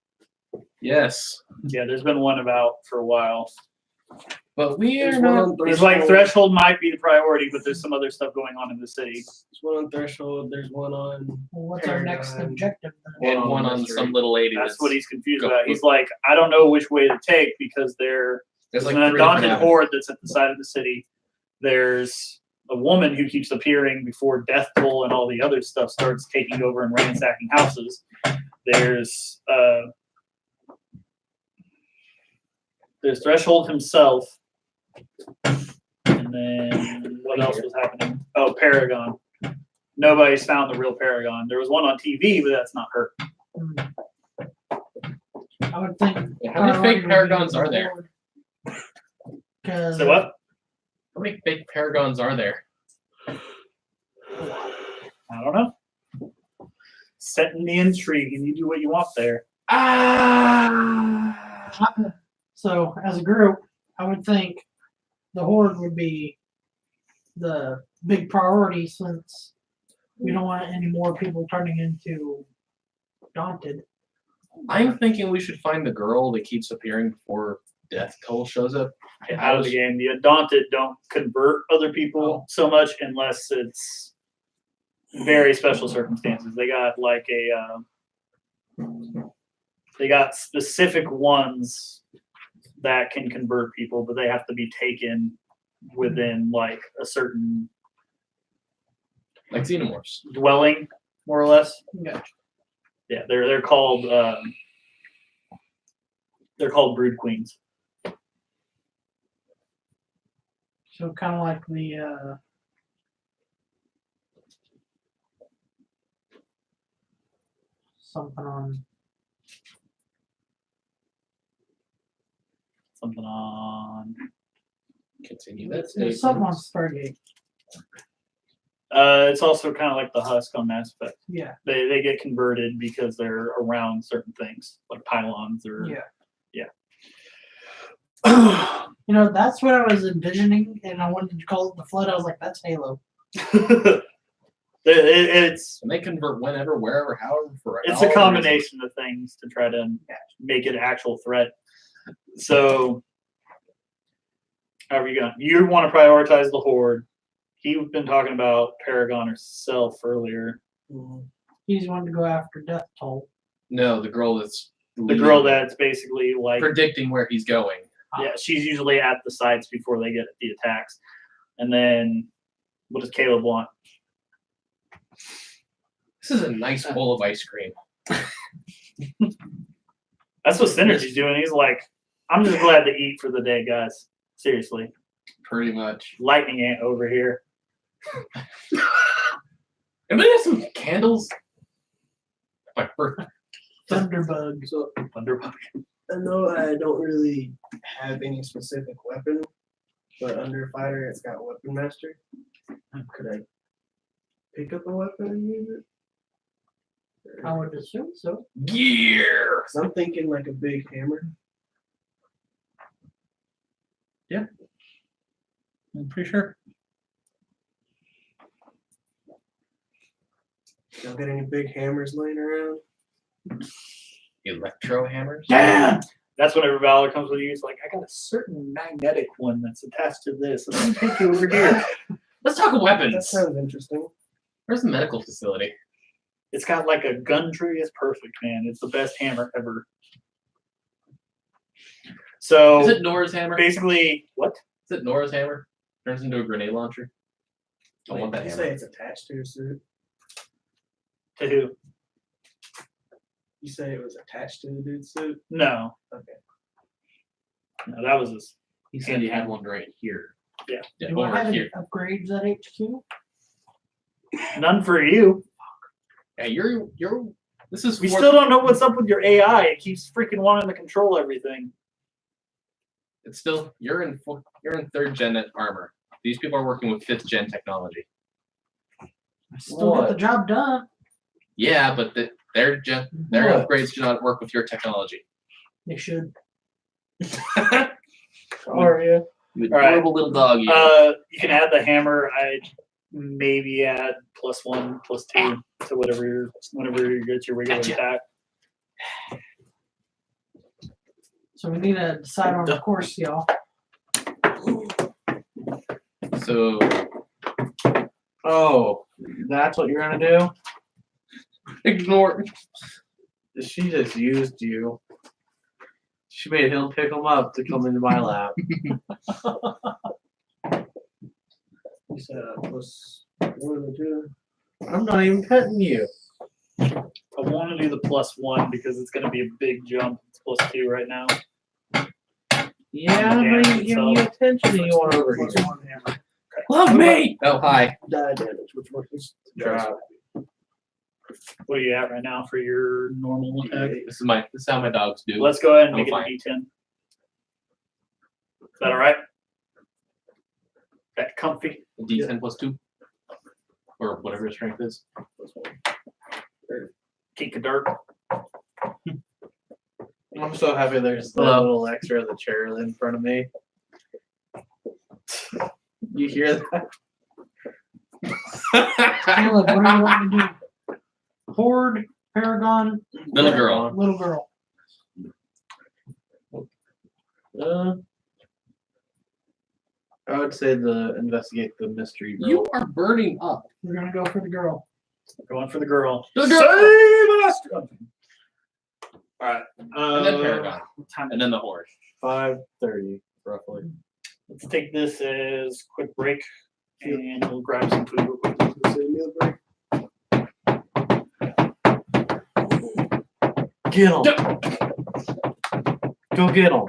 Yes. yeah, there's been one about for a while. But we there's are one not. on He's like, threshold. threshold might be the priority, but there's some other stuff going on in the city. There's one on threshold. There's one on. Well, what's our next Paragon. objective then? And one on mystery. some little lady. That's what he's confused Go- about. He's like, I don't know which way to take because there's There's like an 3 different undaunted avenues. horde that's at the side of the city. There's a woman who keeps appearing before Death Toll and all the other stuff starts taking over and ransacking houses. There's Threshold himself. And then what else was happening? Oh, Paragon. Nobody's found the real Paragon. There was one on TV, but that's not her. I would think. Yeah, how many fake paragons are there? Because So what? How many fake paragons are there? I don't know. Setting the intrigue, and you do what you want there. So as a group, I would think the horde would be the big priority since we don't want any more people turning into daunted. I'm thinking we should find the girl that keeps appearing before Death Toll shows up. Out of the game. The Undaunted don't convert other people so much unless it's very special circumstances. They got like they got specific ones that can convert people, but they have to be taken within like a certain Like xenomorphs. dwelling, more or less. Gotcha. Yeah, they're called brood queens. So kind of like the something on. Something on. Continue that There's something on statement. Stargate. It's also kind of like the husk on Mass Effect. Yeah. They get converted because they're around certain things like pylons or Yeah. You know, that's what I was envisioning, and I wanted to call it the Flood. I was like, that's Halo. It's And they convert whenever, wherever, however, for it's all a reasons. combination of things to try to make it an actual threat. So, how are you going? You want to prioritize the Horde. He's been talking about Paragon herself earlier. He's wanted to go after Death Toll. No, the girl that's The girl that's basically like, predicting where he's going. yeah, she's usually at the sites before they get the attacks. And then, what does Caleb want? This is a nice bowl of ice cream. That's what Synergy's doing. He's like, I'm just glad to eat for the day, guys. Seriously. Pretty much. Lightning ant over here. Anybody have some candles? My birthday. Thunderbug. So Thunderbug. I know I don't really have any specific weapon, but under fighter it's got weapon master. Could I pick up a weapon and use it? I would assume so. Gear! 'Cause I'm thinking like a big hammer. I'm pretty sure. Y'all got any big hammers laying around? Electro hammers? Damn! That's whenever Valor comes with you. It's like, I got a certain magnetic one that's attached to this. And let me take you over here. Let's talk That weapons. sounds interesting. Where's the medical facility? It's got like a gun tree. It's perfect, man. It's the best hammer ever. So Is it Nora's hammer? basically, what? Is it Nora's hammer? Turns into a grenade launcher. I want that you hammer. say it's attached to your suit. To who? You say it was attached to the dude's suit. No. Okay. No, that was his. He said he had one right here. Yeah. Yeah, Do I over have any here. upgrades at HQ? None for you. Yeah, you're. This is. We fourth- still don't know what's up with your AI. It keeps freaking wanting to control everything. It's still. You're in 3rd gen armor. These people are working with 5th gen technology. Still get the job done. Yeah, but their What? upgrades do not work with your technology. They should. Are you? You All right. adorable little dog. You. You can add the hammer. I maybe add +1, +2 to whenever you get your regular Gotcha. attack. So we need to decide on the course, y'all. So Oh, that's what you're gonna do? ignore. She just used you. She made him pick them up to come into my lap. You said plus 1 or 2. I'm not even cutting you. I want to do the +1 because it's going to be a big jump. It's +2 right now. Yeah, Yeah, but he's giving you attention and you want over here. Plus 1 hammer. Love me! Oh hi. Die damage, which one is Drop. What are you at right now for your normal attack? This is how my dogs do. Let's go ahead and I'm make it a fine. D10. Is that all right? That comfy. A D10 +2, or whatever your strength is. Kick a dirt. I'm so happy there's the Hello. little extra of the chair in front of me. You hear that? Caleb, what do you want to do? Horde, Paragon, Little girl. little girl. I would say investigate the mystery girl. You are burning up. We're gonna go for the girl. Going for the girl. The girl. Save us! All right. And then Paragon. And then the Horde. 5:30 roughly. Let's take this as quick break, and we'll grab some food real quick. meal break? Get him. Go get him.